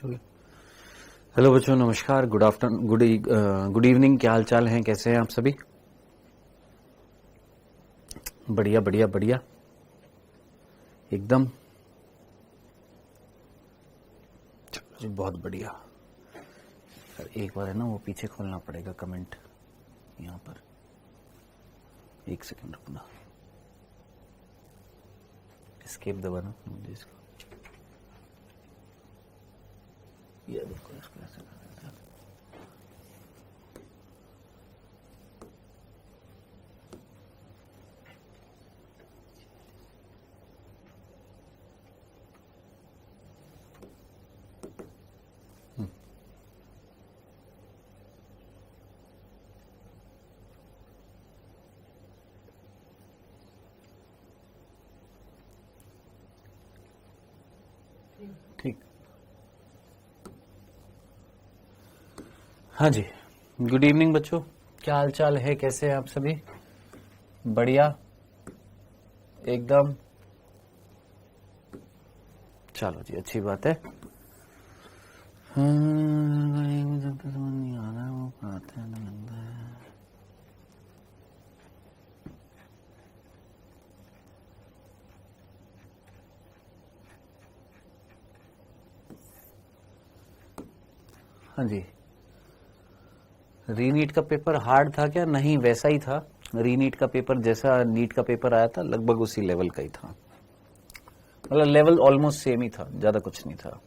Hello बच्चों, नमस्कार, good afternoon, good evening. क्या हाल चाल हैं, कैसे हैं आप सभी? बढ़िया बढ़िया बढ़िया, एकदम जी, बहुत बढ़िया। सर एक बार है ना, वो पीछे खोलना पड़ेगा कमेंट, यहाँ पर 1 सेकंड रुकना, एस्केप दबाना मुझे इसको, ये देखो इसको ऐसे करना है। ठीक, हाँ जी, गुड इवनिंग बच्चों, क्या हाल चाल है, कैसे हैं आप सभी? बढ़िया, एकदम। चलो जी, अच्छी बात है। जब तक समझ नहीं आ रहा है वो पढ़ाते हैं लगता है। हाँ जी, रीनीट का पेपर हार्ड था क्या? नहीं, वैसा ही था। रीनीट का पेपर जैसा नीट का पेपर आया था, लगभग उसी लेवल का ही था। मतलब लेवल ऑलमोस्ट सेम ही था, ज्यादा कुछ नहीं था।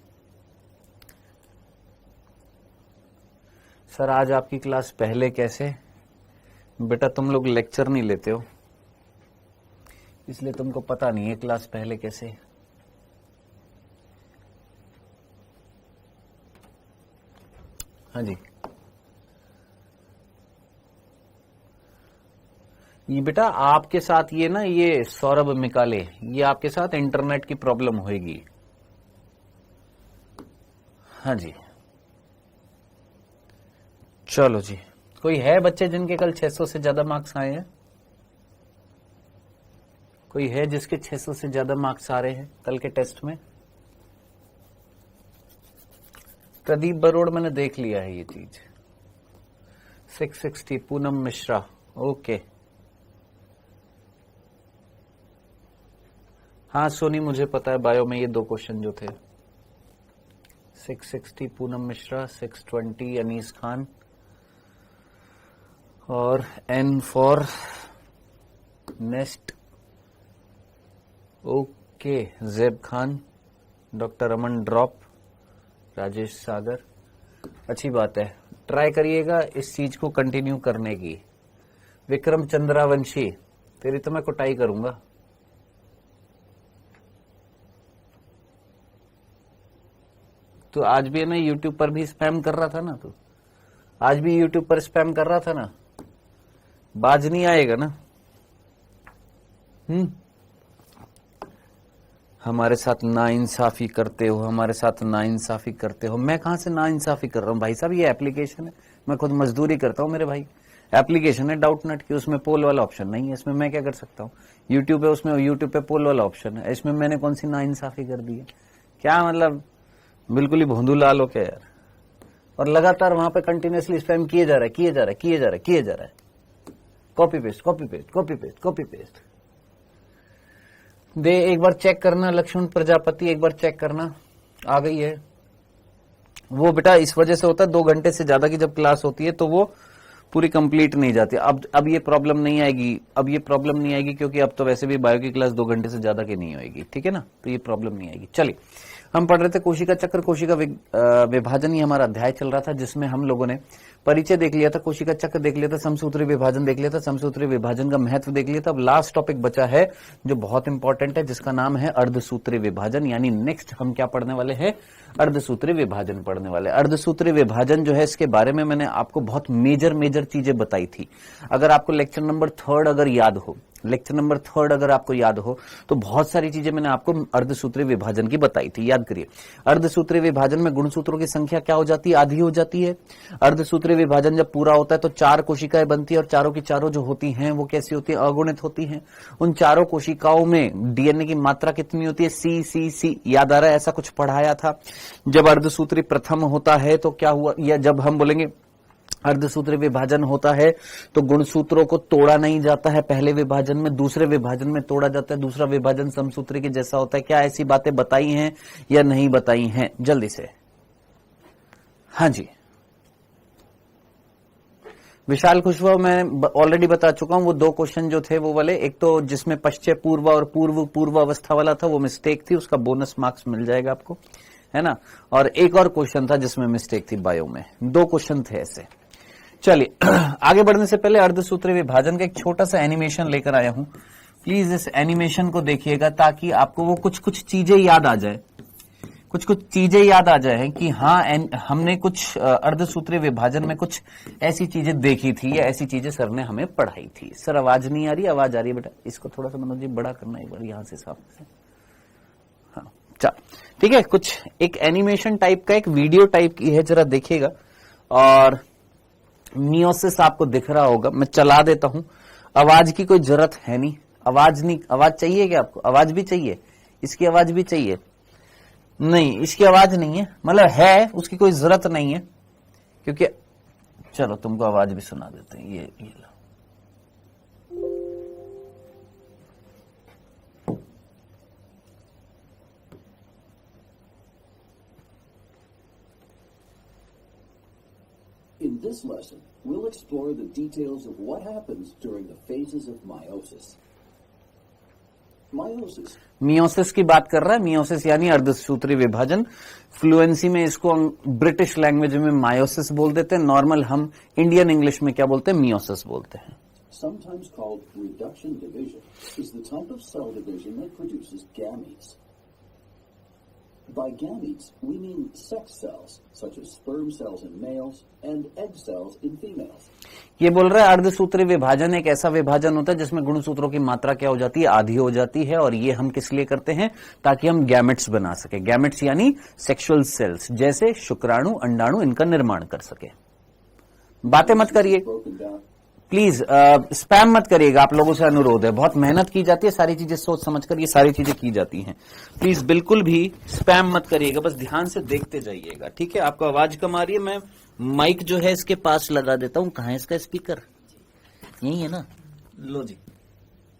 सर आज आपकी क्लास पहले कैसे? बेटा तुम लोग लेक्चर नहीं लेते हो, इसलिए तुमको पता नहीं है क्लास पहले कैसे। हाँ जी, ये बेटा आपके साथ ये ना, ये सौरभ मिकाले, ये आपके साथ इंटरनेट की प्रॉब्लम होगी। हाँ जी, चलो जी, कोई है बच्चे जिनके कल 600 से ज्यादा मार्क्स आए हैं? कोई है जिसके 600 से ज्यादा मार्क्स आ रहे हैं कल के टेस्ट में? प्रदीप बरोड़, मैंने देख लिया है ये चीज। 660, पूनम मिश्रा, ओके। हाँ सोनी, मुझे पता है, बायो में ये 2 क्वेश्चन जो थे। 660 पूनम मिश्रा, 620 अनीस खान, और N फॉर नेस्ट, ओके, जेब खान, डॉक्टर अमन ड्रॉप, राजेश सागर। अच्छी बात है, ट्राई करिएगा इस चीज को कंटिन्यू करने की। विक्रम चंद्रावंशी, तेरी तो मैं कुटाई करूंगा। तो आज भी है ना यूट्यूब पर भी स्पैम कर रहा था ना, तो आज भी यूट्यूब पर स्पैम कर रहा था ना, बाज नहीं आएगा ना। हमारे साथ नाइंसाफी करते हो, हमारे साथ नाइंसाफी करते हो। मैं कहां से नाइंसाफी कर रहा हूं भाई साहब, ये एप्लीकेशन है, मैं खुद मजदूरी करता हूं मेरे भाई। एप्लीकेशन है डाउटनेट की, उसमें पोल वाला ऑप्शन नहीं है, इसमें मैं क्या कर सकता हूँ? यूट्यूब है, उसमें यूट्यूब पे पोल वाला ऑप्शन है, इसमें मैंने कौन सी नाइंसाफी कर दी है? क्या मतलब, बिल्कुल ही भोंदू लाल हो क्या यार। और लगातार वहां पे कंटिन्यूसली स्पैम किए जा रहा है, किए जा रहा है, किए जा रहा है, किए जा रहा है। Copy paste, copy paste, copy paste, copy paste. दे एक बार चेक करना, लक्ष्मण प्रजापति, एक बार चेक करना, आ गई है वो। बेटा इस वजह से होता है, 2 घंटे से ज्यादा की जब क्लास होती है तो वो पूरी कंप्लीट नहीं जाती। अब ये प्रॉब्लम नहीं आएगी, अब ये प्रॉब्लम नहीं आएगी, क्योंकि अब तो वैसे भी बायो की क्लास 2 घंटे से ज्यादा की नहीं होगी, ठीक है ना, तो ये प्रॉब्लम नहीं आएगी। चलिए, हम पढ़ रहे थे कोशिका चक्र, कोशिका विभाजन, ये हमारा अध्याय चल रहा था, जिसमें हम लोगों ने परिचय देख लिया था, कोशिका चक्र देख लिया था, समसूत्री विभाजन देख लिया था, समसूत्री विभाजन का महत्व देख लिया था। अब लास्ट टॉपिक बचा है जो बहुत इंपॉर्टेंट है, जिसका नाम है अर्धसूत्री विभाजन। यानी नेक्स्ट हम क्या पढ़ने वाले हैं? अर्धसूत्री विभाजन पढ़ने वाले। अर्धसूत्री विभाजन जो है, इसके बारे में मैंने आपको बहुत मेजर चीजें बताई थी। अगर आपको लेक्चर नंबर 3 अगर याद हो, लेक्चर नंबर 3 अगर आपको याद हो तो बहुत सारी चीजें मैंने आपको अर्धसूत्रीय विभाजन की बताई थी, याद करिए। अर्धसूत्रीय विभाजन में गुणसूत्रों की संख्या क्या हो जाती है, आधी हो जाती है। अर्धसूत्रीय विभाजन जब पूरा होता है तो 4 कोशिकाएं बनती है और चारों की चारों जो होती हैं वो कैसी होती है, अगुणित होती हैं। उन चारों कोशिकाओं में डीएनए की मात्रा कितनी होती है, सी। याद आ रहा है, ऐसा कुछ पढ़ाया था। जब अर्धसूत्री प्रथम होता है तो क्या हुआ, या जब हम बोलेंगे अर्धसूत्री विभाजन होता है तो गुणसूत्रों को तोड़ा नहीं जाता है पहले विभाजन में, दूसरे विभाजन में तोड़ा जाता है। दूसरा विभाजन समसूत्री के जैसा होता है। क्या ऐसी बातें बताई हैं या नहीं बताई हैं, जल्दी से। हाँ जी, विशाल खुशबू, मैं ऑलरेडी बता चुका हूं। वो 2 क्वेश्चन जो थे वो वाले, एक तो जिसमें पश्चिम पूर्व और पूर्व अवस्था वाला था वो मिस्टेक थी, उसका बोनस मार्क्स मिल जाएगा आपको, है ना। और एक और क्वेश्चन था जिसमें मिस्टेक थी बायो में। 2 क्वेश्चन थे ऐसे। चलिए आगे बढ़ने से पहले अर्धसूत्री विभाजन का एक छोटा सा एनिमेशन लेकर आया हूं। प्लीज इस एनिमेशन को देखिएगा ताकि आपको वो कुछ चीजें याद आ जाए, कुछ चीजें याद आ जाए कि हाँ हमने कुछ अर्धसूत्री विभाजन में कुछ ऐसी चीजें देखी थी या ऐसी चीजें सर ने हमें पढ़ाई थी। सर आवाज नहीं आ रही, आवाज आ रही है बेटा, इसको थोड़ा सा मनोज जी बड़ा करना एक बार यहां से साफ से। हाँ चल ठीक है, कुछ एक एनिमेशन टाइप का, एक वीडियो टाइप की है, जरा देखिएगा। और मियोसिस आपको दिख रहा होगा, मैं चला देता हूं। आवाज की कोई जरूरत है नहीं, आवाज चाहिए क्या आपको? आवाज भी चाहिए, इसकी आवाज भी चाहिए? नहीं, इसकी आवाज नहीं है, मतलब है, उसकी कोई जरूरत नहीं है, क्योंकि चलो तुमको आवाज भी सुना देते हैं। ये लो। In this lesson, we'll explore the details of what happens during the phases of meiosis. Meiosis की बात कर रहा है। मियोसिस यानी अर्धसूत्री विभाजन। फ्लुएंसी में इसको ब्रिटिश लैंग्वेज में मायोसिस बोल देते हैं, नॉर्मल हम इंडियन इंग्लिश में क्या बोलते हैं, मियोसिस बोलते हैं। Sometimes called reduction division is the type of cell division that produces gametes. By gametes, we mean sex cells, such as sperm cells in males and egg cells in females. ये बोल रहा है अर्धसूत्री विभाजन एक ऐसा विभाजन होता है जिसमें गुणसूत्रों की मात्रा क्या हो जाती है, आधी हो जाती है। और ये हम किस लिए करते हैं, ताकि हम गैमेट्स बना सके। गैमेट्स यानी सेक्सुअल सेल्स, जैसे शुक्राणु, अंडाणु, इनका निर्माण कर सके। बातें मत करिए प्लीज, स्पैम मत करिएगा, आप लोगों से अनुरोध है। बहुत मेहनत की जाती है, सारी चीजें सोच समझ कर ये सारी चीजें की जाती हैं। प्लीज बिल्कुल भी स्पैम मत करिएगा, बस ध्यान से देखते जाइएगा, ठीक है। आपको आवाज कम आ रही है, मैं माइक जो है इसके पास लगा देता हूं। कहां है इसका स्पीकर, यही है ना, लो जी।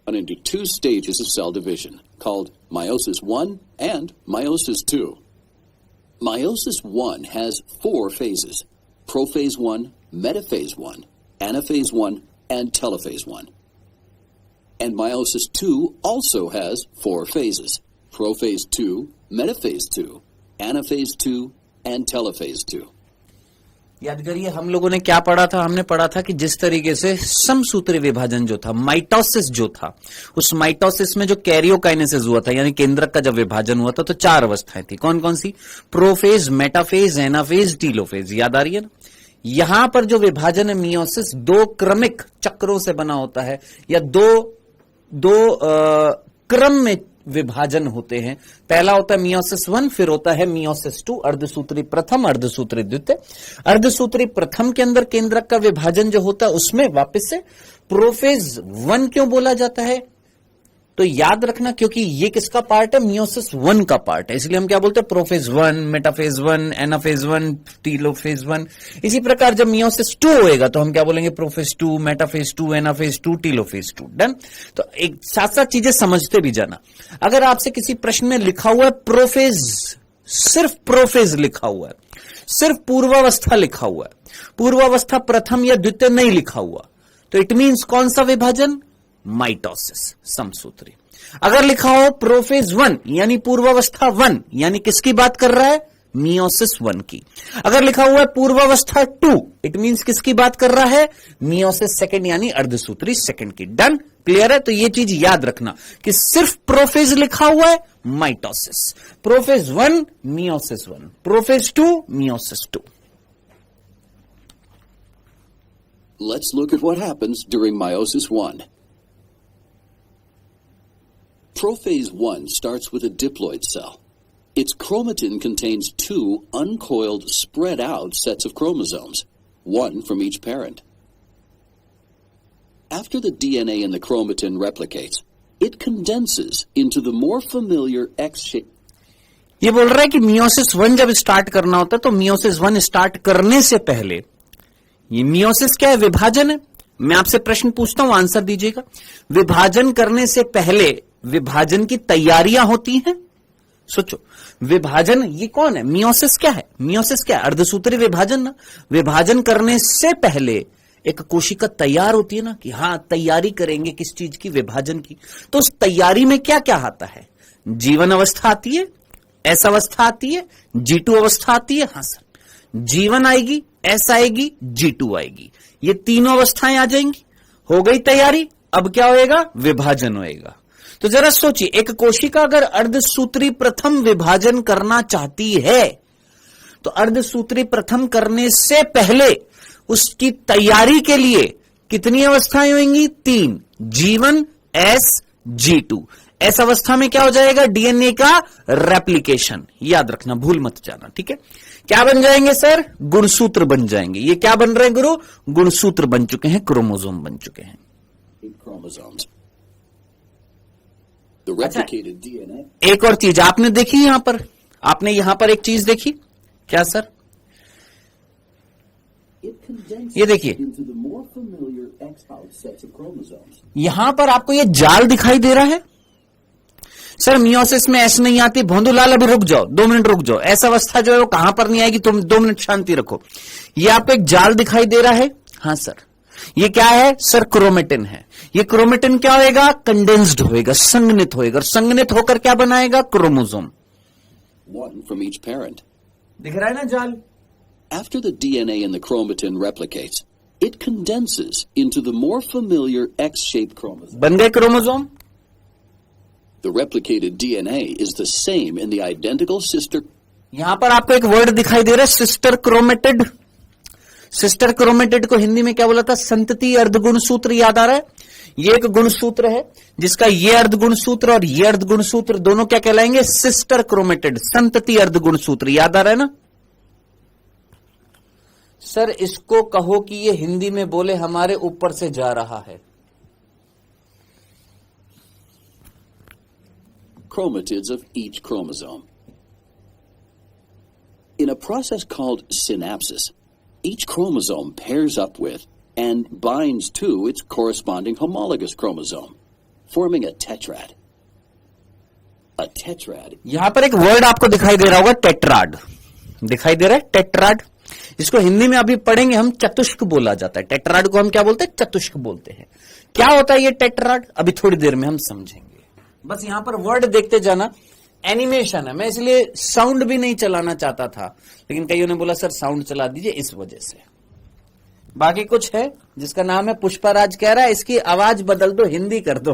Into 2 stages of cell division called meiosis 1 and meiosis 2. Meiosis 1 has 4 phases: prophase 1, metaphase 1, anaphase 1, and telophase 1. And meiosis 2 also has 4 phases: prophase 2, metaphase 2, anaphase 2, and telophase 2. याद करिए हम लोगों ने क्या पढ़ा था, हमने पढ़ा था कि जिस तरीके से समसूत्री विभाजन जो था, माइटोसिस जो था, उस माइटोसिस में जो कैरियोकाइनेसिस हुआ था, यानी केंद्रक का जब विभाजन हुआ था, तो 4 अवस्थाएं थी। कौन कौन सी? Prophase, metaphase, anaphase, telophase. याद आ रही है ना। यहां पर जो विभाजन है मियोसिस 2 क्रमिक चक्रों से बना होता है, या दो क्रम में विभाजन होते हैं। पहला होता है मियोसिस 1, फिर होता है मियोसिस 2, अर्धसूत्री प्रथम, अर्धसूत्री द्वितीय। अर्धसूत्री प्रथम के अंदर केंद्रक का विभाजन जो होता है उसमें वापस से प्रोफेज 1 क्यों बोला जाता है, तो याद रखना क्योंकि ये किसका पार्ट है, मियोसिस 1 का पार्ट है, इसलिए हम क्या बोलते हैं, प्रोफेज 1, मेटाफेज 1, एनाफेज 1, टीलोफेज 1। इसी प्रकार जब मियोसिस 2 होएगा तो हम क्या बोलेंगे, prophase 2, metaphase 2, anaphase 2, telophase 2। Done. तो एक साथ साथ चीजें समझते भी जाना। अगर आपसे किसी प्रश्न में लिखा हुआ है प्रोफेज, सिर्फ प्रोफेज लिखा हुआ है, सिर्फ पूर्वावस्था लिखा हुआ है, पूर्वावस्था प्रथम या द्वितीय नहीं लिखा हुआ, तो इट मीन्स कौन सा विभाजन, माइटोसिस, समसूत्री। अगर लिखा हो प्रोफेज 1 यानी पूर्वावस्था 1, यानी किसकी बात कर रहा है, मियोसिस 1 की। अगर लिखा हुआ है पूर्वावस्था 2, इट मींस किसकी बात कर रहा है, मियोसिस 2 यानी अर्धसूत्री 2 की। डन, क्लियर है। तो ये चीज याद रखना कि सिर्फ प्रोफेज लिखा हुआ है, mitosis. Prophase 1 meiosis 1, prophase 2 meiosis 2। Let's look at what happens during meiosis 1. Prophase 1 starts with a diploid cell. Its chromatin contains 2 uncoiled, spread out sets of chromosomes, one from each parent. After the DNA in the chromatin replicates, it condenses into the more familiar X-shaped. ये बोल रहा है कि meiosis 1 जब start करना होता है तो मियोसिस 1 स्टार्ट करने से पहले, ये मियोसिस क्या है? विभाजन है। मैं आपसे प्रश्न पूछता हूं, आंसर दीजिएगा। विभाजन करने से पहले विभाजन की तैयारियां होती हैं। सोचो, विभाजन ये कौन है? मियोसिस क्या है? मियोसिस क्या है? अर्धसूत्री विभाजन ना। विभाजन करने से पहले एक कोशिका तैयार होती है ना, कि हां तैयारी करेंगे किस चीज की? विभाजन की। तो उस तैयारी में क्या क्या आता है? जीवन अवस्था आती है, एस अवस्था आती है, G2 अवस्था आती है। हां सर, जीवन आएगी, एस आएगी, G2 आएगी, ये तीनों अवस्थाएं आ जाएंगी। हो गई तैयारी, अब क्या होएगा? विभाजन होएगा। तो जरा सोचिए, एक कोशिका अगर अर्धसूत्री प्रथम विभाजन करना चाहती है तो अर्धसूत्री प्रथम करने से पहले उसकी तैयारी के लिए कितनी अवस्थाएं होंगी? 3, G1, S, G2। एस अवस्था में क्या हो जाएगा? डीएनए का रेप्लिकेशन। याद रखना, भूल मत जाना, ठीक है? क्या बन जाएंगे सर? गुणसूत्र बन जाएंगे। ये क्या बन रहे हैं गुरु? गुणसूत्र बन चुके हैं, क्रोमोसोम बन चुके हैं। अच्छा, एक और चीज आपने देखी यहां पर, आपने यहां पर एक चीज देखी क्या सर? ये देखिए, यहां पर आपको ये जाल दिखाई दे रहा है। सर मियोसिस में एस नहीं आती। भोंदूलाल अभी रुक जाओ, 2 मिनट रुक जाओ। ऐसा अवस्था जो है वो कहां पर नहीं आएगी, तुम 2 मिनट शांति रखो। ये आपको एक जाल दिखाई दे रहा है। हां सर, ये क्या है सर? क्रोमेटिन है। ये क्रोमेटिन क्या होएगा? कंडेंस्ड होएगा, संघनित होएगा। संघनित होकर क्या बनाएगा? Chromosome. One from each parent. दिख रहा है ना जाल? After the DNA in the chromatin replicates, it condenses into the more familiar X-shaped chromosome. बन गए chromosome. The replicated DNA is the same in the identical sister. यहां पर आपको एक वर्ड दिखाई दे रहा है, सिस्टर क्रोमेटिड। सिस्टर क्रोमेटिड को हिंदी में क्या बोला था? संतति अर्धगुणसूत्र। याद आ रहा है? ये एक गुणसूत्र है जिसका ये अर्धगुणसूत्र और ये अर्धगुणसूत्र दोनों क्या कहलाएंगे? सिस्टर क्रोमेटिड, संतति अर्धगुणसूत्र। याद आ रहा है ना सर? इसको कहो कि ये हिंदी में बोले हमारे ऊपर से जा रहा है। Chromatids of each chromosome. In a process called synapsis, each chromosome pairs up with and binds to its corresponding homologous chromosome, forming a tetrad. A tetrad. यहां पर एक वर्ड आपको दिखाई दे रहा होगा, टेट्राड। दिखाई दे रहा है टेट्राड। इसको हिंदी में अभी पढ़ेंगे हम, चतुष्क बोला जाता है। टेट्राड को हम क्या बोलते हैं? चतुष्क बोलते हैं। क्या होता है ये टेट्राड? अभी थोड़ी देर में हम समझेंगे। बस यहां पर वर्ड देखते जाना। एनिमेशन है, मैं इसलिए साउंड भी नहीं चलाना चाहता था, लेकिन कईयों ने बोला सर साउंड चला दीजिए, इस वजह से। बाकी कुछ है जिसका नाम है पुष्पराज, कह रहा है इसकी आवाज बदल दो, हिंदी कर दो।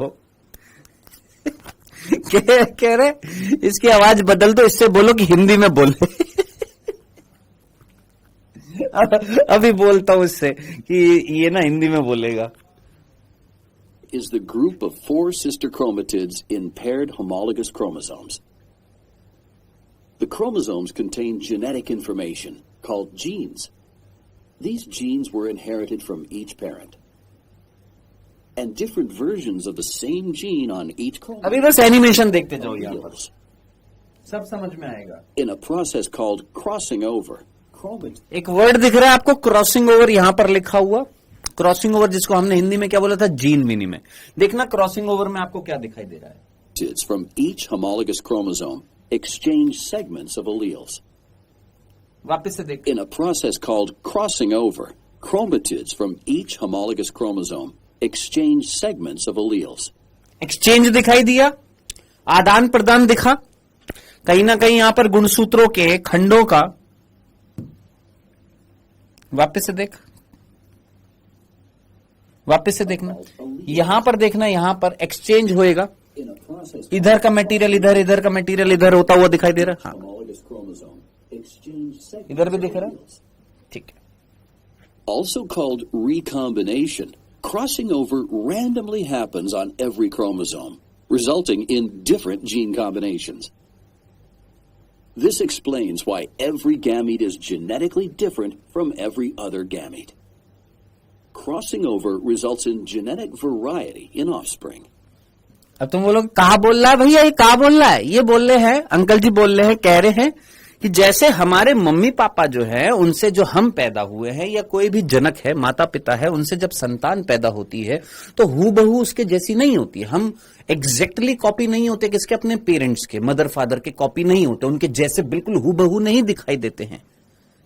कह रहे इसकी आवाज बदल दो, इससे बोलो कि हिंदी में बोले। अभी बोलता हूं इससे कि ये ना हिंदी में बोलेगा। Is the group of 4 sister chromatids in paired homologous chromosomes. The chromosomes contain genetic information called genes. These genes were inherited from each parent. And different versions of the same gene on each chromosome. अभी बस animation देखते जाओ, यहां पर सब समझ में आएगा। In a process called crossing over, एक वर्ड दिख रहा है आपको, क्रॉसिंग ओवर, यहां पर लिखा हुआ क्रॉसिंग ओवर, जिसको हमने हिंदी में क्या बोला था? जीन विनिमय। देखना क्रॉसिंग ओवर में आपको क्या दिखाई दे रहा है? From each homologous chromosome exchange segments of alleles. वापस से देख। In a process called crossing over, chromatids from each homologous chromosome exchange segments of alleles. Exchange दिखाई दिया, आदान प्रदान दिखा, कहीं ना कहीं यहां पर गुणसूत्रों के खंडों का। वापस से देख, वापस से देखना, यहां पर देखना, यहां पर एक्सचेंज होएगा। इधर का मटेरियल इधर, इधर का मटेरियल इधर होता हुआ दिखाई दे रहा है। हाँ, इधर भी दिख रहा है, ठीक है। Also called recombination, crossing over randomly happens on every chromosome, resulting in different gene combinations. This explains why every gamete is genetically different from every other gamete. Crossing over results in genetic variety in offspring. अब तुम बोलोगे कहा बोल रहा है भैया, ये कहा बोल रहा है? ये बोल रहे हैं अंकल जी, बोल रहे हैं, कह रहे हैं कि जैसे हमारे मम्मी पापा जो है उनसे जो हम पैदा हुए हैं या कोई भी जनक है, माता पिता है, उनसे जब संतान पैदा होती है तो हूबहू उसके जैसी नहीं होती। हम एग्जैक्टली कॉपी नहीं होते किसके, अपने पेरेंट्स के, मदर फादर के कॉपी नहीं होते, उनके जैसे बिल्कुल हूबहू नहीं दिखाई देते हैं,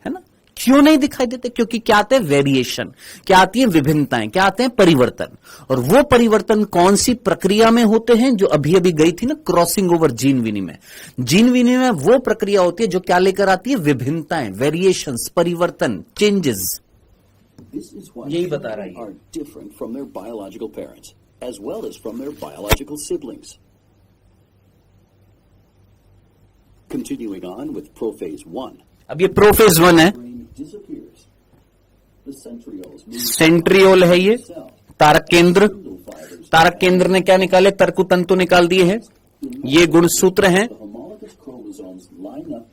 है ना? क्यों नहीं दिखाई देते? क्योंकि क्या आते हैं? वेरिएशन। क्या आती है? विभिन्नताएं। क्या आते हैं? परिवर्तन। और वो परिवर्तन कौन सी प्रक्रिया में होते हैं? जो अभी अभी गई थी ना, क्रॉसिंग ओवर, जीन विनिमय। जीन विनिमय वो प्रक्रिया होती है जो क्या लेकर आती है? विभिन्नताएं, वेरिएशंस, परिवर्तन, चेंजेस। यही बता रहा है। Are different from their biological parents, as well as from their biological siblings. Continuing on with prophase 1. अब ये प्रोफेज 1 है, Disappears. The centrioles move centriole है ये, तारक केंद्र। तारक केंद्र ने क्या निकाले? तर्कुतंतु निकाल दिए हैं। ये गुणसूत्र हैं। the homologous chromosomes line up.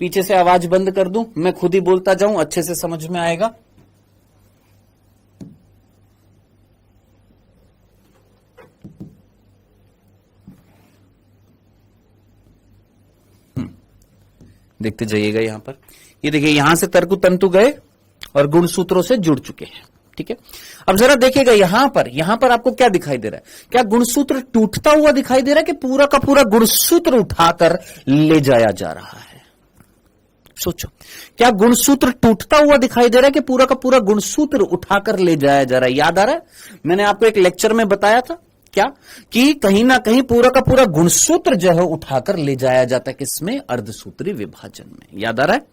पीछे से आवाज बंद कर दूं, मैं खुद ही बोलता जाऊं, अच्छे से समझ में आएगा। देखते जाइएगा यहां पर। ये देखिए, यहां से तर्कुतंतु गए और गुणसूत्रों से जुड़ चुके हैं। ठीक है, अब जरा देखिएगा यहां पर आपको क्या दिखाई दे रहा है? क्या गुणसूत्र टूटता हुआ दिखाई दे रहा है कि पूरा का पूरा गुणसूत्र उठाकर ले जाया जा रहा है? सोचो, क्या गुणसूत्र टूटता हुआ दिखाई दे रहा है कि पूरा का पूरा गुणसूत्र उठाकर ले जाया जा रहा है? याद आ रहा है? मैंने आपको एक लेक्चर में बताया था क्या, कि कहीं ना कहीं पूरा का पूरा गुणसूत्र जो है उठाकर ले जाया जाता है किसमें? अर्धसूत्री विभाजन में। याद आ रहा है?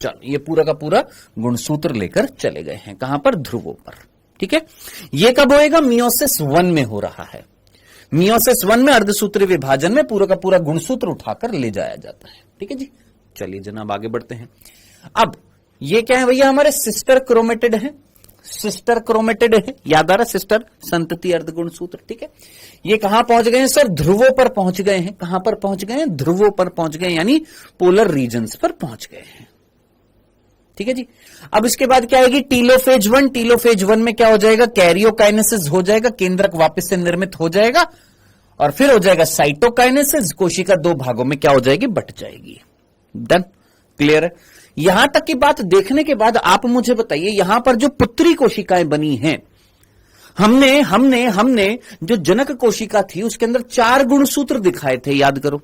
चलो, ये पूरा का पूरा गुणसूत्र लेकर चले गए हैं कहां पर? ध्रुवों पर। ठीक है, ये कब होएगा? मियोसिस 1 में हो रहा है। मियोसिस 1 में अर्धसूत्री विभाजन में पूरा का पूरा गुणसूत्र उठाकर ले जाया जाता है। ठीक है जी, चलिए जनाब आगे बढ़ते हैं। अब ये क्या है भैया? हमारे सिस्टर क्रोमेटिड है। सिस्टर क्रोमेटिड है, याद आ रहा है? सिस्टर संतति अर्धगुणसूत्र। ठीक है, ये कहां पहुंच गए हैं सर? ध्रुवों पर पहुंच गए हैं। कहां पर पहुंच गए हैं? ध्रुवों पर पहुंच गए, यानी पोलर रीजन्स पर पहुंच गए हैं। ठीक है जी, अब इसके बाद क्या आएगी? टीलोफेज 1। टीलोफेज 1 में क्या हो जाएगा? कैरियोकाइनेसिस हो जाएगा, केंद्रक वापस से निर्मित हो जाएगा, और फिर हो जाएगा साइटोकाइनेसिस। कोशिका 2 भागों में क्या हो जाएगी? बट जाएगी। डन, क्लियर है? यहां तक की बात देखने के बाद आप मुझे बताइए, यहां पर जो पुत्री कोशिकाएं बनी हैं, हमने जो जनक कोशिका थी उसके अंदर 4 गुणसूत्र दिखाए थे, याद करो।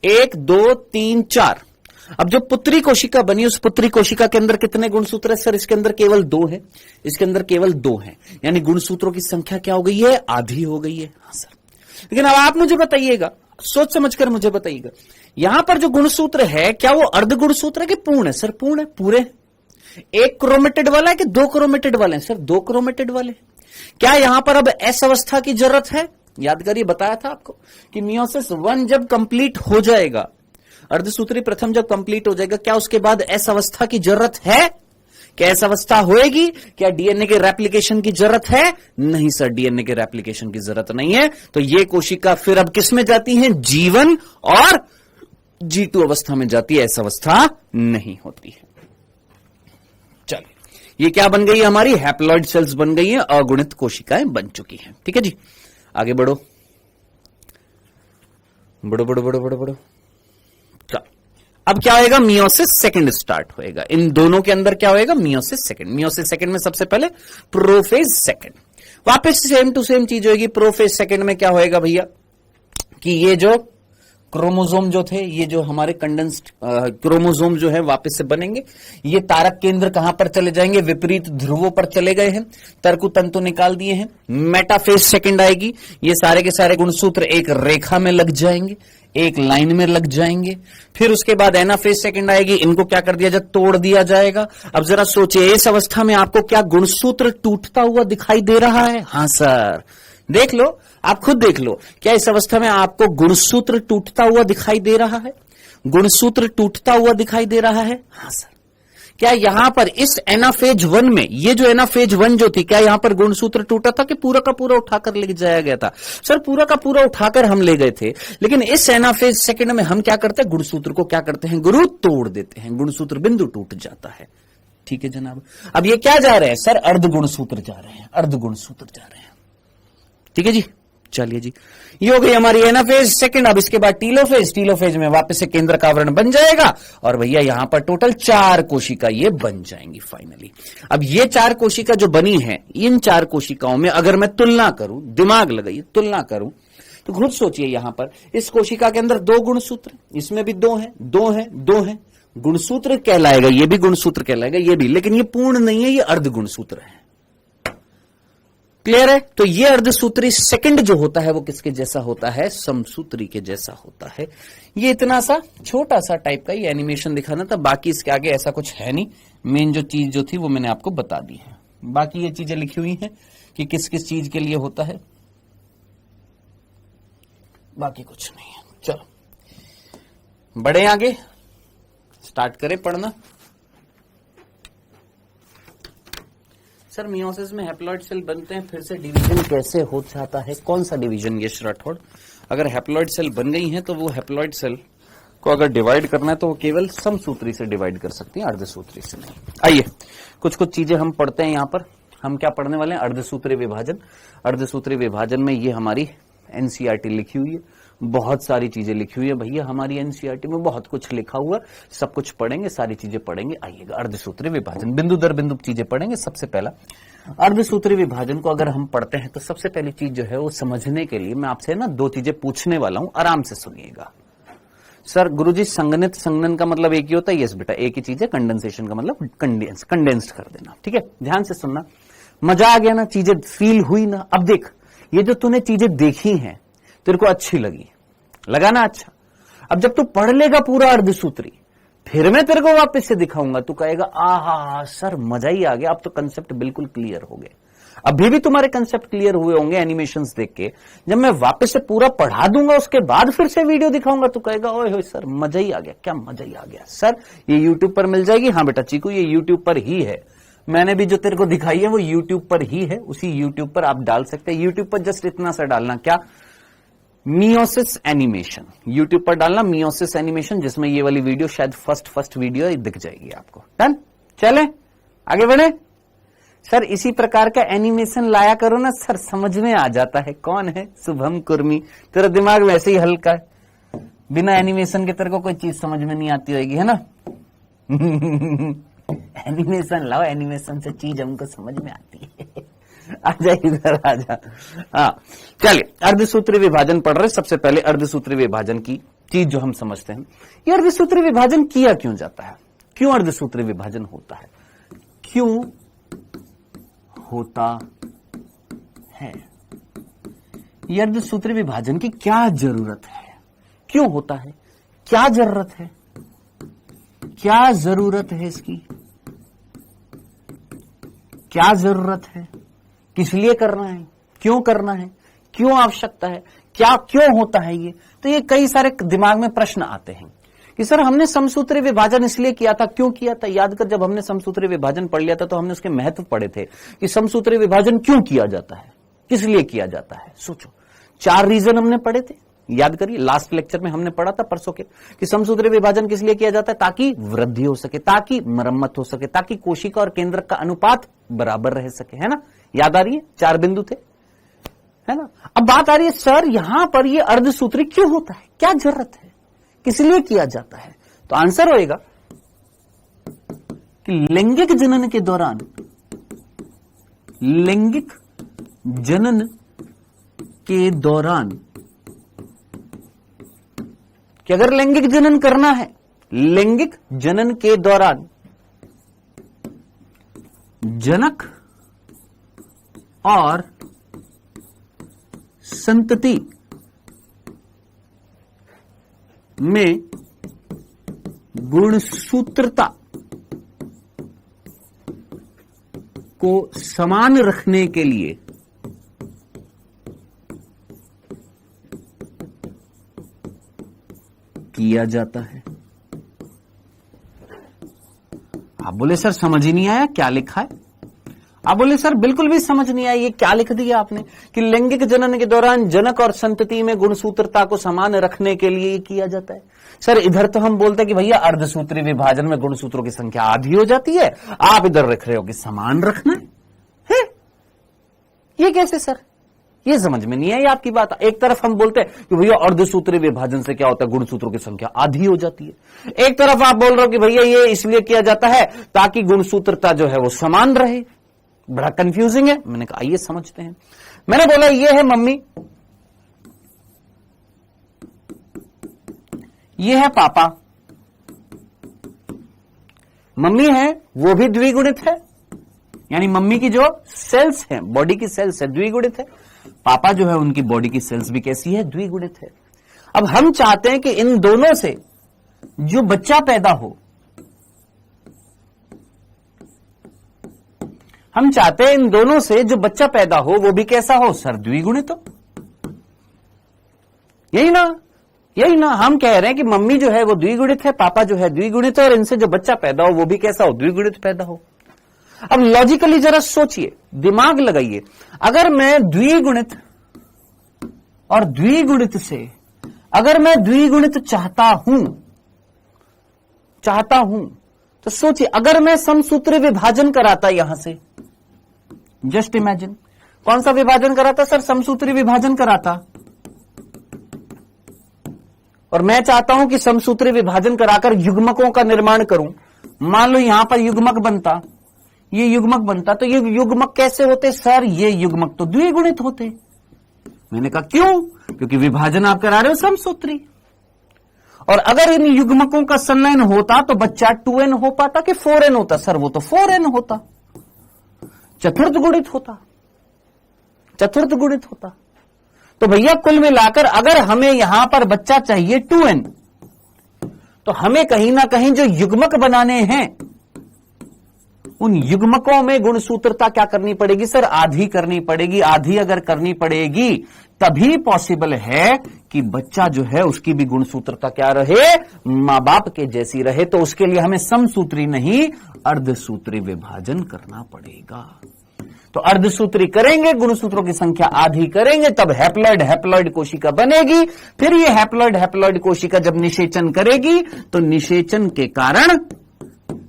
1 2 3 4। अब जो पुत्री कोशिका बनी, उस पुत्री कोशिका के अंदर कितने गुणसूत्र है सर? इसके अंदर केवल 2 है, इसके अंदर केवल 2 है, यानी गुणसूत्रों की संख्या क्या हो गई है? आधी हो गई है। हाँ सर, लेकिन अब आप मुझे बताइएगा, सोच समझकर मुझे बताइएगा, यहां पर जो गुणसूत्र है क्या वो अर्ध गुणसूत्र है कि पूर्ण है? सर पूर्ण है, पूरे। 1 क्रोमेटिड वाला है कि 2 क्रोमेटिड वाले हैं? सर 2 क्रोमेटिड वाले। क्या यहां पर अब एस अवस्था की जरूरत है? याद करिए, बताया था आपको कि मियोसिस 1 जब कंप्लीट हो जाएगा, अर्धसूत्री प्रथम जब कंप्लीट हो जाएगा, क्या उसके बाद एस अवस्था की जरूरत है? क्या एस अवस्था होएगी? क्या डीएनए के रेप्लिकेशन की जरूरत है? नहीं सर, डीएनए के रेप्लिकेशन की जरूरत नहीं है। तो ये कोशिका फिर अब किस में जाती है? G1 और G2 अवस्था में जाती है, एस अवस्था नहीं होती है। चलिए, ये क्या बन गई? हमारी हैप्लॉइड सेल्स बन गई है, अगुणित कोशिकाएं बन चुकी हैं। ठीक है जी, आगे बढ़ो बढ़ो बढ़ो बढ़ो बढ़ो बढ़ो। अब क्या होएगा? मियोसिस सेकंड स्टार्ट होएगा। इन दोनों के अंदर क्या होएगा? Meiosis second. मियोसिस सेकंड में सबसे पहले प्रोफेज सेकंड, वापस सेम टू सेम चीज होगी। प्रोफेज सेकंड में क्या होएगा भैया कि ये जो क्रोमोसोम जो थे, ये जो हमारे कंडेंस्ड क्रोमोसोम जो है वापस से बनेंगे। ये तारक केंद्र कहां पर चले जाएंगे? विपरीत ध्रुवों पर चले गए हैं, तर्कुतंतु निकाल दिए हैं। मेटाफेज सेकंड आएगी, ये सारे के सारे गुणसूत्र एक रेखा में लग जाएंगे, एक लाइन में लग जाएंगे। फिर उसके बाद एनाफेज सेकंड आएगी, इनको क्या कर दिया जाए? तोड़ दिया जाएगा। अब जरा सोचिए, इस अवस्था में आपको क्या गुणसूत्र टूटता हुआ दिखाई दे रहा है? हाँ सर, देख लो, आप खुद देख लो, क्या इस अवस्था में आपको गुणसूत्र टूटता हुआ दिखाई दे रहा है? गुणसूत्र टूटता हुआ दिखाई दे रहा है? हाँ सर। क्या यहां पर इस एनाफेज 1 में, ये जो एनाफेज 1 जो थी, क्या यहां पर गुणसूत्र टूटा था कि पूरा का पूरा उठाकर ले जाया गया था? सर पूरा का पूरा उठाकर हम ले गए थे, लेकिन इस एनाफेज सेकंड में हम क्या करते हैं, गुणसूत्र को क्या करते हैं, गुरु तोड़ देते हैं, गुणसूत्र बिंदु टूट जाता है। ठीक है जनाब। अब ये क्या जा रहे हैं सर, अर्ध गुणसूत्र जा रहे हैं, अर्ध गुणसूत्र जा रहे हैं। ठीक है जी, चलिए जी, ये हो गई हमारी एनाफेज सेकंड। अब इसके बाद टीलोफेज, टीलोफेज में वापस से केंद्र का आवरण बन जाएगा और भैया यहां पर टोटल 4 कोशिका ये बन जाएंगी फाइनली। अब ये 4 कोशिका जो बनी है, इन 4 कोशिकाओं में अगर मैं तुलना करूं, दिमाग लगाइए, तुलना करूं, तो खुद सोचिए यहां पर इस कोशिका के अंदर 2 गुणसूत्र, इसमें भी 2 हैं, 2 हैं, 2 हैं, गुणसूत्र कहलाएगा, ये भी गुणसूत्र कहलाएगा, ये भी, लेकिन ये पूर्ण नहीं है, ये अर्ध गुणसूत्र है। क्लियर है? तो ये अर्धसूत्री सेकंड जो होता है वो किसके जैसा होता है, समसूत्री के जैसा होता है। ये इतना सा छोटा सा टाइप का ये एनिमेशन दिखाना था, बाकी इसके आगे ऐसा कुछ है नहीं। मेन जो चीज जो थी वो मैंने आपको बता दी है, बाकी ये चीजें लिखी हुई हैं कि किस किस चीज के लिए होता है, बाकी कुछ नहीं है। चलो बढ़े आगे, स्टार्ट करें पढ़ना। सर मियोसिस में हैप्लॉइड सेल बनते हैं, फिर से डिवीजन कैसे हो जाता है, कौन सा डिवीजन ये राठौड़? अगर हैप्लॉइड सेल बन गई हैं तो वो हैप्लॉइड सेल को अगर डिवाइड करना है तो वो केवल समसूत्री से डिवाइड कर सकती है, अर्धसूत्री से नहीं। आइए कुछ कुछ चीजें हम पढ़ते हैं। यहां पर हम क्या पढ़ने वाले हैं, अर्धसूत्री विभाजन। अर्धसूत्री विभाजन में ये हमारी एनसीईआरटी लिखी हुई है, बहुत सारी चीजें लिखी हुई है भैया, हमारी एनसीईआरटी में बहुत कुछ लिखा हुआ, सब कुछ पढ़ेंगे, सारी चीजें पढ़ेंगे। आइएगा अर्धसूत्री विभाजन, बिंदु दर बिंदु चीजें पढ़ेंगे। सबसे पहला अर्धसूत्री विभाजन को अगर हम पढ़ते हैं तो सबसे पहली चीज जो है वो समझने के लिए मैं आपसे ना 2 चीजें पूछने वाला हूं, आराम से सुनिएगा। सर गुरुजी संगनित संगनन का मतलब एक ही होता है? यस बेटा, एक ही चीज है। कंडेंसेशन का मतलब कंडेंस्ड कर देना। ठीक है, ध्यान से सुनना, मजा आ गया ना, चीजें फील हुई ना। अब देख, ये जो तूने चीजें देखी हैं तेरे को अच्छी लगी, लगा ना अच्छा। अब जब तू पढ़ लेगा पूरा अर्धसूत्री, फिर मैं तेरे को वापस से दिखाऊंगा, तू कहेगा आहा सर मजा ही आ गया, अब तो कंसेप्ट बिल्कुल क्लियर हो गए। अभी भी तुम्हारे कंसेप्ट क्लियर हुए होंगे एनिमेशंस देख के। जब मैं वापस से पूरा पढ़ा दूंगा उसके बाद फिर से वीडियो दिखाऊंगा, तो कहेगा ओए होए सर मजा ही आ गया। क्या मजा ही आ गया सर? ये यूट्यूब पर मिल जाएगी? हाँ बेटा चीकू, ये यूट्यूब पर ही है। मैंने भी जो तेरे को दिखाई है वो यूट्यूब पर ही है, उसी यूट्यूब पर आप डाल सकते हैं। यूट्यूब पर जस्ट इतना सा डालना, क्या, मियोसिस एनिमेशन, यूट्यूब पर डालना मियोसिस एनिमेशन, जिसमें ये वाली वीडियो शायद फर्स्ट वीडियो दिख जाएगी आपको। डन, चले आगे बढ़े। सर इसी प्रकार का एनिमेशन लाया करो ना सर, समझ में आ जाता है। कौन है? शुभम कुर्मी। तेरा दिमाग वैसे ही हल्का है, बिना एनिमेशन के तेरे को कोई चीज समझ में नहीं आती होगी, है ना? एनिमेशन लाओ, एनिमेशन से चीज हमको समझ में आती है। आजा इधर आजा। हाँ चलिए, अर्धसूत्री विभाजन पढ़ रहे। सबसे पहले अर्धसूत्री विभाजन की चीज जो हम समझते हैं, ये अर्धसूत्री विभाजन किया क्यों जाता है, क्यों अर्धसूत्री विभाजन होता है, क्यों होता है, ये अर्धसूत्री विभाजन की क्या जरूरत है, क्यों होता है, क्या जरूरत है, क्या जरूरत है इसकी, क्या जरूरत है, किस लिए करना है, क्यों करना है, क्यों आवश्यकता है, क्या क्यों होता है ये। तो ये कई सारे दिमाग में प्रश्न आते हैं कि सर हमने समसूत्री विभाजन इसलिए किया था, क्यों किया था। याद कर, जब हमने समसूत्री विभाजन पढ़ लिया था तो हमने उसके महत्व पढ़े थे कि समसूत्री विभाजन क्यों किया जाता है, किस लिए किया जाता है। सोचो, 4 रीजन हमने पढ़े थे, याद करिए। लास्ट लेक्चर में हमने पढ़ा था परसों के कि समसूत्री विभाजन किस लिए किया जाता है, ताकि वृद्धि हो सके, ताकि मरम्मत हो सके, ताकि कोशिका और केंद्रक का अनुपात बराबर रह सके, है ना। याद आ रही है, 4 बिंदु थे, है ना। अब बात आ रही है सर यहां पर ये अर्धसूत्री क्यों होता है, क्या जरूरत है, किस लिए किया जाता है। तो आंसर होएगा कि लैंगिक जनन के दौरान, लैंगिक जनन के दौरान, कि अगर लैंगिक जनन करना है, लैंगिक जनन के दौरान जनक और संतति में गुणसूत्रता को समान रखने के लिए किया जाता है। आप बोले सर समझ ही नहीं आया क्या लिखा है। आप बोले सर बिल्कुल भी समझ नहीं आया, ये क्या लिख दिया आपने कि लैंगिक जनन के दौरान जनक और संतति में गुणसूत्रता को समान रखने के लिए ये किया जाता है। सर इधर तो हम बोलते हैं कि भैया अर्धसूत्री विभाजन में गुणसूत्रों की संख्या आधी हो जाती है, आप इधर रख रहे हो कि समान रखना है। ये कैसे सर, ये समझ में नहीं आई आपकी बात। एक तरफ हम बोलते हैं कि भैया अर्धसूत्री विभाजन से क्या होता है, गुणसूत्रों की संख्या आधी हो जाती है। एक तरफ आप बोल रहे हो कि भैया ये इसलिए किया जाता है ताकि गुणसूत्रता जो है वो समान रहे। बड़ा कंफ्यूजिंग है। मैंने कहा आइए समझते हैं। मैंने बोला ये है मम्मी, ये है पापा। मम्मी है वो भी द्विगुणित है, यानी मम्मी की जो सेल्स हैं, बॉडी की सेल्स है, द्विगुणित है। पापा जो है उनकी बॉडी की सेल्स भी कैसी है, द्विगुणित है। अब हम चाहते हैं कि इन दोनों से जो बच्चा पैदा हो, हम चाहते हैं इन दोनों से जो बच्चा पैदा हो वो भी कैसा हो सर, द्विगुणित हो। यही ना, यही ना हम कह रहे हैं कि मम्मी जो है वो द्विगुणित है, पापा जो है द्विगुणित है, और इनसे जो बच्चा पैदा हो वो भी कैसा हो, द्विगुणित पैदा हो। अब लॉजिकली जरा सोचिए, दिमाग लगाइए, अगर मैं द्विगुणित और द्विगुणित से अगर मैं द्विगुणित चाहता हूं तो सोचिए, अगर मैं समसूत्री विभाजन कराता यहां से, जस्ट इमेजिन, कौन सा विभाजन कराता सर, समसूत्री विभाजन कराता, और मैं चाहता हूं कि समसूत्री विभाजन कराकर युग्मकों का निर्माण करूं। मान लो यहां पर युग्मक बनता, ये युग्मक बनता, तो ये युग्मक कैसे होते सर, ये युग्मक तो द्विगुणित होते। मैंने कहा क्यों, क्योंकि विभाजन आप करा रहे हो समसूत्री, और अगर इन युग्मकों का संलयन होता तो बच्चा 2n हो पाता कि 4n होता सर, वो तो 4n होता, चतुर्थ गुणित होता, चतुर्थ गुणित होता। तो भैया कुल मिलाकर अगर हमें यहां पर बच्चा चाहिए 2n, तो हमें कहीं ना कहीं जो युग्मक बनाने हैं उन युग्मकों में गुणसूत्रता क्या करनी पड़ेगी सर, आधी करनी पड़ेगी। आधी अगर करनी पड़ेगी तभी पॉसिबल है कि बच्चा जो है उसकी भी गुणसूत्रता क्या रहे, मां बाप के जैसी रहे। तो उसके लिए हमें समसूत्री नहीं अर्धसूत्री विभाजन करना पड़ेगा। तो अर्धसूत्री करेंगे, गुणसूत्रों की संख्या आधी करेंगे, तब हैप्लॉइड कोशिका बनेगी। फिर ये हैप्लॉइड कोशिका जब निषेचन करेगी तो निषेचन के कारण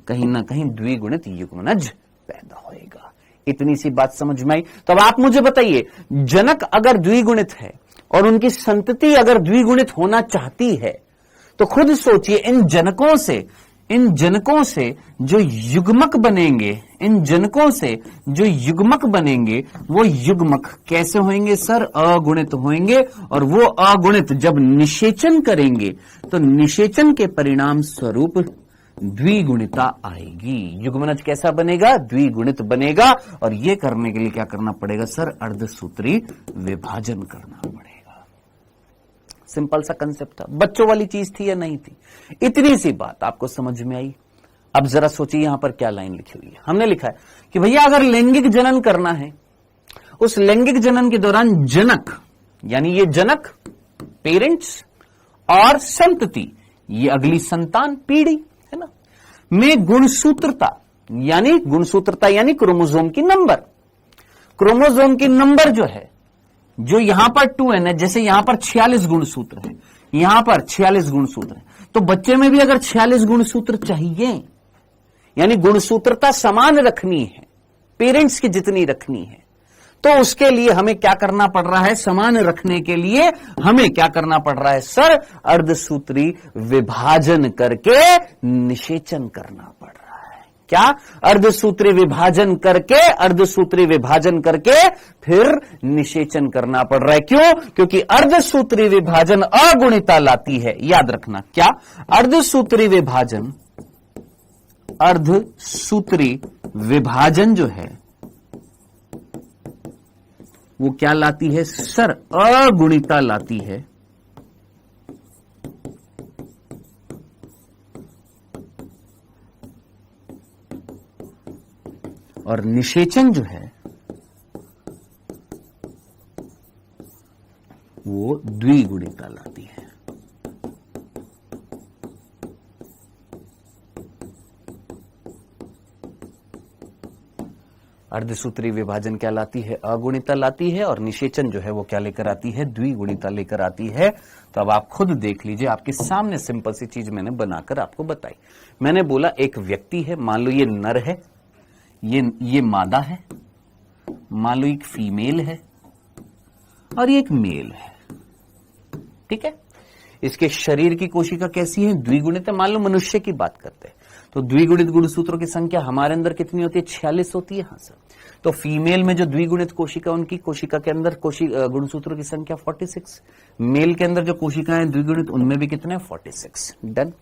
कहीं ना कहीं द्विगुणित युग्मनज पैदा होएगा। इतनी सी बात समझ में आई। तो अब आप मुझे बताइए, जनक अगर द्विगुणित है और उनकी संतति अगर द्विगुणित होना चाहती है, तो खुद सोचिए इन जनकों से जो युग्मक बनेंगे, इन जनकों से जो युग्मक बनेंगे वो युग्मक कैसे होंगे सर, अगुणित होंगे। और वो अगुणित जब निषेचन करेंगे तो निषेचन के परिणाम स्वरूप द्विगुणिता आएगी। युग्मनज कैसा बनेगा, द्विगुणित बनेगा। और ये करने के लिए क्या करना पड़ेगा सर, अर्धसूत्री विभाजन करना पड़ेगा। सिंपल सा कंसेप्ट था, बच्चों वाली चीज थी या नहीं थी, इतनी सी बात आपको समझ में आई। अब जरा सोचिए यहां पर क्या लाइन लिखी हुई है। हमने लिखा है कि भैया अगर लैंगिक जनन करना है, उस लैंगिक जनन के दौरान जनक, यानी ये जनक पेरेंट्स, और संतति ये अगली संतान पीढ़ी है ना, में गुणसूत्रता यानी क्रोमोसोम की नंबर, क्रोमोसोम की नंबर जो है, जो यहां पर 2n है, जैसे यहां पर 46 गुणसूत्र है, यहां पर 46 गुणसूत्र है, तो बच्चे में भी अगर 46 गुणसूत्र चाहिए, यानी गुणसूत्रता समान रखनी है, पेरेंट्स की जितनी रखनी है, तो उसके लिए हमें क्या करना पड़ रहा है, समान रखने के लिए हमें क्या करना पड़ रहा है सर, अर्धसूत्री विभाजन करके निषेचन करना पड़ रहा है। क्या, अर्धसूत्री विभाजन करके फिर निषेचन करना पड़ रहा है। क्यों, क्योंकि अर्धसूत्री विभाजन अगुणिता लाती है। याद रखना, क्या, अर्धसूत्री विभाजन जो है वो क्या लाती है सर, अगुणिता लाती है। और निषेचन जो है वो द्विगुणिता लाती है। अर्धसूत्री विभाजन क्या लाती है? अगुणिता लाती है। और निषेचन जो है वो क्या लेकर आती है? द्विगुणिता लेकर आती है। तो अब आप खुद देख लीजिए, आपके सामने सिंपल सी चीज मैंने बनाकर आपको बताई। मैंने बोला एक व्यक्ति है, मान लो ये नर है, ये मादा है, मान लो एक फीमेल है और ये एक मेल है, ठीक है। इसके शरीर की कोशिका कैसी है? द्विगुणित है। मान लो मनुष्य की बात करते हैं तो द्विगुणित गुणसूत्रों की संख्या हमारे अंदर कितनी होती है? 46 होती है। हाँ सर। तो फीमेल में जो द्विगुणित कोशिका, उनकी कोशिका के अंदर गुणसूत्रों की संख्या 46। मेल के अंदर जो कोशिकाएं द्विगुणित, उनमें भी कितने? 46। डन।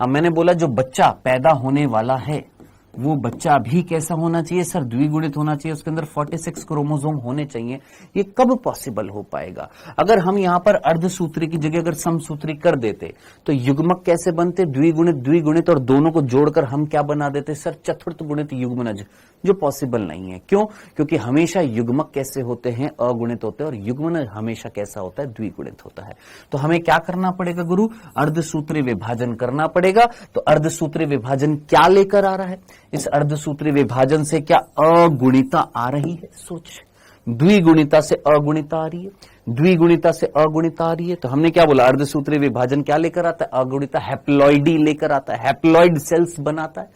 अब मैंने बोला जो बच्चा पैदा होने वाला है वो बच्चा भी कैसा होना चाहिए? सर द्विगुणित होना चाहिए, उसके अंदर 46 क्रोमोसोम होने चाहिए। ये कब पॉसिबल हो पाएगा? अगर हम यहां पर अर्धसूत्री की जगह अगर समसूत्री कर देते तो युग्मक कैसे बनते? द्विगुणित द्विगुणित, और दोनों को जोड़कर हम क्या बना देते? सर चतुर्थ गुणित युग्मनज, जो पॉसिबल नहीं है। क्यों? क्योंकि हमेशा युग्मक कैसे होते हैं? अगुणित होते हैं, और युग्मनज हमेशा कैसा होता है? द्विगुणित होता है। तो हमें क्या करना पड़ेगा गुरु? अर्धसूत्री विभाजन करना पड़ेगा। तो अर्धसूत्री विभाजन क्या लेकर आ रहा है? इस अर्धसूत्री विभाजन से क्या अगुणिता आ रही है? सोच, द्विगुणिता से अगुणिता आ रही है, द्विगुणिता से अगुणिता आ रही है। तो हमने क्या बोला? अर्धसूत्री विभाजन क्या लेकर आता है? अगुणिता, हैप्लॉइडी लेकर आता है, हैप्लॉइड सेल्स बनाता है,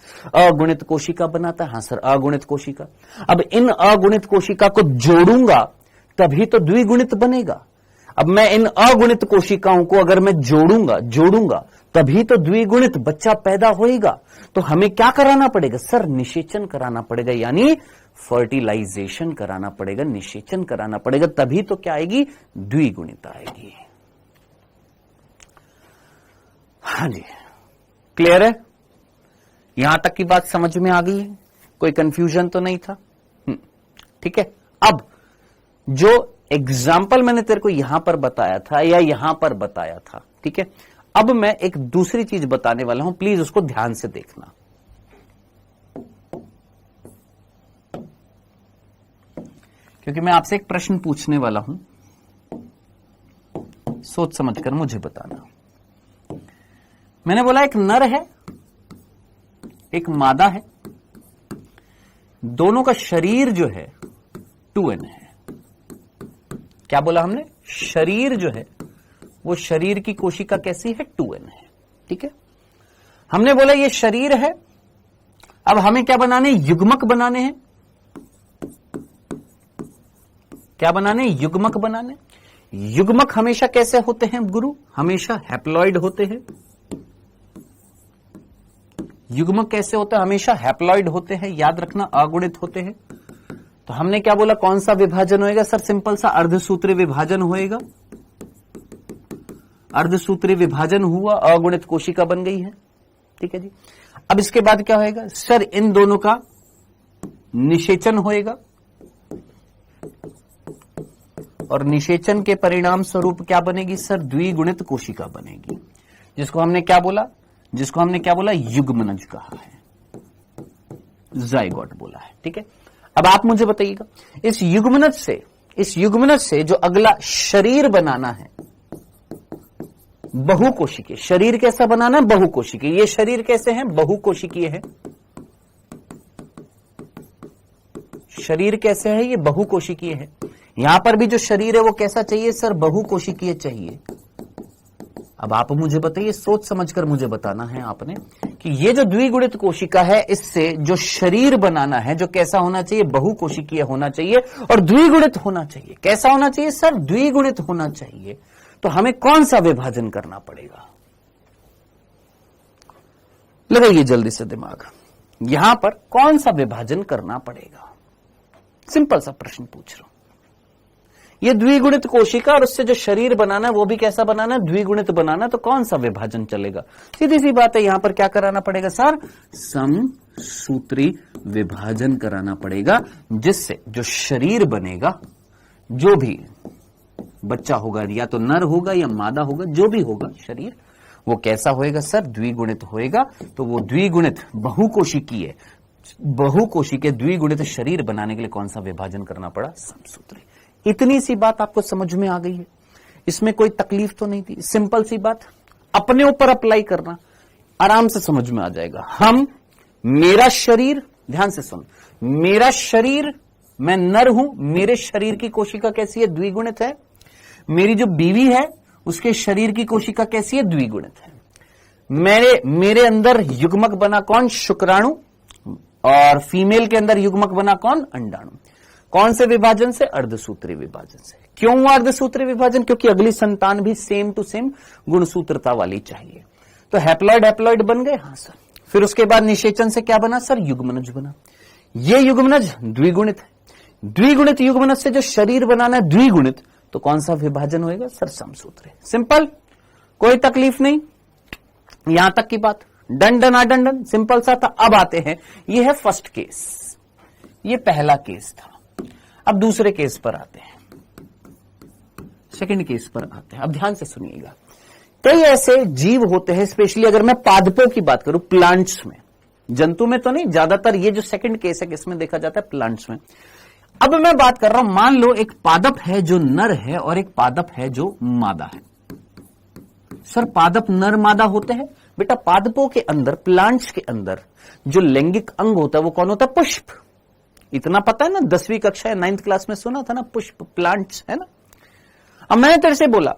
अगुणित कोशिका बनाता है। हाँ सर, अगुणित कोशिका। अब इन अगुणित कोशिका को जोड़ूंगा तभी तो द्विगुणित बनेगा। अब मैं इन अगुणित कोशिकाओं को अगर मैं जोड़ूंगा तभी तो द्विगुणित बच्चा पैदा होएगा। तो हमें क्या कराना पड़ेगा? सर निषेचन कराना पड़ेगा, यानी फर्टिलाइजेशन कराना पड़ेगा, निषेचन कराना पड़ेगा, तभी तो क्या आएगी? द्विगुणिता आएगी। हाँ जी, क्लियर है? यहां तक की बात समझ में आ गई है? कोई कंफ्यूजन तो नहीं था? ठीक है। अब जो एग्जाम्पल मैंने तेरे को यहां पर बताया था या यहां पर बताया था, ठीक है, अब मैं एक दूसरी चीज बताने वाला हूं, प्लीज उसको ध्यान से देखना। क्योंकि मैं आपसे एक प्रश्न पूछने वाला हूं, सोच समझकर मुझे बताना। मैंने बोला एक नर है, एक मादा है, दोनों का शरीर जो है 2n है। क्या बोला हमने? शरीर जो है वो शरीर की कोशिका कैसी है? 2n है। ठीक है, हमने बोला ये शरीर है। अब हमें क्या बनाने? युग्मक बनाने हैं। क्या बनाने? युग्मक बनाने। युग्मक हमेशा कैसे होते हैं गुरु? हमेशा हैप्लॉइड होते हैं। युग्मक कैसे होता है? हमेशा हैप्लॉइड होते हैं, याद रखना, अगुणित होते हैं। तो हमने क्या बोला? कौन सा विभाजन होएगा? सर सिंपल सा अर्धसूत्री विभाजन होएगा। अर्धसूत्री विभाजन हुआ, अगुणित कोशिका बन गई है। ठीक है जी। अब इसके बाद क्या होएगा? सर इन दोनों का निषेचन होएगा, और निषेचन के परिणाम स्वरूप क्या बनेगी? सर द्विगुणित कोशिका बनेगी, जिसको हमने क्या बोला? जिसको हमने क्या बोला? युग्मनज कहा है, जाइगोट बोला है। ठीक है, अब आप मुझे बताइएगा, इस युग्मनज से जो अगला शरीर बनाना है, बहुकोशिकीय शरीर कैसा बनाना है? बहुकोशिकीय। ये शरीर कैसे हैं? बहुकोशिकीय है। शरीर कैसे है? ये बहुकोशिकीय है। यहां पर भी जो शरीर है वो कैसा चाहिए? सर बहुकोशिकीय चाहिए। अब आप मुझे बताइए, सोच समझकर मुझे बताना है आपने, कि ये जो द्विगुणित कोशिका है, इससे जो शरीर बनाना है, जो कैसा होना चाहिए? बहुकोशिकीय होना चाहिए और द्विगुणित होना चाहिए। कैसा होना चाहिए? सर द्विगुणित होना चाहिए। तो हमें कौन सा विभाजन करना पड़ेगा? लगाइए जल्दी से दिमाग, यहां पर कौन सा विभाजन करना पड़ेगा? सिंपल सा प्रश्न पूछ रहा हूं। ये द्विगुणित कोशिका और उससे जो शरीर बनाना है वो भी कैसा बनाना है? द्विगुणित बनाना। तो कौन सा विभाजन चलेगा? सीधी सी बात है, यहां पर क्या कराना पड़ेगा? सर समसूत्री विभाजन कराना पड़ेगा, जिससे जो शरीर बनेगा, जो भी बच्चा होगा, या तो नर होगा या मादा होगा, जो भी होगा शरीर, वो कैसा होएगा? सर द्विगुणित होएगा। तो वो द्विगुणित बहुकोशिकीय द्विगुणित शरीर बनाने के लिए कौन सा विभाजन करना पड़ा? समसूत्री। इतनी सी बात आपको समझ में आ गई है? इसमें कोई तकलीफ तो नहीं थी? सिंपल सी बात, अपने ऊपर अप्लाई करना, आराम से समझ में आ जाएगा। मेरा शरीर ध्यान से सुन, मेरा शरीर, मैं नर हूं, मेरे शरीर की कोशिका कैसी है? द्विगुणित है। मेरी जो बीवी है उसके शरीर की कोशिका कैसी है? द्विगुणित है। मेरे अंदर युग्मक बना कौन? शुक्राणु। और फीमेल के अंदर युग्मक बना कौन? अंडाणु। कौन से विभाजन से? अर्धसूत्री विभाजन से। क्यों हुआ अर्धसूत्री विभाजन? क्योंकि अगली संतान भी सेम टू सेम गुणसूत्रता वाली चाहिए। तो हैप्लॉइड हैप्लॉइड बन गए। हाँ सर। फिर उसके बाद निषेचन से क्या बना सर? युग्मनज बना। ये युग्मनज द्विगुणित है। द्विगुणित युग्मनज से जो शरीर बनाना है द्विगुणित, तो कौन सा विभाजन होएगा सर? समसूत्री। सिंपल, कोई तकलीफ नहीं, यहां तक की बात। डन डन आडन डन, सिंपल सा था। अब आते हैं, ये है फर्स्ट केस, ये पहला केस था। अब दूसरे केस पर आते हैं, सेकंड केस पर आते हैं। अब ध्यान से सुनिएगा, कई ऐसे जीव होते हैं, स्पेशली अगर मैं पादपों की बात करूं, प्लांट्स में, जंतु में तो नहीं, ज्यादातर ये जो सेकंड केस है किसमें देखा जाता है? प्लांट्स में। अब मैं बात कर रहा हूं, मान लो एक पादप है जो नर है और एक पादप है जो मादा है। सर पादप नर मादा होते हैं? बेटा पादपों के अंदर, प्लांट्स के अंदर जो लैंगिक अंग होता है वो कौन होता है? पुष्प। इतना पता है ना, 10वीं कक्षा या 9th क्लास में सुना था ना, पुष्प, प्लांट्स, है ना। अब मैंने तेरे से बोला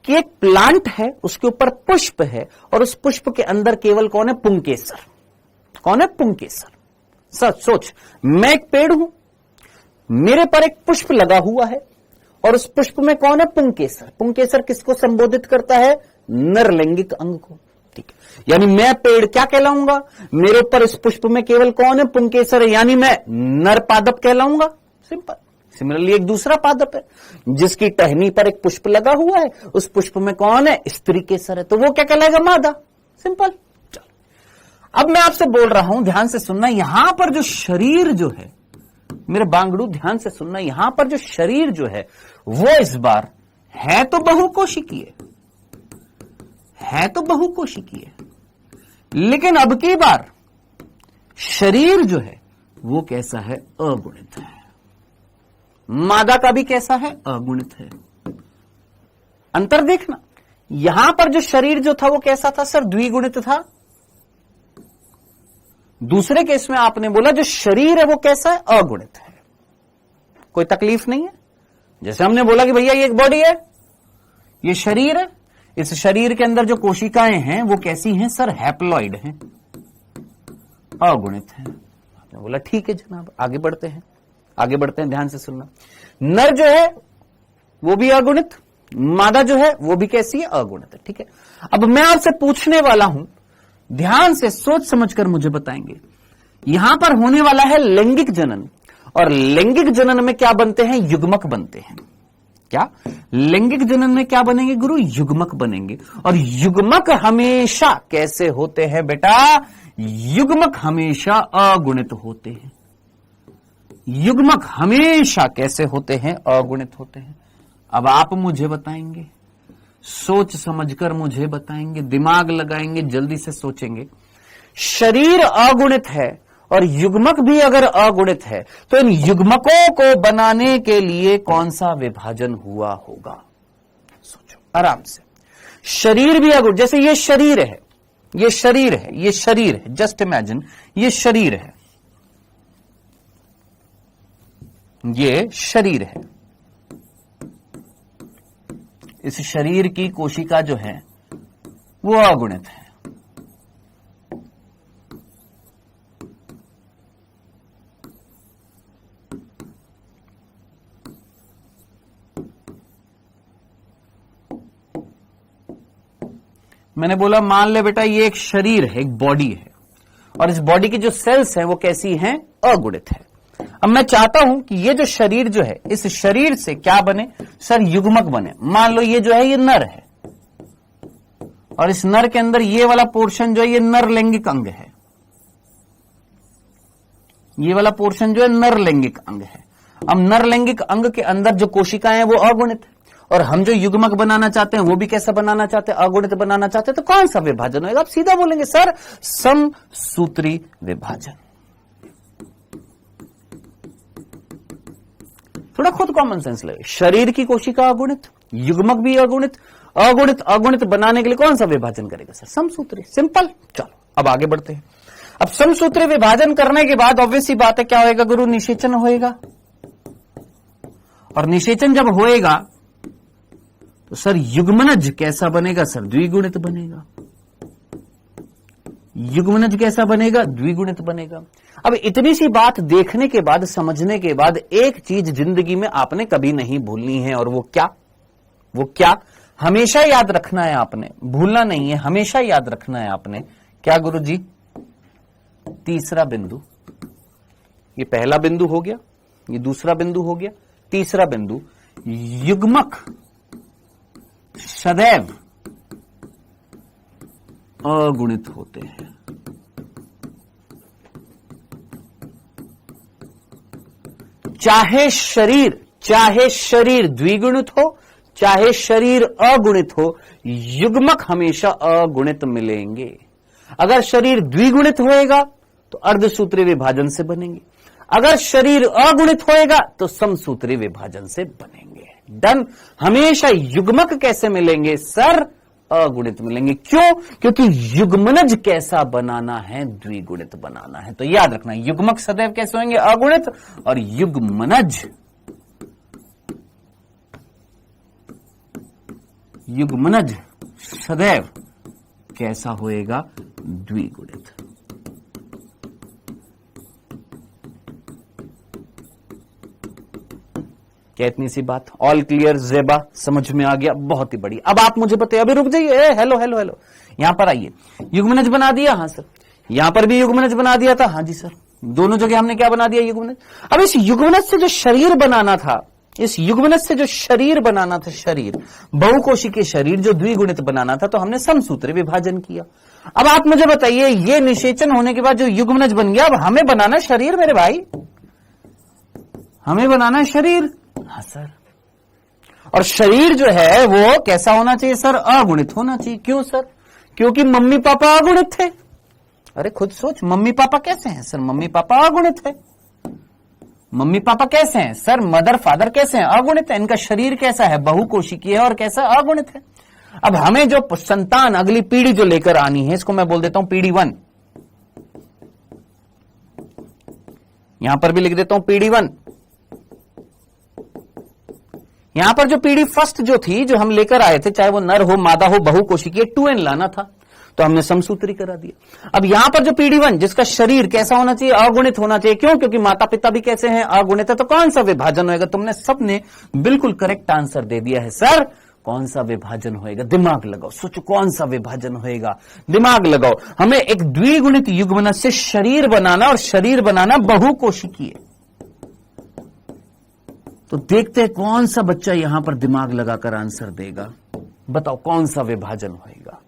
कि एक प्लांट है, उसके ऊपर पुष्प है, और उस पुष्प के अंदर केवल कौन है? पुंकेसर। कौन है? पुंकेसर। सर सोच, मैं एक पेड़ हूं, मेरे पर एक पुष्प लगा हुआ है, और उस पुष्प में कौन है? पुंकेसर। पुंकेसर किसको संबोधित करता है? नर लैंगिक अंग को। ठीक है, यानी मैं पेड़ क्या कहलाऊंगा? मेरे ऊपर इस पुष्प में केवल कौन है? पुंकेसर है, यानी मैं नर पादप कहलाऊंगा। सिंपल। सिमिलरली एक दूसरा पादप है जिसकी टहनी पर एक पुष्प लगा हुआ है, उस पुष्प में कौन है? स्त्री केसर है, तो वो क्या कहलाएगा? मादा। सिंपल। चलो, अब मैं आपसे बोल रहा हूं, ध्यान से सुनना, यहां पर जो शरीर जो है, मेरे बांगड़ू ध्यान से सुनना, यहां पर जो शरीर जो है वो इस बार है तो बहुकोशिकीय, है तो बहुकोशिकीय, लेकिन अब की बार शरीर जो है वो कैसा है? अगुणित है। मादा का भी कैसा है? अगुणित है। अंतर देखना, यहां पर जो शरीर जो था वो कैसा था सर? द्विगुणित था। दूसरे केस में आपने बोला जो शरीर है वो कैसा है? अगुणित है। कोई तकलीफ नहीं है। जैसे हमने बोला कि भैया ये एक बॉडी है, ये शरीर है, इस शरीर के अंदर जो कोशिकाएं हैं वो कैसी हैं सर? हैप्लॉइड हैं, अगुणित हैं। आपने बोला ठीक है जनाब, आगे बढ़ते हैं, आगे बढ़ते हैं, ध्यान से सुनना। नर जो है वो भी अगुणित, मादा जो है वो भी कैसी है? अगुणित है। ठीक है, अब मैं आपसे पूछने वाला हूं, ध्यान से सोच समझकर मुझे बताएंगे। यहां पर होने वाला है लैंगिक जनन, और लैंगिक जनन में क्या बनते हैं? युग्मक बनते हैं। क्या लैंगिक जनन में क्या बनेंगे गुरु? युग्मक बनेंगे। और युग्मक हमेशा कैसे होते हैं बेटा? युग्मक हमेशा अगुणित होते हैं। युग्मक हमेशा कैसे होते हैं? अगुणित होते हैं। अब आप मुझे बताएंगे, सोच समझकर मुझे बताएंगे, दिमाग लगाएंगे, जल्दी से सोचेंगे। शरीर अगुणित है और युग्मक भी अगर अगुणित है, तो इन युग्मकों को बनाने के लिए कौन सा विभाजन हुआ होगा? सोचो आराम से। शरीर भी अगुणित, जैसे ये शरीर है, ये शरीर है, ये शरीर है, जस्ट इमेजिन ये शरीर है, ये शरीर है। इस शरीर की कोशिका जो है वो अगुणित है। मैंने बोला मान ले बेटा ये एक शरीर है, एक बॉडी है, और इस बॉडी की जो सेल्स हैं वो कैसी हैं? अगुणित है। अब मैं चाहता हूं कि ये जो शरीर जो है, इस शरीर से क्या बने सर? युग्मक बने। मान लो ये जो है ये नर है, और इस नर के अंदर ये वाला पोर्शन जो है ये नर लैंगिक अंग है, ये वाला पोर्शन जो है नर लैंगिक अंग है। अब नर लैंगिक अंग के अंदर जो कोशिकाएं हैं वो अगुणित है, और हम जो युग्मक बनाना चाहते हैं वो भी कैसा बनाना चाहते हैं? अगुणित बनाना चाहते हैं। तो कौन सा विभाजन होगा? आप सीधा बोलेंगे सर समसूत्री विभाजन। थोड़ा खुद कॉमन सेंस लगे। शरीर की कोशिका अगुणित, युग्मक भी अगुणित, अगुणित अगुणित बनाने के लिए कौन सा विभाजन करेगा सर? समसूत्री। सिंपल। चलो अब आगे बढ़ते हैं। अब समसूत्री विभाजन करने के बाद ऑब्वियस सी बात है क्या होएगा गुरु, निषेचन होएगा। और निषेचन जब होएगा तो सर युग्मनज कैसा बनेगा सर, द्विगुणित बनेगा। युग्मनज कैसा बनेगा, द्विगुणित बनेगा। अब इतनी सी बात देखने के बाद, समझने के बाद एक चीज जिंदगी में आपने कभी नहीं भूलनी है, और वो क्या, वो क्या हमेशा याद रखना है आपने, भूलना नहीं है, हमेशा याद रखना है आपने। क्या गुरु जी, तीसरा बिंदु, ये पहला बिंदु हो गया, ये दूसरा बिंदु हो गया, तीसरा बिंदु, युग्मक सदैव अगुणित होते हैं। चाहे शरीर द्विगुणित हो, चाहे शरीर अगुणित हो, युग्मक हमेशा अगुणित मिलेंगे। अगर शरीर द्विगुणित होएगा तो अर्धसूत्री विभाजन से बनेंगे, अगर शरीर अगुणित होएगा तो समसूत्री विभाजन से बनेंगे। डन। हमेशा युग्मक कैसे मिलेंगे सर, अगुणित मिलेंगे। क्यों? क्योंकि युग्मनज कैसा बनाना है, द्विगुणित बनाना है। तो याद रखना, युग्मक सदैव कैसे होंगे, अगुणित, और युग्मनज सदैव कैसा होएगा, द्विगुणित। क्या इतनी सी बात, ऑल क्लियर ज़ेबा, समझ में आ गया, बहुत ही बढ़िया। अब आप मुझे बताइए, अभी रुक जाइए, हेलो हेलो हेलो, यहां पर आइए। युग्मनज बना दिया, हाँ सर। यहां पर भी युग्मनज बना दिया था, हाँ जी सर। दोनों जगह हमने क्या बना दिया, युग्मनज। अब इस युग्मनज से जो शरीर बनाना था, इस युग्मनज से जो शरीर बनाना था, शरीर बहुकोशी के शरीर जो द्विगुणित बनाना था, तो हमने समसूत्री विभाजन किया। अब आप मुझे बताइए, ये निषेचन होने के बाद जो युग्मनज बन गया, अब हमें बनाना शरीर मेरे भाई, हमें बनाना शरीर। हाँ सर। और शरीर जो है वो कैसा होना चाहिए सर, अगुणित होना चाहिए। क्यों सर? क्योंकि मम्मी पापा अगुणित थे। अरे खुद सोच, मम्मी पापा कैसे हैं सर, मम्मी पापा अगुणित है। मम्मी पापा कैसे हैं सर, मदर फादर कैसे हैं, अगुणित है। इनका शरीर कैसा है, बहुकोशिकीय है और कैसा, अगुणित है। अब हमें जो संतान, अगली पीढ़ी जो लेकर आनी है, इसको मैं बोल देता हूं पीढ़ी 1। यहां पर भी लिख देता हूं पीढ़ी 1। यहां पर जो पीढ़ी फर्स्ट जो थी, जो हम लेकर आए थे, चाहे वो नर हो, मादा हो, बहुकोशिकीय, 2n लाना था, तो हमने समसूत्री करा दिया। अब यहां पर जो पीढ़ी 1, जिसका शरीर कैसा होना चाहिए, अगुणित होना चाहिए। क्यों? क्योंकि माता पिता भी कैसे हैं, अगुणित है। तो कौन सा विभाजन होएगा? तुमने सबने बिल्कुल करेक्ट आंसर दे दिया है सर। कौन सा विभाजन होएगा? दिमाग लगाओ, सोचो कौन सा विभाजन होएगा, दिमाग लगाओ। हमें एक द्विगुणित युग्मनज से शरीर बनाना, और शरीर बनाना बहुकोशिकीय। तो देखते हैं कौन सा बच्चा यहां पर दिमाग लगाकर आंसर देगा। बताओ कौन सा विभाजन होएगा।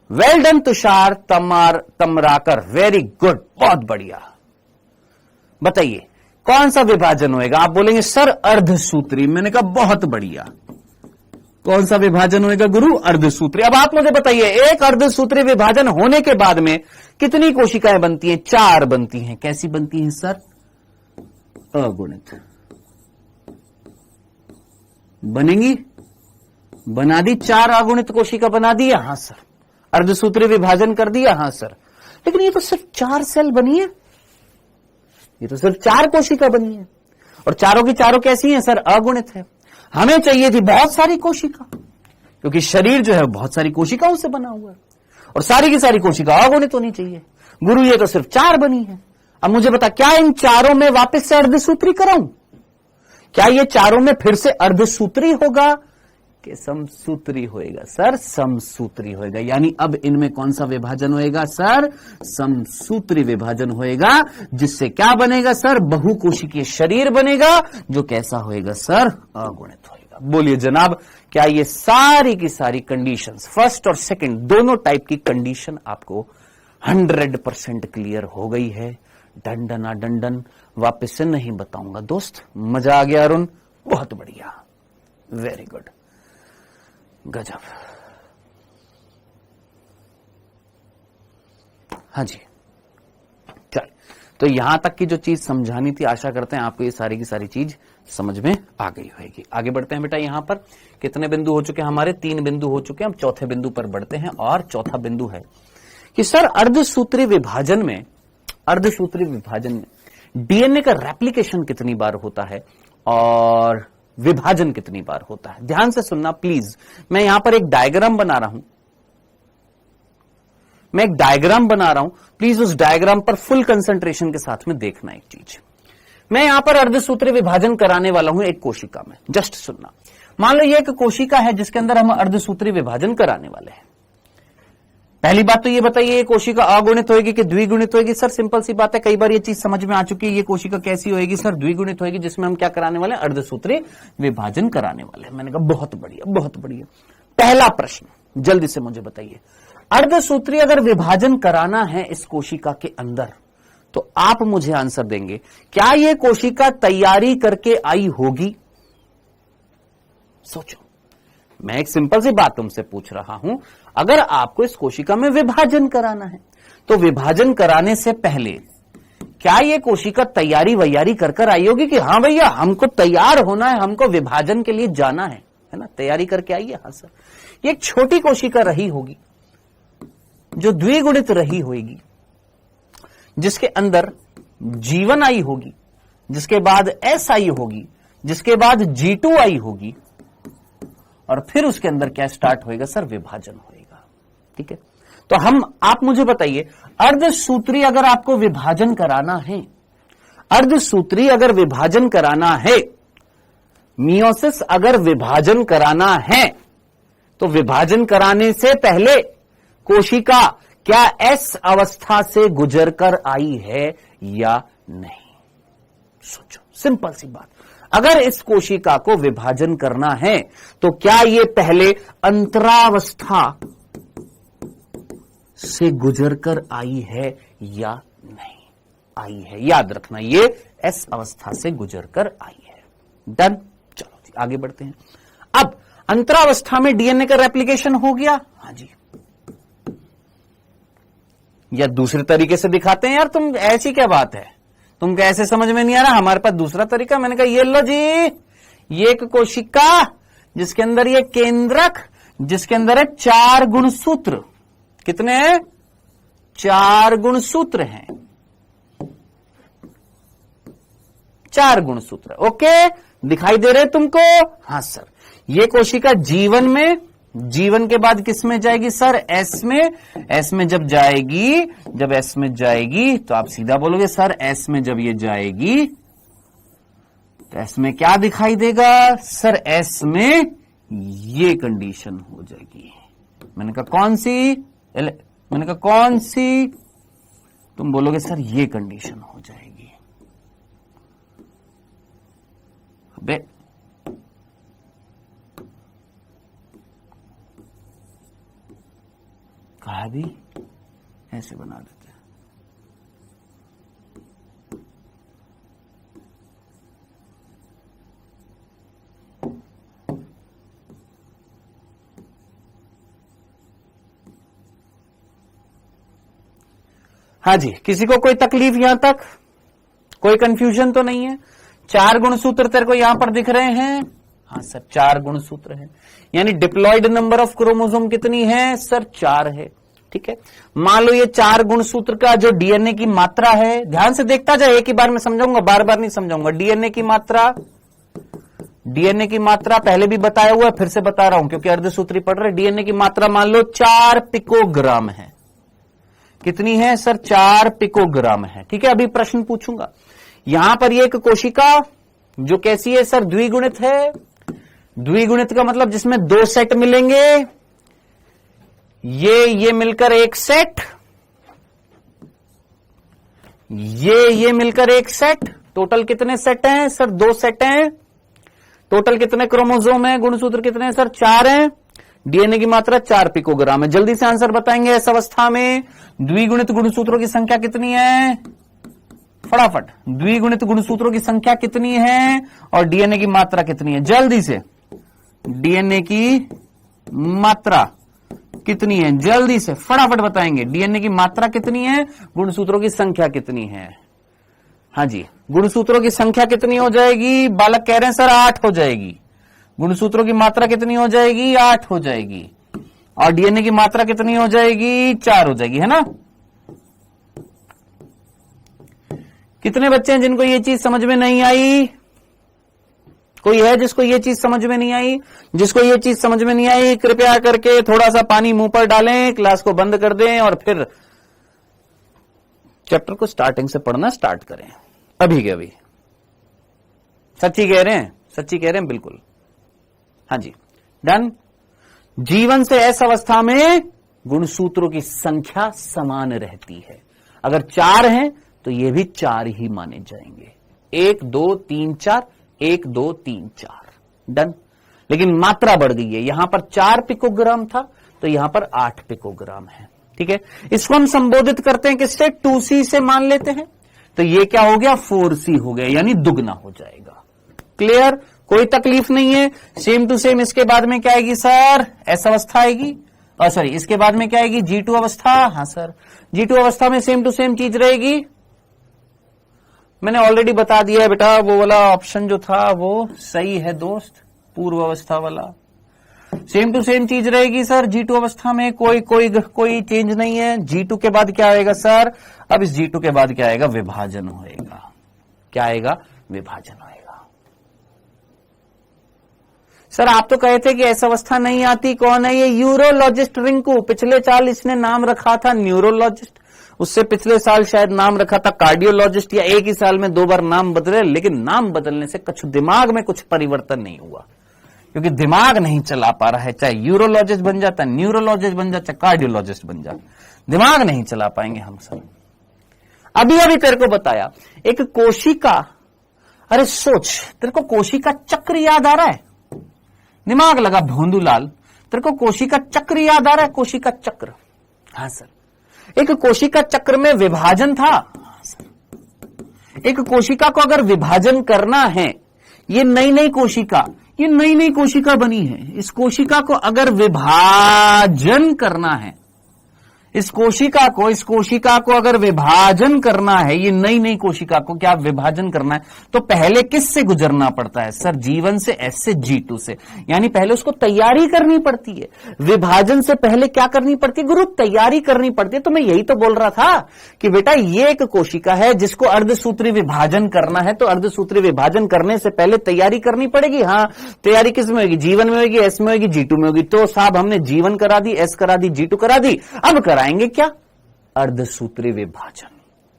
Well done Tushar Tamrakar, very good, बहुत बढ़िया। बताइए कौन सा विभाजन होएगा? आप बोलेंगे सर अर्धसूत्री। मैंने कहा बहुत बढ़िया। कौन सा विभाजन होएगा गुरु? अर्धसूत्री। अब आप मुझे बताइए, एक अर्धसूत्री विभाजन होने के बाद में कितनी कोशिकाएं बनती हैं? 4 बनती हैं। कैसी बनती हैं सर? अगुणित बनेंगी। बना दी, 4 अगुणित कोशिका बना दी, हां सर। अर्धसूत्री विभाजन कर दिया, हां सर। लेकिन ये तो सिर्फ 4 सेल बनी है, ये तो सिर्फ 4 कोशिका बनी है, और चारों की चारों कैसी हैं सर? अगुणित है। हमें चाहिए थी बहुत सारी कोशिका, क्योंकि शरीर जो है बहुत सारी कोशिकाओं से बना हुआ है, और सारी की सारी कोशिका अगुणित होनी चाहिए। गुरु ये तो सिर्फ 4 बनी है। अब मुझे बता, क्या इन चारों में वापस से अर्धसूत्री कराऊं? क्या ये चारों में फिर से अर्धसूत्री होगा कि समसूत्री होएगा? सर समसूत्री होएगा। यानी अब इनमें कौन सा विभाजन होएगा सर? समसूत्री विभाजन होएगा, जिससे क्या बनेगा सर? बहुकोशिकीय शरीर बनेगा, जो कैसा होएगा सर? अगुणित होएगा। बोलिए जनाब, क्या ये सारी की सारी कंडीशंस, फर्स्ट और सेकंड दोनों टाइप की कंडीशन आपको 100% क्लियर हो गई है? डंडना डंडन वापस से नहीं बताऊंगा दोस्त। मजा आ गया अरुण? बहुत बढ़िया, वेरी गुड, गजब। हाँ जी, चल। तो यहां तक की जो चीज समझानी थी, आशा करते हैं आपको ये सारी की सारी चीज समझ में आ गई होगी। आगे बढ़ते हैं बेटा। यहां पर कितने बिंदु हो चुके हैं हमारे? 3 बिंदु हो चुके हैं। अब चौथे बिंदु पर बढ़ते हैं, और चौथा बिंदु है कि सर अर्धसूत्री विभाजन में डीएनए का रेप्लिकेशन कितनी बार होता है और विभाजन कितनी बार होता है। ध्यान से सुनना प्लीज, मैं यहां पर एक डायग्राम बना रहा हूं, प्लीज उस डायग्राम पर फुल कंसंट्रेशन के साथ में देखना। एक चीज मैं यहां पर अर्धसूत्री विभाजन कराने वाला हूं एक कोशिका में, जस्ट सुनना। मान लो ये एक कोशिका है जिसके अंदर हम अर्धसूत्री विभाजन कराने वाले हैं। पहली बात तो ये बताइए, ये कोशिका अगुणित होगी कि द्विगुणित होगी? सर सिंपल सी बात है, कई बार ये चीज समझ में आ चुकी है। ये कोशिका कैसी होगी सर? द्विगुणित होगी, जिसमें हम क्या कराने वाले हैं? अर्धसूत्री विभाजन कराने वाले हैं। मैंने कहा बहुत बढ़िया, बहुत बढ़िया। पहला प्रश्न जल्दी से मुझे बताइए, अर्धसूत्री अगर विभाजन कराना है इस कोशिका के अंदर तो आप मुझे आंसर देंगे, क्या ये कोशिका तैयारी करके आई होगी? सोचो, मैं एक सिंपल सी बात तुमसे पूछ रहा हूं, अगर आपको इस कोशिका में विभाजन कराना है तो विभाजन कराने से पहले क्या ये कोशिका तैयारी वैयारी कर आई होगी कि हाँ भैया हमको तैयार होना है, हमको विभाजन के लिए जाना है ना, तैयारी करके आई है? हाँ सर। ये एक छोटी कोशिका रही होगी जो द्विगुणित रही होगी, जिसके अंदर G1 आई होगी, जिसके बाद S आई होगी, जिसके बाद G2 आई होगी, और फिर उसके अंदर क्या स्टार्ट होएगा सर? विभाजन होएगा। ठीक है, तो आप मुझे बताइए, अर्धसूत्री अगर आपको विभाजन कराना है, अर्धसूत्री अगर विभाजन कराना है, मियोसिस अगर विभाजन कराना है, तो विभाजन कराने से पहले कोशिका क्या एस अवस्था से गुजरकर आई है या नहीं? सोचो, सिंपल सी बात। अगर इस कोशिका को विभाजन करना है तो क्या ये पहले अंतरावस्था से गुजरकर आई है या नहीं? आई है, याद रखना, ये एस अवस्था से गुजरकर आई है। डन। चलो जी आगे बढ़ते हैं। अब अंतरावस्था में डीएनए का रेप्लिकेशन हो गया। हाँ जी, या दूसरे तरीके से दिखाते हैं। यार तुम ऐसी क्या बात है, तुम कैसे समझ में नहीं आ रहा? हमारे पास दूसरा तरीका। मैंने कहा ये लो जी, ये एक कोशिका जिसके अंदर ये केंद्रक, जिसके अंदर है 4 गुणसूत्र। कितने हैं? 4 गुणसूत्र हैं, 4 गुणसूत्र। ओके, दिखाई दे रहे तुमको? हाँ सर। ये कोशिका जीवन में, जीवन के बाद किस में जाएगी सर? एस में। एस में जब जाएगी, जब एस में जाएगी तो आप सीधा बोलोगे सर एस में जब ये जाएगी तो एस में क्या दिखाई देगा सर? एस में ये कंडीशन हो जाएगी। मैंने कहा कौन सी? मैंने कहा कौन सी? तुम बोलोगे सर ये कंडीशन हो जाएगी। अबे कहा भी ऐसे बना देते हैं। हाँ जी, किसी को कोई तकलीफ यहां तक? कोई कंफ्यूजन तो नहीं है? 4 गुणसूत्र तेरे को यहां पर दिख रहे हैं? हाँ सर, 4 गुणसूत्र हैं। यानी डिप्लॉयड नंबर ऑफ क्रोमोसोम कितनी है सर? 4 है। ठीक है, मान लो ये 4 गुणसूत्र का जो डीएनए की मात्रा है, ध्यान से देखता जाए, एक ही बार में समझाऊंगा, बार बार नहीं समझाऊंगा। डीएनए की मात्रा पहले भी बताया हुआ है, फिर से बता रहा हूं क्योंकि अर्धसूत्री पढ़ रहे। डीएनए की मात्रा मान लो 4 पिकोग्राम है। कितनी है सर? 4 पिकोग्राम है। ठीक है, अभी प्रश्न पूछूंगा। यहां पर ये एक कोशिका जो कैसी है सर? द्विगुणित है। द्विगुणित का मतलब जिसमें 2 सेट मिलेंगे, ये मिलकर एक सेट, ये मिलकर एक सेट। टोटल कितने सेट हैं सर? 2 सेट हैं। टोटल कितने क्रोमोसोम हैं? गुणसूत्र कितने हैं सर? 4 हैं। डीएनए की मात्रा 4 पिकोग्राम है। जल्दी से आंसर बताएंगे। इस अवस्था में द्विगुणित गुणसूत्रों की संख्या कितनी है? फटाफट, द्विगुणित गुणसूत्रों की संख्या कितनी है और डीएनए की मात्रा कितनी है? जल्दी से, डीएनए की मात्रा कितनी है? जल्दी से फटाफट बताएंगे। डीएनए की मात्रा कितनी है? गुणसूत्रों की संख्या कितनी है? हाँ जी, गुणसूत्रों की संख्या कितनी हो जाएगी? बालक कह रहे हैं सर 8 हो जाएगी। गुणसूत्रों की मात्रा कितनी हो जाएगी? 8 हो जाएगी। और डीएनए की मात्रा कितनी हो जाएगी? 4 हो जाएगी, है ना? कितने बच्चे हैं जिनको ये चीज समझ में नहीं आई? कोई है जिसको ये चीज समझ में नहीं आई? जिसको ये चीज समझ में नहीं आई कृपया करके थोड़ा सा पानी मुंह पर डालें, क्लास को बंद कर दें और फिर चैप्टर को स्टार्टिंग से पढ़ना स्टार्ट करें। अभी के अभी। सच्ची कह रहे हैं? सच्ची कह रहे हैं? बिल्कुल। हाँ जी, डन। जीवन से ऐसी अवस्था में गुणसूत्रों की संख्या समान रहती है। अगर 4 हैं तो ये भी 4 ही माने जाएंगे। 1 2 3 4, 1 2 3 4, डन। लेकिन मात्रा बढ़ गई है, यहां पर 4 पिकोग्राम था तो यहां पर 8 पिकोग्राम है। ठीक है, इसको हम संबोधित करते हैं किससे? 2C से मान लेते हैं, तो ये क्या हो गया? 4C हो गया, यानी दुगना हो जाएगा। क्लियर? कोई तकलीफ नहीं है। सेम टू सेम इसके बाद में क्या आएगी सर? एस अवस्था आएगी। और सॉरी, इसके बाद में क्या आएगी? G2 अवस्था। हाँ सर, G2 अवस्था में सेम टू सेम चीज रहेगी। मैंने ऑलरेडी बता दिया है बेटा, वो वाला ऑप्शन जो था वो सही है दोस्त, पूर्व अवस्था वाला। सेम टू सेम चीज रहेगी सर G2 अवस्था में, कोई चेंज नहीं है। G2 के बाद क्या आएगा सर? अब इस G2 के बाद क्या आएगा? विभाजन होएगा। क्या आएगा? विभाजन होएगा। सर आप तो कहे थे कि ऐसा अवस्था नहीं आती। कौन है ये? यूरोलॉजिस्ट रिंकू। पिछले साल इसने नाम रखा था न्यूरोलॉजिस्ट, उससे पिछले साल शायद नाम रखा था कार्डियोलॉजिस्ट, या एक ही साल में 2 बार नाम बदले। लेकिन नाम बदलने से कुछ दिमाग में कुछ परिवर्तन नहीं हुआ, क्योंकि दिमाग नहीं चला पा रहा है। चाहे यूरोलॉजिस्ट बन जाता, न्यूरोलॉजिस्ट बन जाता, कार्डियोलॉजिस्ट बन जाता, दिमाग नहीं चला पाएंगे हम सब। अभी अभी तेरे को बताया एक कोशिका। अरे सोच, तेरे को कोशिका चक्र याद आ रहा है? दिमाग लगा भोंदूलाल, तेरे को कोशिका चक्र याद आ रहा है? कोशिका चक्र। हाँ सर, एक कोशिका चक्र में विभाजन था। हाँ सर, एक कोशिका को अगर विभाजन करना है, ये नई कोशिका बनी है, इस कोशिका को अगर विभाजन करना है, इस कोशिका को अगर विभाजन करना है, ये नई कोशिका को क्या विभाजन करना है, तो पहले किस से गुजरना पड़ता है सर? G1 से, S से, G2 से। यानी पहले उसको तैयारी करनी पड़ती है। विभाजन से पहले क्या करनी पड़ती है गुरु? तैयारी करनी पड़ती है। तो मैं यही तो बोल रहा था कि बेटा ये एक कोशिका है जिसको अर्धसूत्री विभाजन करना है, तो अर्धसूत्री विभाजन करने से पहले तैयारी करनी पड़ेगी। हाँ, तैयारी किस में होगी? G1 में होगी, S में होगी, G2 में होगी। तो साहब हमने G1 करा दी, S करा दी, G2 करा दी, अब कराएंगे क्या? अर्धसूत्री विभाजन।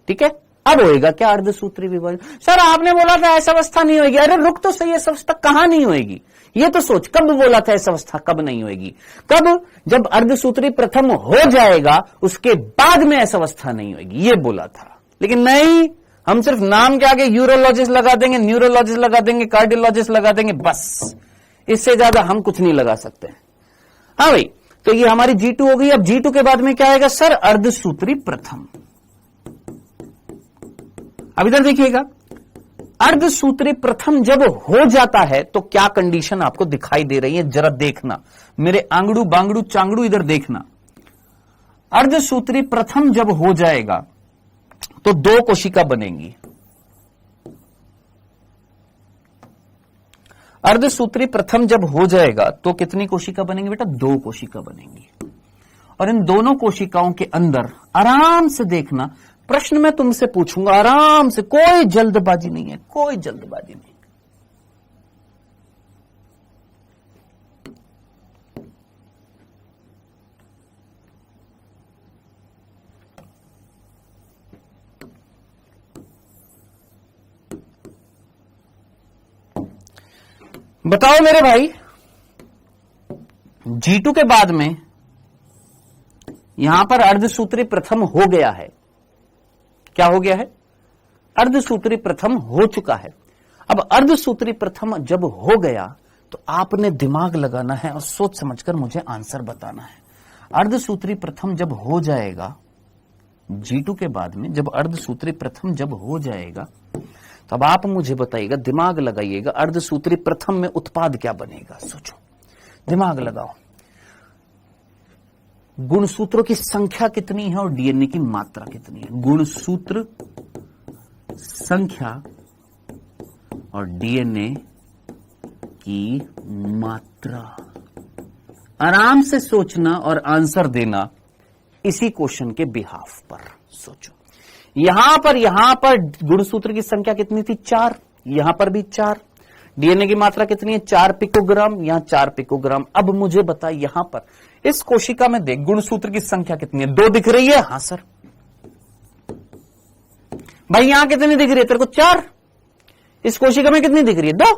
ठीक है, अब होएगा क्या? अर्धसूत्री विभाजन। सर आपने बोला था ऐसा अवस्था नहीं होगी। अरे रुक तो सही, ऐसा अवस्था कहां नहीं होएगी? ये तो सोच, कब बोला था ऐसा अवस्था कब नहीं होएगी? कब? जब अर्धसूत्री प्रथम हो जाएगा उसके बाद में ऐसा अवस्था नहीं होगी, ये बोला था। लेकिन नहीं, हम सिर्फ नाम के आगे यूरोलॉजिस्ट लगा देंगे, न्यूरोलॉजिस्ट लगा देंगे, कार्डियोलॉजिस्ट लगा देंगे, बस। इससे ज्यादा हम कुछ नहीं लगा सकते। हाँ भाई, तो ये हमारी G2 हो गई। अब G2 के बाद में क्या आएगा सर? अर्धसूत्री प्रथम। अब इधर देखिएगा, अर्धसूत्री प्रथम जब हो जाता है तो क्या कंडीशन आपको दिखाई दे रही है? जरा देखना, मेरे आंगड़ू बांगड़ू चांगड़ू इधर देखना। अर्धसूत्री प्रथम जब हो जाएगा तो 2 कोशिका बनेंगी। अर्धसूत्री प्रथम जब हो जाएगा तो कितनी कोशिका बनेंगी बेटा? 2 कोशिका बनेंगी। और इन दोनों कोशिकाओं के अंदर आराम से देखना, प्रश्न मैं तुमसे पूछूंगा आराम से, कोई जल्दबाजी नहीं है, कोई जल्दबाजी नहीं। बताओ मेरे भाई, G2 के बाद में यहां पर अर्धसूत्री प्रथम हो गया है। क्या हो गया है? अर्धसूत्री प्रथम हो चुका है। अब अर्धसूत्री प्रथम जब हो गया तो आपने दिमाग लगाना है और सोच समझकर मुझे आंसर बताना है। अर्धसूत्री प्रथम जब हो जाएगा G2 के बाद में, जब अर्धसूत्री प्रथम जब हो जाएगा तो अब आप मुझे बताइएगा, दिमाग लगाइएगा, अर्धसूत्री प्रथम में उत्पाद क्या बनेगा? सोचो, दिमाग लगाओ। गुणसूत्रों की संख्या कितनी है और डीएनए की मात्रा कितनी है? गुणसूत्र संख्या और डीएनए की मात्रा। आराम से सोचना और आंसर देना इसी क्वेश्चन के बिहाफ पर सोचो। यहां पर गुणसूत्र की संख्या कितनी थी? 4। यहां पर भी 4। डीएनए की मात्रा कितनी है? 4 पिकोग्राम। यहां 4 पिकोग्राम। अब मुझे बता, यहां पर इस कोशिका में देख, गुणसूत्र की संख्या कितनी है? 2 दिख रही है? हां सर। भाई यहां कितनी दिख रही है तेरे को? 4। इस कोशिका में कितनी दिख रही है? 2।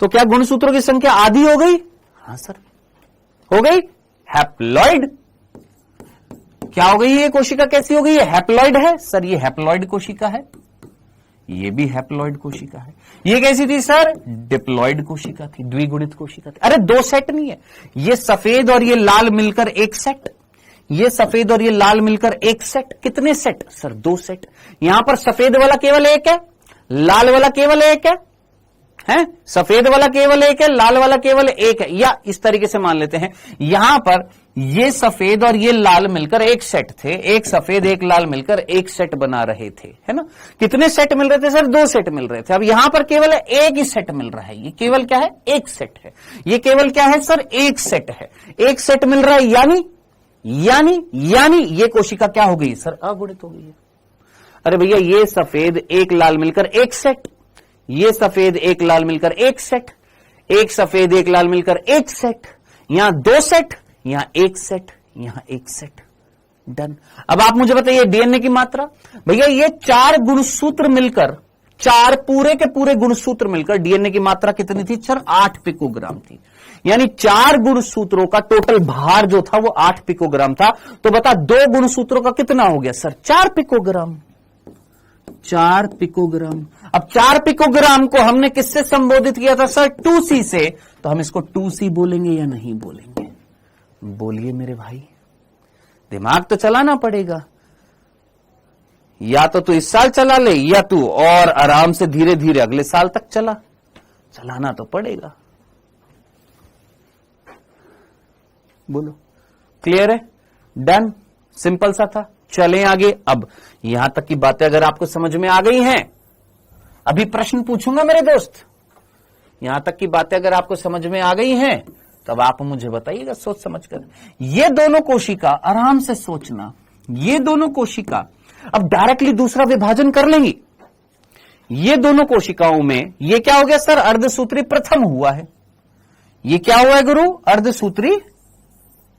तो क्या गुणसूत्रों की संख्या आधी हो गई? हां सर, हो गई। हैप्लॉइड। क्या हो गई? ये कोशिका कैसी हो गई? ये हैप्लॉइड है सर। ये हैप्लॉइड कोशिका है, ये भी हैप्लॉइड कोशिका है। ये कैसी थी सर? डिप्लॉइड कोशिका थी, द्विगुणित कोशिका थी। अरे 2 सेट नहीं है, ये सफेद और ये लाल मिलकर 1 सेट, ये सफेद और ये लाल मिलकर 1 सेट। कितने सेट सर? 2 सेट। यहां पर सफेद वाला केवल 1 है, लाल वाला केवल 1 है, सफेद वाला केवल 1 है, लाल वाला केवल 1 है। या इस तरीके से मान लेते हैं, यहां पर ये सफेद और ये लाल मिलकर 1 सेट थे, एक सफेद एक लाल मिलकर 1 सेट बना रहे थे, है ना। कितने सेट मिल रहे थे सर? 2 सेट मिल रहे थे। अब यहां पर केवल 1 ही सेट मिल रहा है। ये केवल क्या है? 1 सेट है। ये केवल क्या है सर? 1 सेट है। 1 सेट मिल रहा है, यानी ये कोशिका क्या हो गई सर? अगुणित हो गई है। अरे भैया, ये सफेद एक लाल मिलकर 1 सेट, ये सफेद एक लाल मिलकर 1 सेट, एक सफेद एक लाल मिलकर 1 सेट, यहां 2 सेट, यहां 1 सेट, यहां 1 सेट। डन। अब आप मुझे बताइए डीएनए की मात्रा। भैया ये 4 गुणसूत्र मिलकर, 4 पूरे के पूरे गुणसूत्र मिलकर डीएनए की मात्रा कितनी थी सर? 8 पिकोग्राम थी। यानी 4 गुणसूत्रों का टोटल भार जो था वो 8 पिकोग्राम था। तो बता 2 गुणसूत्रों का कितना हो गया सर? 4 पिकोग्राम। 4 पिकोग्राम। अब 4 पिकोग्राम को हमने किससे संबोधित किया था सर? 2C से। तो हम इसको 2C बोलेंगे या नहीं बोलेंगे? बोलिए मेरे भाई, दिमाग तो चलाना पड़ेगा। या तो तू इस साल चला ले, या तू और आराम से धीरे धीरे अगले साल तक चलाना तो पड़ेगा। बोलो, क्लियर है? डन। सिंपल सा था। चलें आगे। अब यहां तक की बातें अगर आपको समझ में आ गई हैं, अभी प्रश्न पूछूंगा मेरे दोस्त। यहां तक की बातें अगर आपको समझ में आ गई हैं, तब आप मुझे बताइएगा सोच समझकर। ये दोनों कोशिका, आराम से सोचना, ये दोनों कोशिका अब डायरेक्टली दूसरा विभाजन कर लेंगी। ये दोनों कोशिकाओं में ये क्या हो गया सर? अर्धसूत्री प्रथम हुआ है। ये क्या हुआ है गुरु? अर्धसूत्री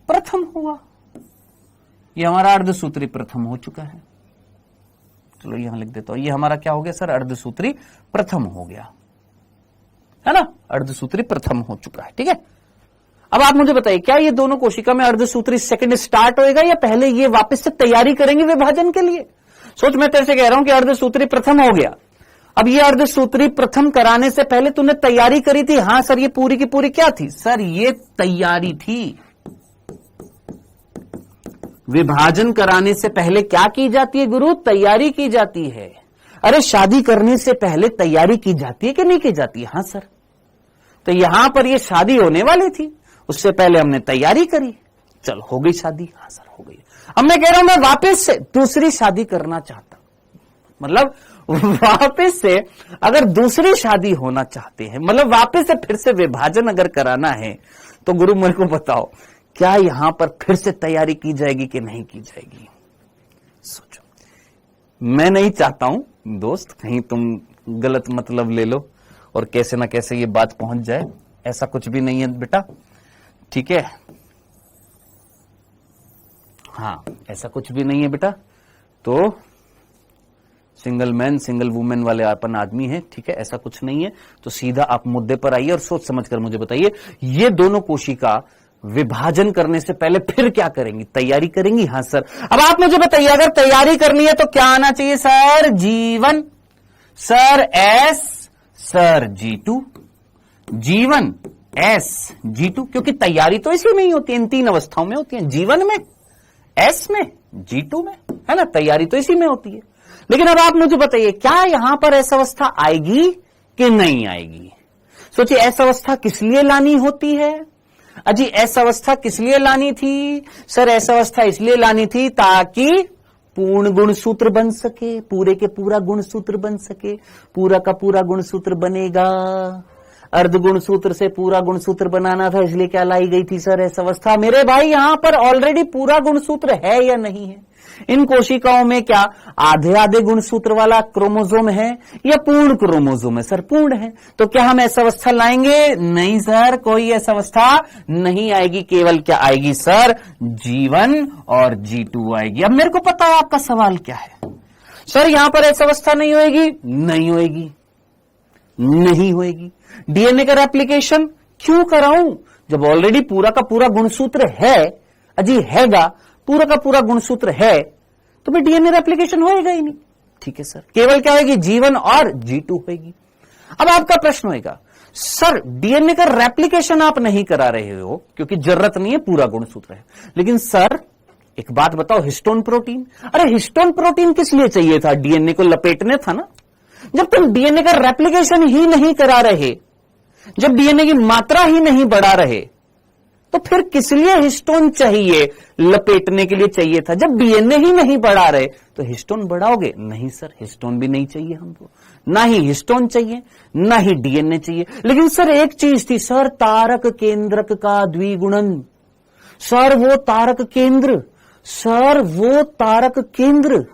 प्रथम हुआ। ये हमारा अर्धसूत्री प्रथम हो चुका है। चलो यहां लिख देता हूं, ये हमारा क्या हो गया सर? अर्धसूत्री प्रथम हो गया, है ना। अर्धसूत्री प्रथम हो चुका है, ठीक है। अब आप मुझे बताइए, क्या ये दोनों कोशिका में अर्धसूत्री सेकंड स्टार्ट होएगा या पहले ये वापस से तैयारी करेंगे विभाजन के लिए? सोच, मैं तेरे से कह रहा हूं कि अर्धसूत्री प्रथम हो गया। अब ये अर्धसूत्री प्रथम कराने से पहले तूने तैयारी करी थी। हां सर, ये पूरी की पूरी क्या थी सर? ये तैयारी थी। विभाजन कराने से पहले क्या की जाती है गुरु? तैयारी की जाती है। अरे शादी करने से पहले तैयारी की जाती है कि नहीं की जाती है? हां सर। तो यहां पर ये शादी होने वाली थी, उससे पहले हमने तैयारी करी, चल हो गई शादी। हां सर, हो गई। अब मैं कह रहा हूं, मैं वापस से दूसरी शादी करना चाहता, मतलब वापस से अगर दूसरी शादी होना चाहते हैं, मतलब वापस से फिर से विभाजन अगर कराना है, तो गुरु मेरे को बताओ, क्या यहां पर फिर से तैयारी की जाएगी कि नहीं की जाएगी? सोचो। मैं नहीं चाहता हूं दोस्त कहीं तुम गलत मतलब ले लो और कैसे ना कैसे ये बात पहुंच जाए। ऐसा कुछ भी नहीं है बेटा, ठीक है। हाँ, ऐसा कुछ भी नहीं है बेटा। तो सिंगल मैन सिंगल वुमेन वाले अपन आदमी हैं, ठीक है, ऐसा कुछ नहीं है। तो सीधा आप मुद्दे पर आइए और सोच समझकर मुझे बताइए, ये दोनों कोशिका विभाजन करने से पहले फिर क्या करेंगी? तैयारी करेंगी। हाँ सर। अब आप मुझे बताइए, अगर तैयारी करनी है तो क्या आना चाहिए sir? G1, sir S, sir G2, G1 S G2, क्योंकि तैयारी तो इसी में ही होती है, इन 3 अवस्थाओं में होती है, G1 में, S में, G2 में, है ना। तैयारी तो इसी में होती है। लेकिन अब आप मुझे बताइए, क्या यहां पर ऐसा अवस्था आएगी कि नहीं आएगी? सोचिए, ऐसा अवस्था किस लिए लानी होती है? अजी ऐसा अवस्था किस लिए लानी थी सर? ऐसा अवस्था इसलिए लानी थी ताकि पूर्ण गुणसूत्र बन सके, पूरे के पूरा गुणसूत्र बन सके। पूरा का पूरा गुणसूत्र बनेगा। अर्ध गुणसूत्र से पूरा गुणसूत्र बनाना था, इसलिए क्या लाई गई थी सर एस अवस्था? मेरे भाई यहां पर ऑलरेडी पूरा गुणसूत्र है या नहीं है? इन कोशिकाओं में क्या आधे आधे गुणसूत्र वाला क्रोमोसोम है या पूर्ण क्रोमोसोम है? सर पूर्ण है। तो क्या हम ऐसा अवस्था लाएंगे? नहीं सर, कोई ऐसा अवस्था नहीं आएगी। केवल क्या आएगी सर? G1 और G2 आएगी। अब मेरे को पता है आपका सवाल क्या है। सर यहां पर ऐसा अवस्था नहीं होएगी? नहीं होएगी, नहीं होएगी। डीएनए का रेप्लिकेशन क्यों कराऊं जब ऑलरेडी पूरा का पूरा गुणसूत्र है? अजी हैगा, पूरा का पूरा गुणसूत्र है, तो फिर डीएनए रेप्लिकेशन होएगा ही नहीं। ठीक है सर, केवल क्या होगी? G1 और G2 होगी। अब आपका प्रश्न होगा, सर डीएनए का रेप्लिकेशन आप नहीं करा रहे हो क्योंकि जरूरत नहीं है, पूरा गुणसूत्र है। लेकिन सर एक बात बताओ, हिस्टोन प्रोटीन, अरे हिस्टोन प्रोटीन किस लिए चाहिए था? डीएनए को लपेटने था ना। जब तुम डीएनए का रेप्लिकेशन ही नहीं करा रहे, जब डीएनए की मात्रा ही नहीं बढ़ा रहे, तो फिर किस लिए हिस्टोन चाहिए? लपेटने के लिए चाहिए था। जब डीएनए ही नहीं बढ़ा रहे तो हिस्टोन बढ़ाओगे? नहीं सर, हिस्टोन भी नहीं चाहिए हमको, ना ही हिस्टोन चाहिए ना ही डीएनए चाहिए। लेकिन सर एक चीज थी सर, तारक केंद्रक का द्विगुणन। सर वो तारक केंद्र, सर वो तारक केंद्र,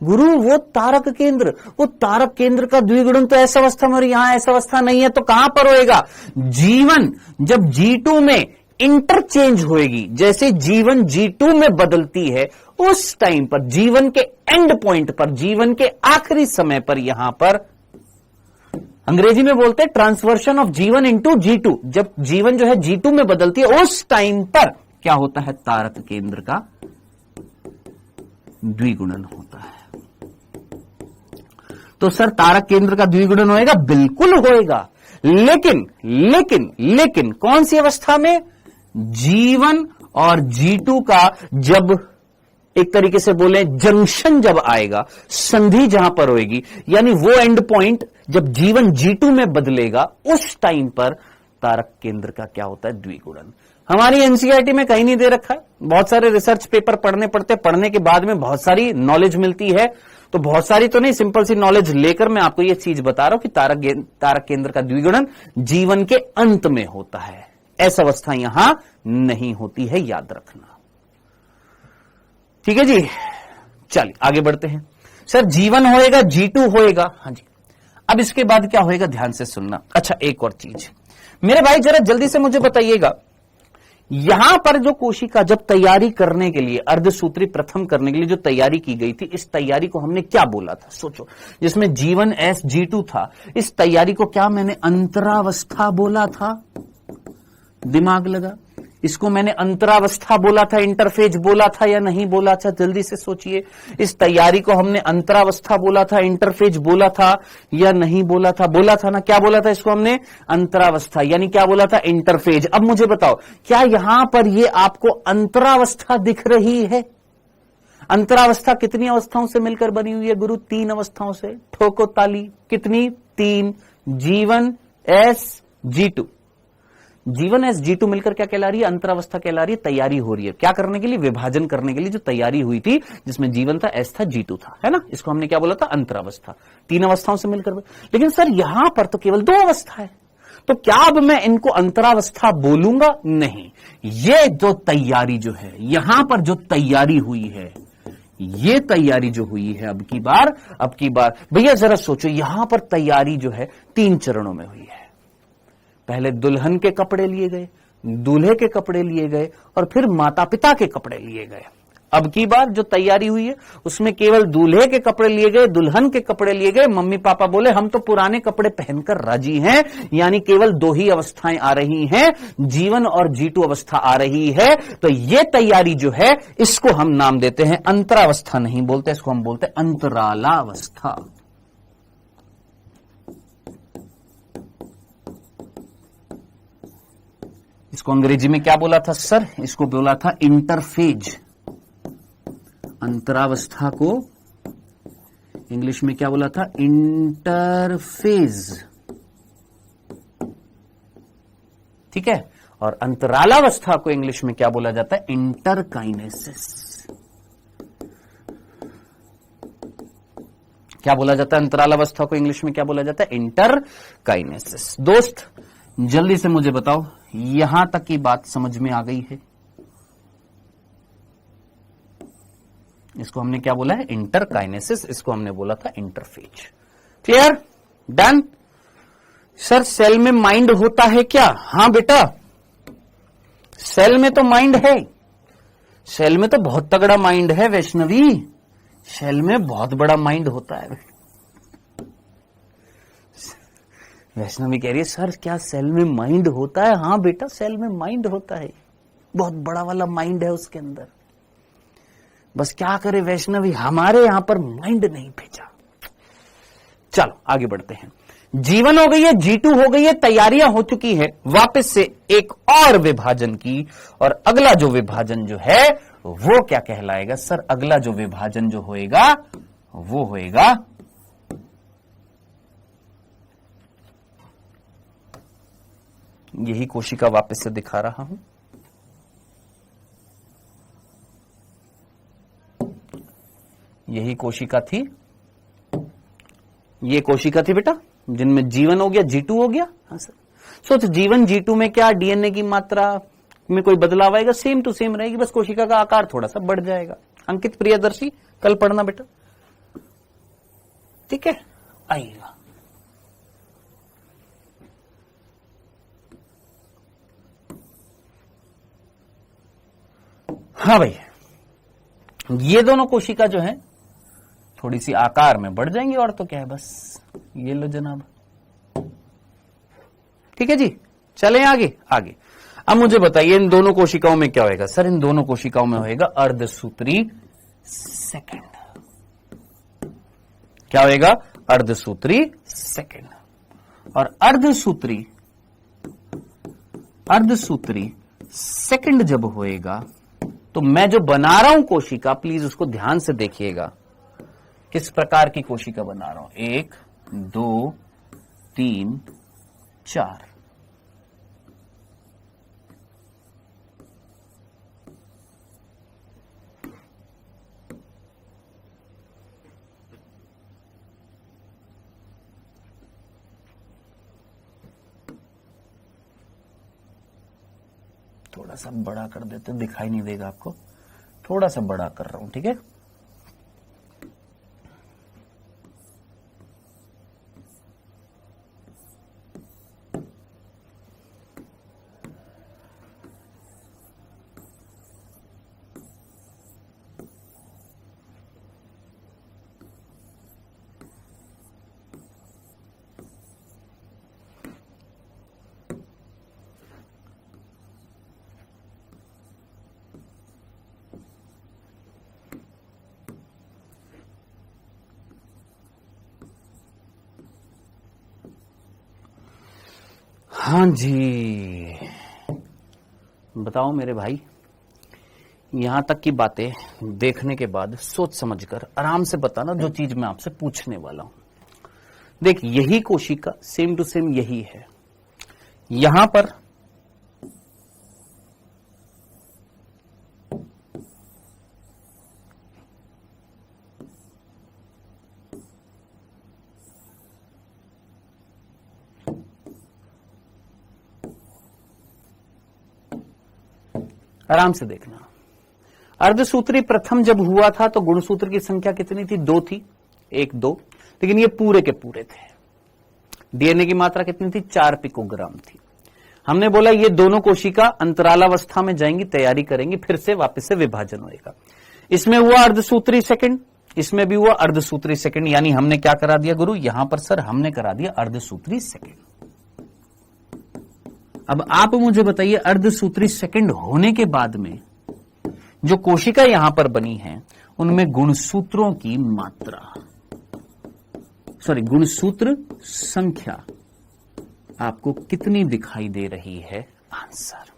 गुरु वो तारक केंद्र, वो तारक केंद्र का द्विगुणन तो ऐसा अवस्था में, और यहां ऐसा अवस्था नहीं है, तो कहां पर होएगा? G1 जब G2 में इंटरचेंज होएगी, जैसे G1 G2 में बदलती है, उस टाइम पर G1 के एंड पॉइंट पर, G1 के आखिरी समय पर, यहां पर अंग्रेजी में बोलते हैं ट्रांसवर्शन ऑफ G1 इंटू G2। जब G1 जो है G2 में बदलती है, उस टाइम पर क्या होता है? तारक केंद्र का द्विगुणन होता है। तो सर तारक केंद्र का द्विगुणन होएगा? बिल्कुल होएगा। लेकिन लेकिन लेकिन कौन सी अवस्था में? G1 और G2 का जब एक तरीके से बोले जंक्शन जब आएगा, संधि जहां पर होएगी, यानी वो एंड पॉइंट जब G1 G2 में बदलेगा, उस टाइम पर तारक केंद्र का क्या होता है? द्विगुणन। हमारी एनसीईआरटी में कहीं नहीं दे रखा है। बहुत सारे रिसर्च पेपर पढ़ने पड़ते, पढ़ने के बाद में बहुत सारी नॉलेज मिलती है। तो बहुत सारी तो नहीं, सिंपल सी नॉलेज लेकर मैं आपको ये चीज बता रहा हूं कि तारक केंद्र का द्विगुणन जीवन के अंत में होता है। ऐसा अवस्था यहां नहीं होती है, याद रखना। ठीक है जी, चलिए आगे बढ़ते हैं। सर G1 होएगा, G2 होएगा। हाँ जी, अब इसके बाद क्या होएगा? ध्यान से सुनना। अच्छा एक और चीज मेरे भाई, जरा जल्दी से मुझे बताइएगा, यहां पर जो कोशिका जब तैयारी करने के लिए, अर्धसूत्री प्रथम करने के लिए जो तैयारी की गई थी, इस तैयारी को हमने क्या बोला था? सोचो, जिसमें G1S G2 था, इस तैयारी को क्या मैंने अंतरावस्था बोला था? दिमाग लगा, इसको मैंने अंतरावस्था बोला था, इंटरफेज बोला था या नहीं बोला था? जल्दी से सोचिए, इस तैयारी को हमने अंतरावस्था बोला था, इंटरफेज बोला था या नहीं बोला था? बोला था ना। क्या बोला था इसको हमने? अंतरावस्था, यानी क्या बोला था? इंटरफेज। अब मुझे बताओ, क्या यहां पर ये आपको अंतरावस्था दिख रही है? अंतरावस्था कितनी अवस्थाओं से मिलकर बनी हुई है गुरु? 3 अवस्थाओं से। ठोको ताली। कितनी? 3। G1S G2। G1S G2 मिलकर क्या कहला रही है? अंतरावस्था कहला रही है। तैयारी हो रही है क्या करने के लिए? विभाजन करने के लिए जो तैयारी हुई थी, जिसमें G1 था, S था, G2 था, है ना। इसको हमने क्या बोला था? अंतरावस्था। 3 अवस्थाओं से मिलकर। लेकिन सर यहां पर तो केवल 2 अवस्था है, तो क्या अब मैं इनको अंतरावस्था बोलूंगा? नहीं। ये जो तैयारी जो है, यहां पर जो तैयारी हुई है, ये तैयारी जो हुई है अब की बार भैया जरा सोचो, यहां पर तैयारी जो है 3 चरणों में हुई है। पहले दुल्हन के कपड़े लिए गए, दूल्हे के कपड़े लिए गए, और फिर माता पिता के कपड़े लिए गए। अब की बार जो तैयारी हुई है उसमें केवल दूल्हे के कपड़े लिए गए, दुल्हन के कपड़े लिए गए। मम्मी पापा बोले हम तो पुराने कपड़े पहनकर राजी हैं, यानी केवल 2 ही अवस्थाएं आ रही हैं, G1 और G2 अवस्था आ रही है। तो ये तैयारी जो है, इसको हम नाम देते हैं अंतरावस्था। नहीं बोलते इसको, हम बोलते हैं अंतरालावस्था। इसको अंग्रेजी में क्या बोला था सर? इसको बोला था इंटरफेज। अंतरावस्था को इंग्लिश में क्या बोला था? इंटरफेज। ठीक है। और अंतरालावस्था को इंग्लिश में क्या बोला जाता है? इंटरकाइनेसिस। क्या बोला जाता है अंतरालावस्था को इंग्लिश में? क्या बोला जाता है? इंटरकाइनेसिस। दोस्त जल्दी से मुझे बताओ, यहां तक की बात समझ में आ गई है? इसको हमने क्या बोला है? इंटरकाइनेसिस। इसको हमने बोला था interphase. Clear? Done? Sir cell में माइंड होता है क्या? हां बेटा, सेल में तो माइंड है। सेल में तो बहुत तगड़ा माइंड है वैष्णवी, सेल में बहुत बड़ा माइंड होता है। वैष्णवी कह रही है सर क्या सेल में माइंड होता है? हां बेटा, सेल में माइंड होता है, बहुत बड़ा वाला माइंड है उसके अंदर। बस क्या करे वैष्णवी, हमारे यहां पर माइंड नहीं भेजा। चलो आगे बढ़ते हैं। जीवन हो गई है, G2 हो गई है, तैयारियां हो चुकी है वापस से एक और विभाजन की। और अगला जो विभाजन जो है वो क्या कहलाएगा? सर अगला जो विभाजन जो होएगा वो होएगा यही कोशिका वापस से दिखा रहा हूं। यही कोशिका थी, ये कोशिका थी बेटा, जिनमें जीवन हो गया, G2 हो गया। हाँ सर। सोच जीवन G2 में क्या डीएनए की मात्रा में कोई बदलाव आएगा? सेम टू सेम रहेगी, बस कोशिका का आकार थोड़ा सा बढ़ जाएगा। अंकित प्रियदर्शी कल पढ़ना बेटा, ठीक है? आइएगा। हाँ भाई, ये दोनों कोशिका जो है थोड़ी सी आकार में बढ़ जाएंगी, और तो क्या है, बस ये लो जनाब। ठीक है जी, चलें आगे। आगे अब मुझे बताइए इन दोनों कोशिकाओं में क्या होएगा? सर इन दोनों कोशिकाओं में होएगा अर्धसूत्री सेकंड। क्या होएगा? अर्धसूत्री सेकंड। और अर्धसूत्री सेकंड जब होएगा तो मैं जो बना रहा हूं कोशिका, प्लीज उसको ध्यान से देखिएगा, किस प्रकार की कोशिका बना रहा हूं। 1 2 3 4। थोड़ा सा बड़ा कर देते, दिखाई नहीं देगा आपको, थोड़ा सा बड़ा कर रहा हूं, ठीक है? हाँ जी, बताओ मेरे भाई, यहां तक की बातें देखने के बाद सोच समझकर आराम से बताना जो चीज मैं आपसे पूछने वाला हूं। देख, यही कोशिका सेम टू सेम यही है। यहां पर आराम से देखना, अर्धसूत्री प्रथम जब हुआ था तो गुणसूत्र की संख्या कितनी थी? 2 थी, 1 2, लेकिन ये पूरे के पूरे थे। डीएनए की मात्रा कितनी थी? 4 पिकोग्राम थी। हमने बोला ये दोनों कोशिका अंतरालावस्था में जाएंगी, तैयारी करेंगी, फिर से वापस से विभाजन होएगा। इसमें हुआ अर्धसूत्री सेकंड, इसमें भी हुआ अर्धसूत्री सेकंड, यानी हमने क्या करा दिया गुरु? यहां पर सर हमने करा दिया अर्धसूत्री सेकंड। अब आप मुझे बताइए, अर्धसूत्री सेकंड होने के बाद में जो कोशिका यहां पर बनी है उनमें गुणसूत्रों की मात्रा, गुणसूत्र संख्या आपको कितनी दिखाई दे रही है? आंसर,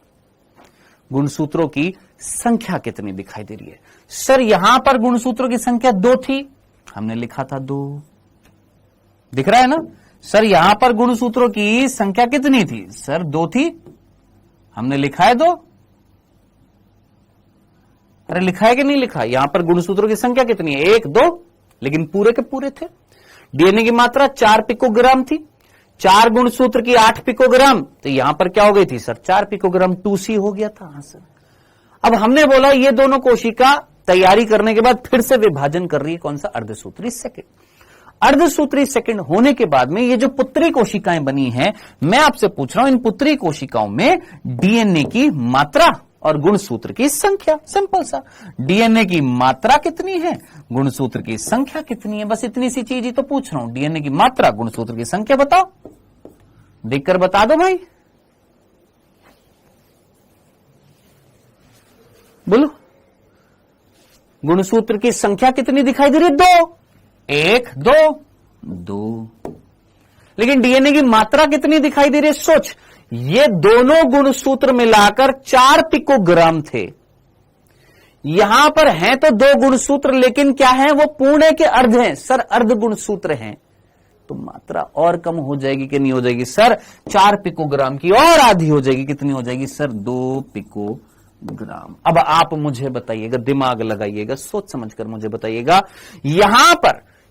गुणसूत्रों की संख्या कितनी दिखाई दे रही है? सर यहां पर गुणसूत्रों की संख्या 2 थी, हमने लिखा था 2, दिख रहा है ना? सर यहां पर गुणसूत्रों की संख्या कितनी थी? सर 2 थी, हमने लिखा है 2। अरे लिखा है कि नहीं लिखा? यहां पर गुणसूत्रों की संख्या कितनी है? 1 2, लेकिन पूरे के पूरे थे। डीएनए की मात्रा 4 पिकोग्राम थी। 4 गुणसूत्र की 8 पिकोग्राम, तो यहां पर क्या हो गई थी सर 4 पिकोग्राम 2C हो गया था आंसर। अब हमने बोला ये दोनों कोशिका तैयारी करने के बाद फिर से विभाजन कर रही है, कौन सा अर्धसूत्री सेकंड। अर्धसूत्री सेकंड होने के बाद में ये जो पुत्री कोशिकाएं बनी हैं, मैं आपसे पूछ रहा हूं इन पुत्री कोशिकाओं में डीएनए की मात्रा और गुणसूत्र की संख्या, सिंपल सा, डीएनए की मात्रा कितनी है, गुणसूत्र की संख्या कितनी है, बस इतनी सी चीज ही तो पूछ रहा हूं। डीएनए की मात्रा, गुणसूत्र की संख्या बताओ, देखकर बता दो भाई, बोलो। गुणसूत्र की संख्या कितनी दिखाई दे रही है, 2, 1 2 2। लेकिन डीएनए की मात्रा कितनी दिखाई दे रही है, सोच, ये दोनों गुणसूत्र मिलाकर 4 पिकोग्राम थे, यहां पर हैं तो 2 गुणसूत्र, लेकिन क्या है वो पूर्ण के अर्ध हैं सर, अर्ध गुणसूत्र हैं, तो मात्रा और कम हो जाएगी कि नहीं हो जाएगी सर, 4 पिकोग्राम की और आधी हो जाएगी, कितनी हो जाएगी सर 2 पिकोग्राम। अब आप मुझे बताइएगा, दिमाग लगाइएगा, सोच समझकर मुझे बताइएगा,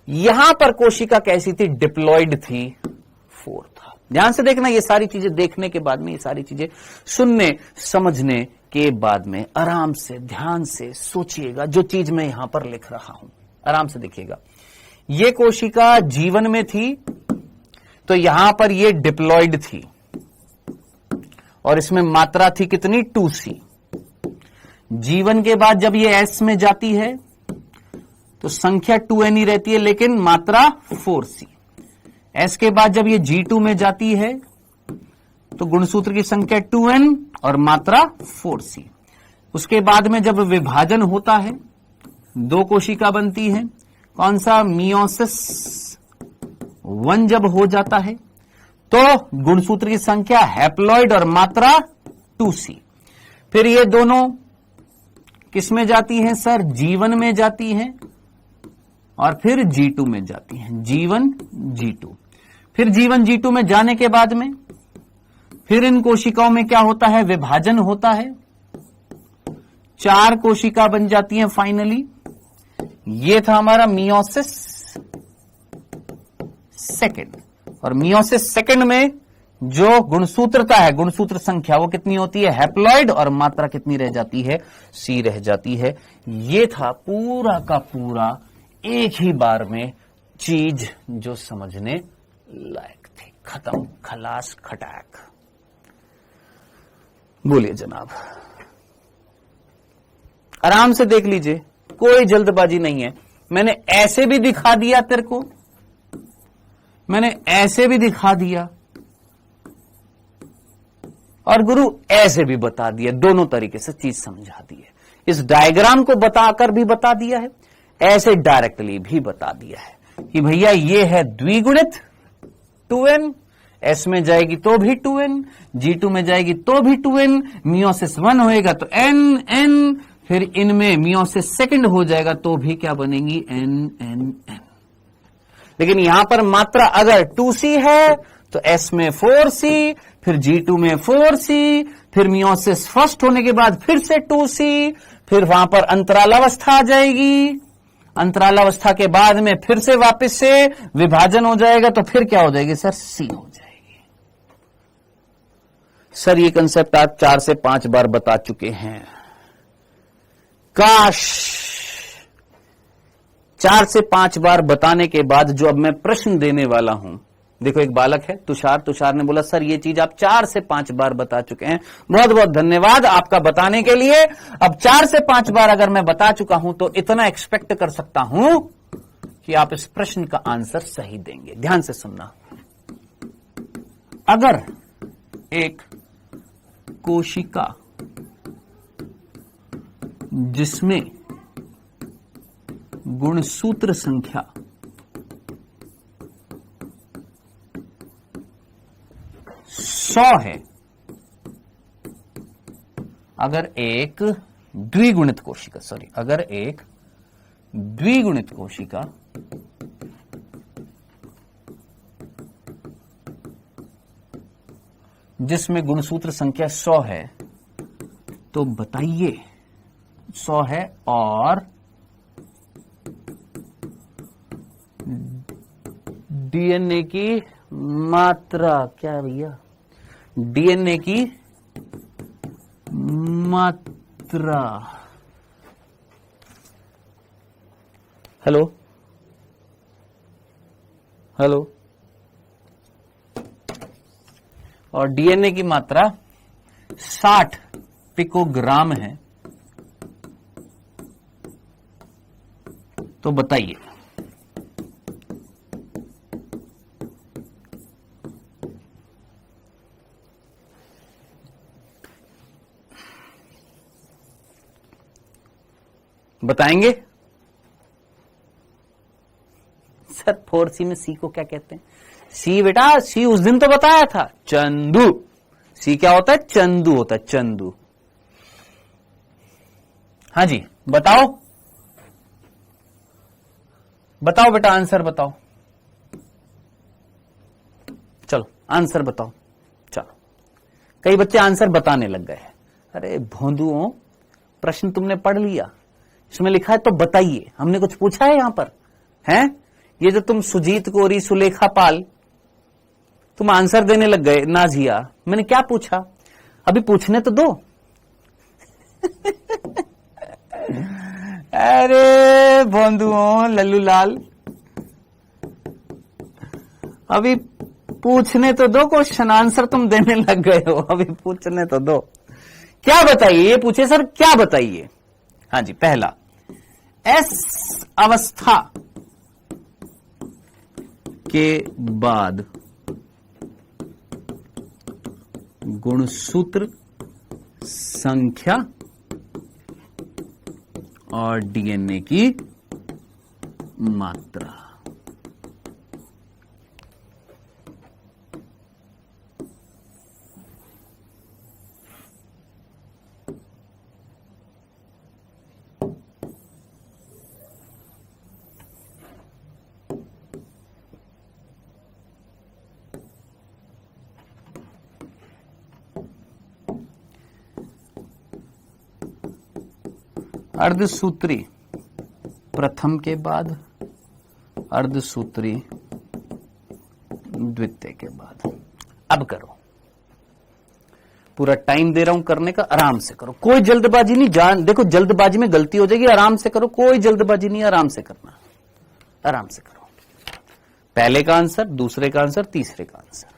यहां पर कोशिका कैसी थी, डिप्लॉयड थी, 4 था। ध्यान से देखना, ये सारी चीजें देखने के बाद में, ये सारी चीजें सुनने समझने के बाद में आराम से ध्यान से सोचिएगा, जो चीज मैं यहां पर लिख रहा हूं आराम से देखिएगा। ये कोशिका जीवन में थी तो यहां पर ये डिप्लॉयड थी और इसमें मात्रा थी कितनी, 2C। जीवन के बाद जब ये S में जाती है तो संख्या 2N ही रहती है, लेकिन मात्रा 4C। S के बाद जब ये G2 में जाती है तो गुणसूत्र की संख्या 2N और मात्रा 4C। उसके बाद में जब विभाजन होता है, 2 कोशिका बनती है, कौन सा, मियोसिस 1 जब हो जाता है तो गुणसूत्र की संख्या हैप्लॉइड और मात्रा 2C। फिर ये दोनों किस में जाती हैं सर, G1 में जाती हैं और फिर G2 में जाती हैं, G1 G2। फिर G1 G2 में जाने के बाद में फिर इन कोशिकाओं में क्या होता है, विभाजन होता है, 4 कोशिका बन जाती हैं फाइनली। ये था हमारा मियोसिस सेकंड, और मियोसिस सेकंड में जो गुणसूत्रता है, गुणसूत्र संख्या वो कितनी होती है, हैप्लॉइड, और मात्रा कितनी रह जाती है, C रह जाती है। ये था पूरा का पूरा एक ही बार में चीज जो समझने लायक थी। खत्म, खलास, खटाक। बोलिए जनाब, आराम से देख लीजिए, कोई जल्दबाजी नहीं है। मैंने ऐसे भी दिखा दिया तेरे को, मैंने ऐसे भी दिखा दिया और गुरु ऐसे भी बता दिया, दोनों तरीके से चीज समझा दी है। इस डायग्राम को बताकर भी बता दिया है, ऐसे डायरेक्टली भी बता दिया है कि भैया ये है द्विगुणित 2N, S में जाएगी तो भी 2N, G2 में जाएगी तो भी 2N, मियोसिस 1 होएगा तो N, फिर इनमें मियोसिस सेकंड हो जाएगा तो भी क्या बनेगी, N। लेकिन यहां पर मात्रा अगर 2C है तो S में 4C, फिर G2 में 4C, फिर मियोसिस फर्स्ट होने के बाद फिर से 2C, फिर वहां पर अंतरालावस्था आ जाएगी, अंतरालावस्था के बाद में फिर से वापस से विभाजन हो जाएगा तो फिर क्या हो जाएगी सर, C हो जाएगी। सर ये कंसेप्ट आप 4 से 5 बार बता चुके हैं, काश 4 से 5 बार बताने के बाद जो अब मैं प्रश्न देने वाला हूं, देखो एक बालक है तुषार ने बोला सर ये चीज आप 4 से 5 बार बता चुके हैं, बहुत बहुत धन्यवाद आपका बताने के लिए। अब 4 से 5 बार अगर मैं बता चुका हूं तो इतना एक्सपेक्ट कर सकता हूं कि आप इस प्रश्न का आंसर सही देंगे। ध्यान से सुनना, अगर एक कोशिका जिसमें गुणसूत्र संख्या 100 है, अगर एक द्विगुणित कोशिका जिसमें गुणसूत्र संख्या 100 है, तो बताइए 100 है और डीएनए की मात्रा क्या है भैया? डीएनए की मात्रा। Hello hello. और डीएनए की मात्रा 60 पिकोग्राम है। तो बताइए बताएंगे सर? 4C में सी को क्या कहते हैं? सी बेटा, सी उस दिन तो बताया था, चंदू। सी क्या होता है? चंदू होता है, चंदू। हाँ जी, बताओ बताओ बेटा, आंसर बताओ। चलो आंसर बताओ। चलो, कई बच्चे आंसर बताने लग गए। अरे भोंदुओं, प्रश्न तुमने पढ़ लिया, इसमें लिखा है तो बताइए। हमने कुछ पूछा है यहां पर? हैं? ये जो तुम सुजीत कोरी, सुलेखा पाल, तुम आंसर देने लग गए। नाजिया, मैंने क्या पूछा? अभी पूछने तो दो। अरे भोंदुओं, लल्लू लाल, अभी पूछने तो दो क्वेश्चन, आंसर तुम देने लग गए हो। अभी पूछने तो दो। क्या बताइए? ये पूछे सर, क्या बताइए? हाँ जी, पहला, एस अवस्था के बाद गुणसूत्र संख्या और डीएनए की मात्रा। अर्धसूत्री प्रथम के बाद, अर्धसूत्री द्वितीय के बाद। अब करो, पूरा टाइम दे रहा हूं करने का, आराम से करो, कोई जल्दबाजी नहीं। जान देखो, जल्दबाजी में गलती हो जाएगी। आराम से करो, कोई जल्दबाजी नहीं, आराम से करना, आराम से करो। पहले का आंसर, दूसरे का आंसर, तीसरे का आंसर।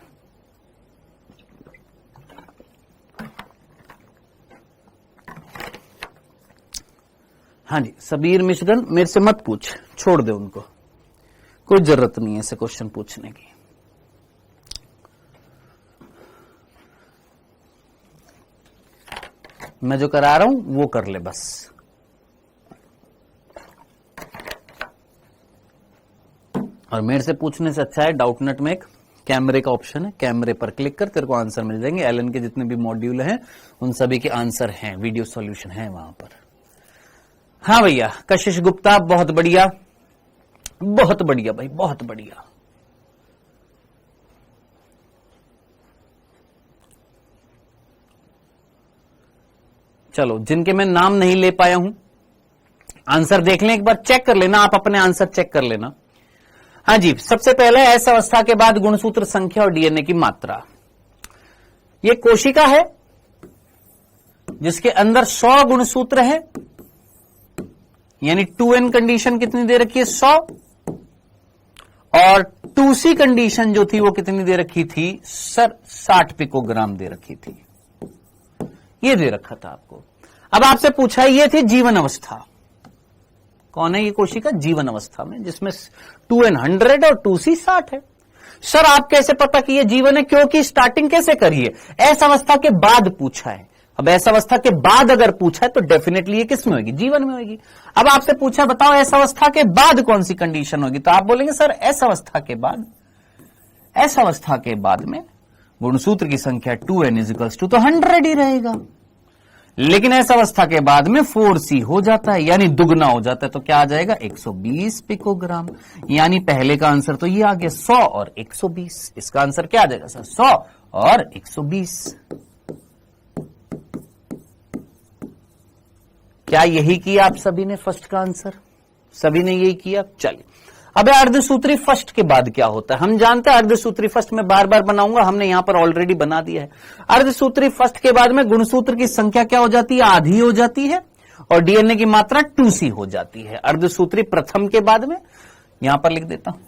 हाँ जी, सबीर मिश्रन, मेरे से मत पूछ, छोड़ दे उनको, कोई जरूरत नहीं है ऐसे क्वेश्चन पूछने की। मैं जो करा रहा हूं वो कर ले बस। और मेरे से पूछने से अच्छा है, डाउटनेट में एक कैमरे का ऑप्शन है, कैमरे पर क्लिक कर, तेरे को आंसर मिल जाएंगे। एलन के जितने भी मॉड्यूल हैं उन सभी के आंसर हैं, वीडियो सॉल्यूशन है वहां पर। हाँ भैया, कशिश गुप्ता, बहुत बढ़िया, बहुत बढ़िया भाई, बहुत बढ़िया। चलो, जिनके मैं नाम नहीं ले पाया हूं, आंसर देख लें एक बार, चेक कर लेना, आप अपने आंसर चेक कर लेना। हाँ जी, सबसे पहले एस अवस्था के बाद गुणसूत्र संख्या और डीएनए की मात्रा। ये कोशिका है जिसके अंदर 100 गुणसूत्र है, यानी 2n कंडीशन कितनी दे रखी है? 100। और 2c कंडीशन जो थी वो कितनी दे रखी थी सर? 60 पिकोग्राम दे रखी थी। ये दे रखा था आपको। अब आपसे पूछा ये थी जीवन अवस्था। कौन है ये कोशिका? जीवन अवस्था में, जिसमें 2n 100 और 2c 60 है। सर आप कैसे पता कि ये जीवन है? क्योंकि स्टार्टिंग कैसे करिए, ऐसा अवस्था के बाद पूछा है। अब ऐसा अवस्था के बाद अगर पूछा है तो डेफिनेटली ये किस में होगी? जीवन में होगी। अब आपसे पूछा बताओ ऐसा अवस्था के बाद कौन सी कंडीशन होगी, तो आप बोलेंगे सर ऐसा अवस्था के बाद, ऐसा अवस्था के बाद में गुणसूत्र की संख्या 2n = तो 100 ही रहेगा। लेकिन ऐसा अवस्था के बाद में 4c हो जाता है, यानी दुगना हो जाता है, तो क्या आ जाएगा? 120 पिकोग्राम। यानी पहले का आंसर तो ये आ गया 100 और 120। इसका आंसर क्या आ जाएगा सर? 100 और 120। क्या यही किया आप सभी ने? फर्स्ट का आंसर सभी ने यही किया। चलिए अब अर्धसूत्री फर्स्ट के बाद क्या होता है, हम जानते हैं अर्धसूत्री फर्स्ट में बार बार बनाऊंगा, हमने यहां पर ऑलरेडी बना दिया है। अर्धसूत्री फर्स्ट के बाद में गुणसूत्र की संख्या क्या हो जाती है, आधी हो जाती है, और डीएनए की मात्रा 2C हो जाती है। अर्धसूत्री प्रथम के बाद में यहां पर लिख देता हूं,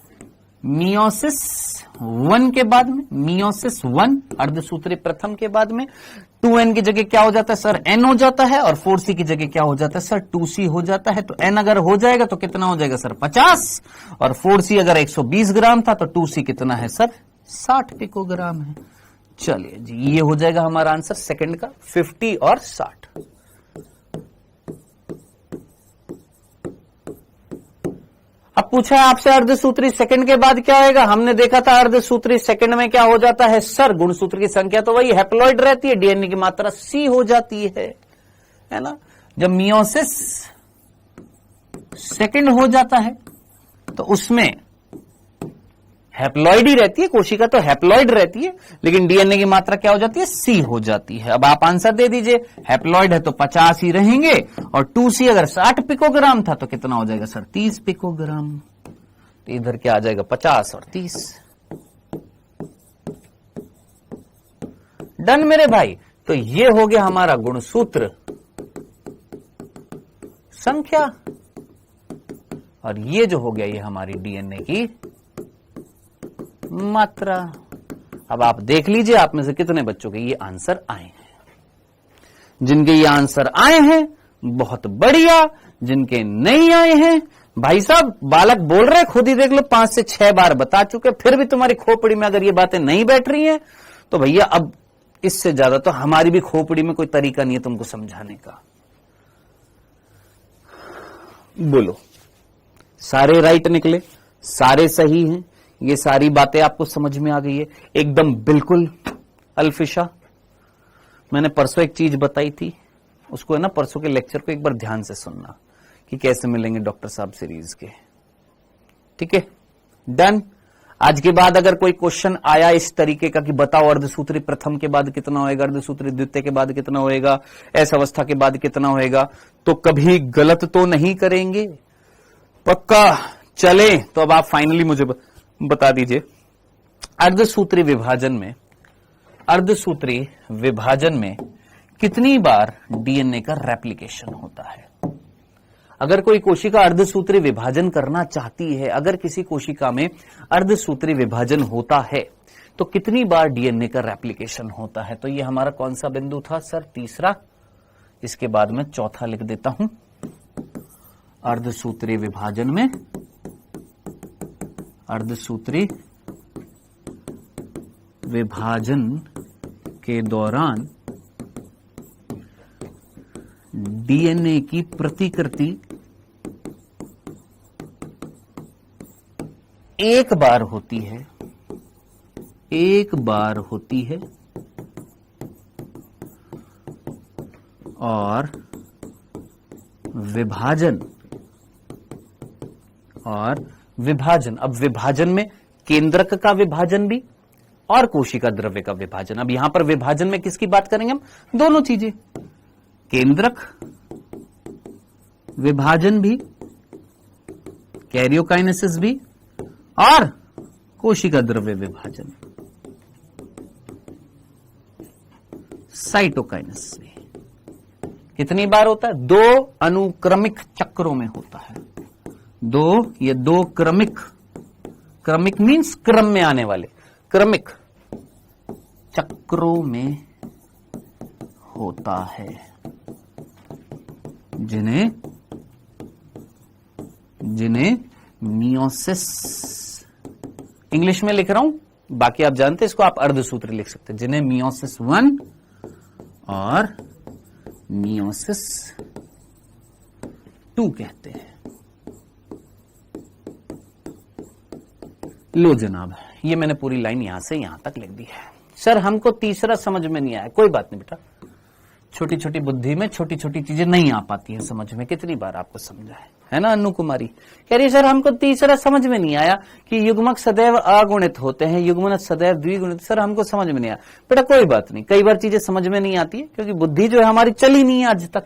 मियोसिस 1 के बाद में, मियोसिस 1 अर्धसूत्री प्रथम के बाद में 2n की जगह क्या हो जाता है सर, n हो जाता है, और 4C की जगह क्या हो जाता है सर, 2C हो जाता है। तो n अगर हो जाएगा तो कितना हो जाएगा सर, 50, और 4C अगर 120 ग्राम था तो 2C कितना है सर, 60 पिकोग्राम है। चलिए जी, ये हो जाएगा हमारा आंसर सेकंड का, 50 और 60। अब पूछा है आपसे अर्धसूत्री सेकंड के बाद क्या होगा, हमने देखा था अर्धसूत्री सेकंड में क्या हो जाता है सर, गुणसूत्र की संख्या तो वही हैप्लॉइड रहती है, डीएनए की मात्रा C हो जाती है ना। जब मियोसिस सेकंड हो जाता है तो उसमें हैप्लॉइड ही रहती है, कोशिका तो हैप्लॉइड रहती है, लेकिन डीएनए की मात्रा क्या हो जाती है, C हो जाती है। अब आप आंसर दे दीजिए, हैप्लॉइड है तो 50 ही रहेंगे, और 2C अगर 60 पिकोग्राम था तो कितना हो जाएगा सर, 30 पिकोग्राम। तो इधर क्या आ जाएगा, 50 और 30। डन मेरे भाई। तो ये हो गया हमारा गुणसूत्र संख्या, और ये जो हो गया ये हमारी डीएनए की मात्रा। अब आप देख लीजिए आप में से कितने बच्चों के ये आंसर आए हैं। जिनके ये आंसर आए हैं बहुत बढ़िया, जिनके नहीं आए हैं भाई साहब, बालक बोल रहे खुद ही देख लो, 5 से 6 बार बता चुके, फिर भी तुम्हारी खोपड़ी में अगर ये बातें नहीं बैठ रही हैं तो भैया अब इससे ज्यादा तो हमारी भी खोपड़ी में कोई तरीका नहीं है तुमको समझाने का। बोलो, सारे राइट निकले, सारे सही हैं, ये सारी बातें आपको समझ में आ गई है एकदम बिल्कुल अल्फिशा। मैंने परसों एक चीज बताई थी, उसको है ना परसों के लेक्चर को एक बार ध्यान से सुनना कि कैसे मिलेंगे डॉक्टर साहब सीरीज के, ठीक है। डन। आज के बाद अगर कोई क्वेश्चन आया इस तरीके का कि बताओ अर्धसूत्री प्रथम के बाद कितना होएगा, अर्धसूत्री द्वितीय के बाद कितना होएगा, एस अवस्था के बाद कितना होएगा, तो कभी गलत तो नहीं करेंगे, पक्का। चले तो अब आप फाइनली मुझे बता दीजिए, अर्धसूत्री विभाजन में कितनी बार डीएनए का रेप्लिकेशन होता है। अगर कोई कोशिका अर्धसूत्री विभाजन करना चाहती है, अगर किसी कोशिका में अर्धसूत्री विभाजन होता है तो कितनी बार डीएनए का रेप्लिकेशन होता है। तो ये हमारा कौन सा बिंदु था सर, तीसरा। इसके बाद में चौथा लिख देता हूं, अर्धसूत्री विभाजन में, अर्धसूत्री विभाजन के दौरान डीएनए की प्रतिकृति एक बार होती है, और विभाजन, अब विभाजन में केंद्रक का विभाजन भी और कोशिका द्रव्य का विभाजन। अब यहां पर विभाजन में किसकी बात करेंगे हम, दोनों चीजें, केंद्रक विभाजन भी, कैरियोकाइनेसिस भी, और कोशिका द्रव्य विभाजन, साइटोकाइनेसिस भी। कितनी बार होता है, 2 अनुक्रमिक चक्रों में होता है। दो क्रमिक मीन्स क्रम में आने वाले, क्रमिक चक्रों में होता है, जिन्हें मियोसिस, इंग्लिश में लिख रहा हूं, बाकी आप जानते हैं इसको आप अर्धसूत्री लिख सकते हैं, जिन्हें मियोसिस 1 और मियोसिस 2 कहते हैं। लो जनाब, ये मैंने पूरी लाइन यहां से यहां तक लिख दी है। सर हमको तीसरा समझ में नहीं आया, कोई बात नहीं बेटा, छोटी छोटी बुद्धि में छोटी छोटी चीजें नहीं आ पाती है समझ में, कितनी बार आपको समझा है ना। अनु कुमारी कह रही सर हमको तीसरा समझ में नहीं आया कि युग्मक सदैव अगुणित होते हैं, युग्मन सदैव द्विगुणित। सर हमको समझ में नहीं आया बेटा, कोई बात नहीं, कई बार चीजें समझ में नहीं आती है क्योंकि बुद्धि जो है हमारी चली नहीं है आज तक,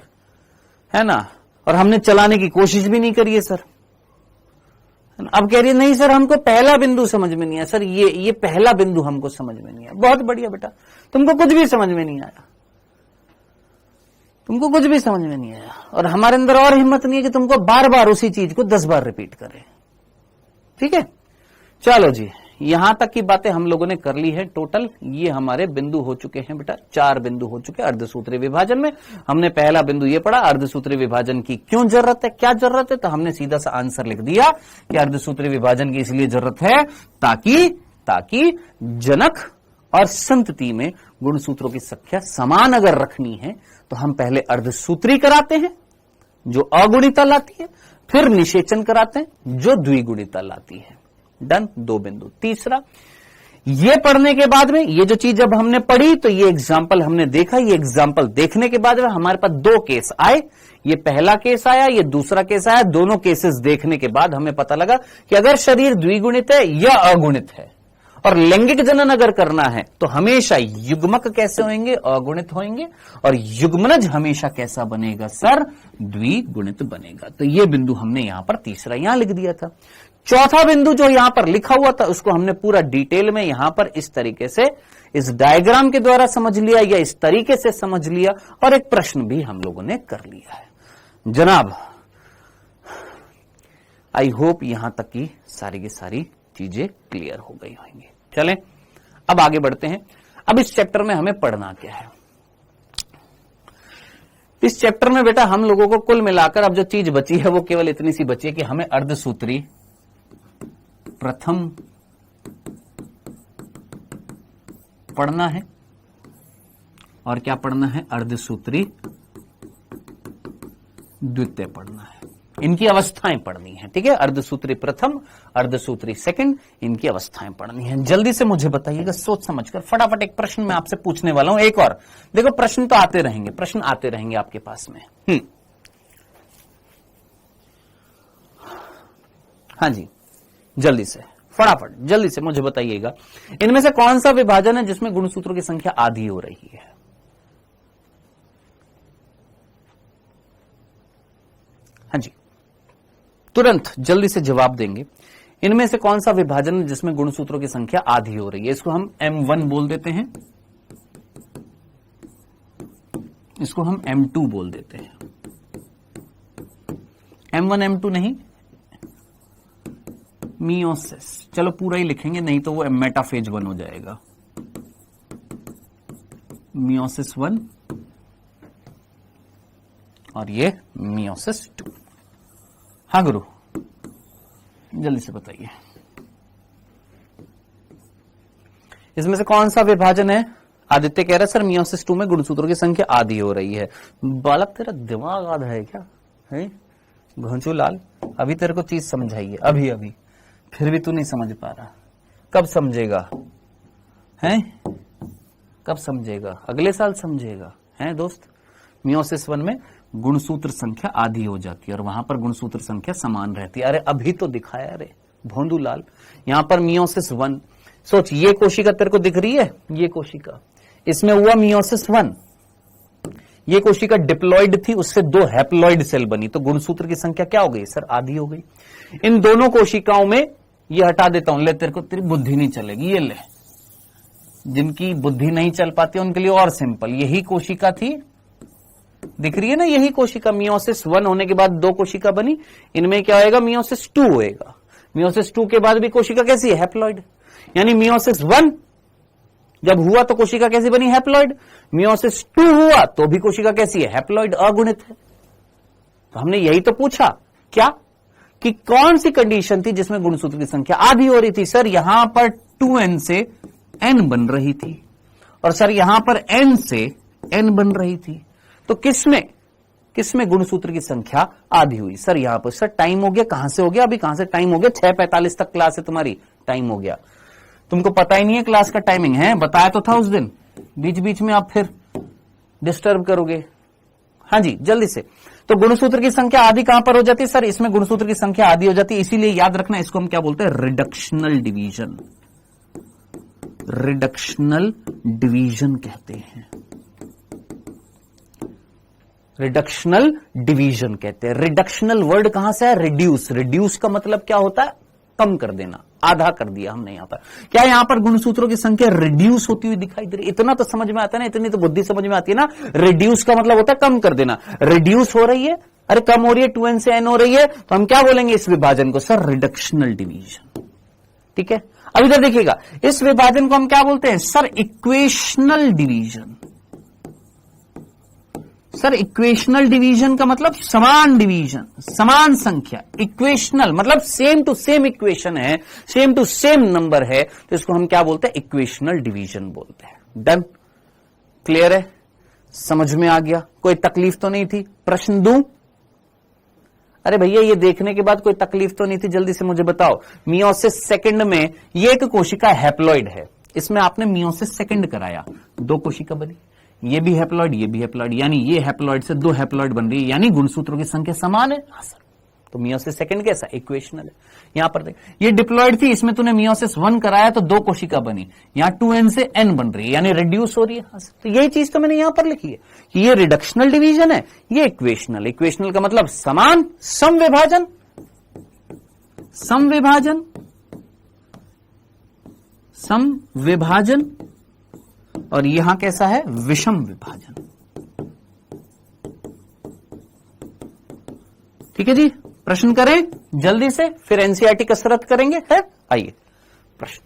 है ना, और हमने चलाने की कोशिश भी नहीं करी है सर, अब कह रही है नहीं सर हमको पहला बिंदु समझ में नहीं आया। सर ये पहला बिंदु हमको समझ में नहीं आया। बहुत बढ़िया बेटा, तुमको कुछ भी समझ में नहीं आया, तुमको कुछ भी समझ में नहीं आया, और हमारे अंदर और हिम्मत नहीं है कि तुमको बार बार उसी चीज को 10 बार रिपीट करें। ठीक है, चलो जी, यहां तक की बातें हम लोगों ने कर ली है टोटल। ये हमारे बिंदु हो चुके हैं बेटा, 4 बिंदु हो चुके हैं अर्धसूत्रीय विभाजन में। हमने पहला बिंदु ये पढ़ा, अर्धसूत्रीय विभाजन की क्यों जरूरत है, क्या जरूरत है, तो हमने सीधा सा आंसर लिख दिया कि अर्धसूत्रीय विभाजन की इसलिए जरूरत है ताकि जनक और संतति में गुणसूत्रों की संख्या समान अगर रखनी है तो हम पहले अर्धसूत्री कराते हैं जो अगुणिता लाती है, फिर निषेचन कराते हैं जो द्विगुणिता लाती है। डन, 2 बिंदु। तीसरा, ये पढ़ने के बाद में ये जो चीज जब हमने पढ़ी तो ये एग्जाम्पल हमने देखा, ये एग्जाम्पल देखने के बाद में हमारे पास 2 केस आए। ये पहला केस आया, ये दूसरा केस आया। दोनों केसेस देखने के बाद हमें पता लगा कि अगर शरीर द्विगुणित है या अगुणित है और लैंगिक जनन अगर करना है तो हमेशा युग्मक कैसे होंगे, अगुणित होंगे, और युग्मनज हमेशा कैसा बनेगा सर, द्विगुणित बनेगा। तो ये बिंदु हमने यहां पर तीसरा यहां लिख दिया था। चौथा बिंदु जो यहां पर लिखा हुआ था उसको हमने पूरा डिटेल में यहां पर इस तरीके से इस डायग्राम के द्वारा समझ लिया या इस तरीके से समझ लिया, और एक प्रश्न भी हम लोगों ने कर लिया है। जनाब, आई होप यहां तक की सारी चीजें क्लियर हो गई होंगी। चलें अब आगे बढ़ते हैं। अब इस चैप्टर में हमें पढ़ना क्या है। इस चैप्टर में बेटा हम लोगों को कुल मिलाकर अब जो चीज बची है वो केवल इतनी सी बची है कि हमें अर्धसूत्री प्रथम पढ़ना है और क्या पढ़ना है, अर्धसूत्री द्वितीय पढ़ना है। इनकी अवस्थाएं पढ़नी है। ठीक है, अर्धसूत्री प्रथम, अर्धसूत्री सेकंड, इनकी अवस्थाएं पढ़नी है। जल्दी से मुझे बताइएगा सोच समझकर। फटाफट एक प्रश्न मैं आपसे पूछने वाला हूं, एक और। देखो प्रश्न तो आते रहेंगे, प्रश्न आते रहेंगे आपके पास में। हाँ जी, जल्दी से, फटाफट जल्दी से मुझे बताइएगा, इनमें से कौन सा विभाजन है जिसमें गुणसूत्रों की संख्या आधी हो रही है। हाँ जी, तुरंत जल्दी से जवाब देंगे। इनमें से कौन सा विभाजन है जिसमें गुणसूत्रों की संख्या आधी हो रही है। इसको हम M1 बोल देते हैं, इसको हम M2 बोल देते हैं। M1 M2 नहीं, मियोसिस। चलो पूरा ही लिखेंगे, नहीं तो वो मेटाफेज 1 हो जाएगा। मियोसिस 1 और ये मियोसिस 2। हाँ गुरु, जल्दी से बताइए इसमें से कौन सा विभाजन है। आदित्य कह रहा है सर मियोसिस 2 में गुणसूत्रों की संख्या आधी हो रही है। बालक तेरा दिमाग आधा है क्या, है घोंचू लाल? अभी तेरे को चीज समझाइए, अभी फिर भी तू नहीं समझ पा रहा। कब समझेगा, हैं कब समझेगा? अगले साल समझेगा, हैं दोस्त। मियोसिस 1 में गुणसूत्र संख्या आधी हो जाती है और वहां पर गुणसूत्र संख्या समान रहती है। अरे अभी तो दिखाया रे भोंदू लाल, यहां पर मियोसिस 1। सोच, ये कोशिका तेरे को दिख रही है, ये कोशिका, इसमें हुआ मियोसिस 1। ये कोशिका डिप्लॉइड थी, उससे 2 हैप्लॉइड सेल बनी, तो गुणसूत्र की संख्या क्या हो गई सर, आधी हो गई। इन दोनों कोशिकाओं में ये हटा देता हूं, ले तेरे को, तेरी बुद्धि नहीं चलेगी, ये ले। जिनकी बुद्धि नहीं चल पाती उनके लिए और सिंपल, यही कोशिका थी, दिख रही है ना, यही कोशिका। मियोसिस 1 होने के बाद 2 कोशिका बनी, इनमें क्या होएगा, मियोसिस 2 होएगा। मियोसिस 2 के बाद भी कोशिका कैसी है, हैप्लॉइड। यानी मियोसिस 1 जब हुआ तो कोशिका कैसी बनी, हैप्लॉइड। मियोसिस 2 हुआ तो भी कोशिका कैसी है, हैप्लॉइड, अगुणित है। तो हमने यही तो पूछा, क्या कि कौन सी कंडीशन थी जिसमें गुणसूत्र की संख्या आधी हो रही थी। सर यहां पर 2n से n बन रही थी और सर यहां पर n से n बन रही थी, तो किसमें गुणसूत्र की संख्या आधी हुई। सर यहां पर, सर टाइम हो गया, कहां से हो गया, अभी कहां से टाइम हो गया, 6:45 तक क्लास है तुम्हारी, टाइम हो गया। तुमको पता ही नहीं है क्लास का टाइमिंग है, बताया तो था उस दिन, बीच बीच में आप फिर डिस्टर्ब करोगे। हाँ जी, जल्दी से। तो गुणसूत्र की संख्या आधी कहां पर हो जाती है सर, इसमें गुणसूत्र की संख्या आधी हो जाती है, इसीलिए याद रखना इसको हम क्या बोलते हैं, रिडक्शनल डिवीजन। रिडक्शनल डिवीजन कहते हैं, रिडक्शनल डिवीजन कहते हैं। रिडक्शनल वर्ड कहां से है, रिड्यूस। रिड्यूस का मतलब क्या होता है, कम कर देना, आधा कर दिया हमने यहां पर। क्या यहां पर गुणसूत्रों की संख्या रिड्यूस होती हुई दिखाई दे रही? इतना तो समझ में आता है ना, इतनी तो बुद्धि समझ में आती है ना। रिड्यूस का मतलब होता है कम कर देना। रिड्यूस हो रही है, अरे कम हो रही है, 2n से n हो रही है, तो हम क्या बोलेंगे इस विभाजन को? Sir reductional division. ठीक है, अब इधर देखिएगा, इस विभाजन को हम क्या बोलते हैं? Sir equational division. Sir equational division का मतलब समान डिवीजन, समान संख्या। इक्वेशनल मतलब सेम टू सेम इक्वेशन है, सेम टू सेम नंबर है, तो इसको हम क्या बोलते हैं? इक्वेशनल डिवीजन बोलते हैं। डन, क्लियर है, समझ में आ गया? कोई तकलीफ तो नहीं थी? प्रश्न दूं? अरे भैया ये देखने के बाद कोई तकलीफ तो नहीं थी? जल्दी से मुझे बताओ। मियोसिस सेकंड में ये एक कोशिका हैप्लॉइड है, इसमें आपने मियोसिस सेकंड कराया, 2 कोशिका बनी, ये भी हैप्लॉइड, ये भी हैप्लॉइड, यानी ये हैप्लॉइड से 2 हैप्लॉइड बन रही है, यानी गुणसूत्रों की संख्या समान है। हाँ सर, तो मियोसिस सेकंड कैसा? इक्वेशनल है। यहां पर देख, ये डिप्लॉइड थी, इसमें तूने मियोसिस 1 कराया तो 2 कोशिका बनी, यहां 2n से n बन रही है, यानी रिड्यूस हो रही है। हाँ सर, तो यही चीज तो मैंने यहां पर लिखी है कि ये रिडक्शनल डिवीजन है, ये इक्वेशनल। इक्वेशनल का मतलब समान, सम विभाजन, सम विभाजन, सम विभाजन, और यहां कैसा है? विषम विभाजन। ठीक है जी, प्रश्न करें जल्दी से, फिर एनसीईआरटी कसरत करेंगे। है, आइए प्रश्न।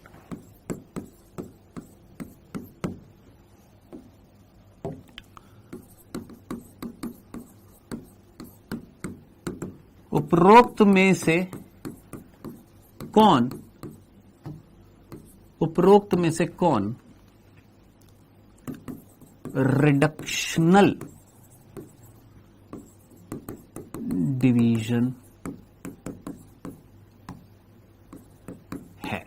उपरोक्त में से कौन, उपरोक्त में से कौन रिडक्शनल डिवीजन है?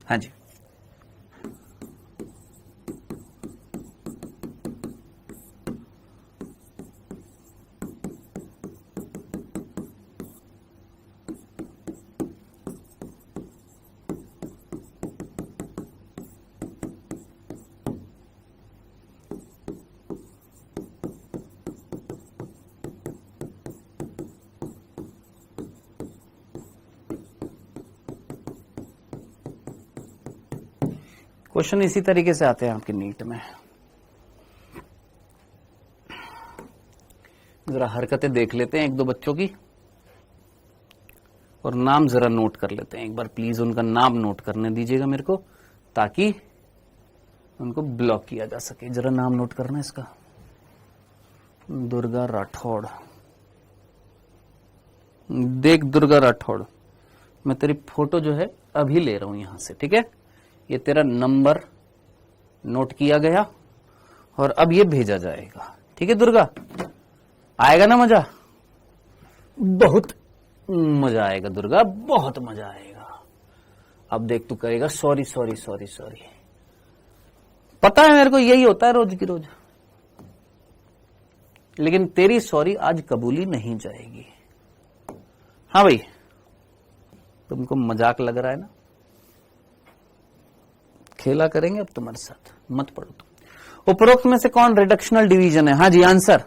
हाँ जी, क्वेश्चन इसी तरीके से आते हैं आपके नीट में। जरा हरकतें देख लेते हैं 1-2 बच्चों की, और नाम जरा नोट कर लेते हैं एक बार। प्लीज उनका नाम नोट करने दीजिएगा मेरे को, ताकि उनको ब्लॉक किया जा सके। जरा नाम नोट करना इसका। दुर्गा राठौड़। देख दुर्गा राठौड़, मैं तेरी फोटो जो है अभी ले रहा हूं यहां से, ठीक है? ये तेरा नंबर नोट किया गया और अब ये भेजा जाएगा, ठीक है दुर्गा? आएगा ना मजा? बहुत मजा आएगा दुर्गा, बहुत मजा आएगा। अब देख तू करेगा सॉरी सॉरी सॉरी सॉरी। पता है मेरे को यही होता है रोज की रोज, लेकिन तेरी सॉरी आज कबूली नहीं जाएगी। हाँ भाई, तुमको मजाक लग रहा है ना? खेला करेंगे अब तुम्हारे साथ, मत पढ़ो तुम। उपरोक्त में से कौन रिडक्शनल डिवीजन है? हाँ जी, answer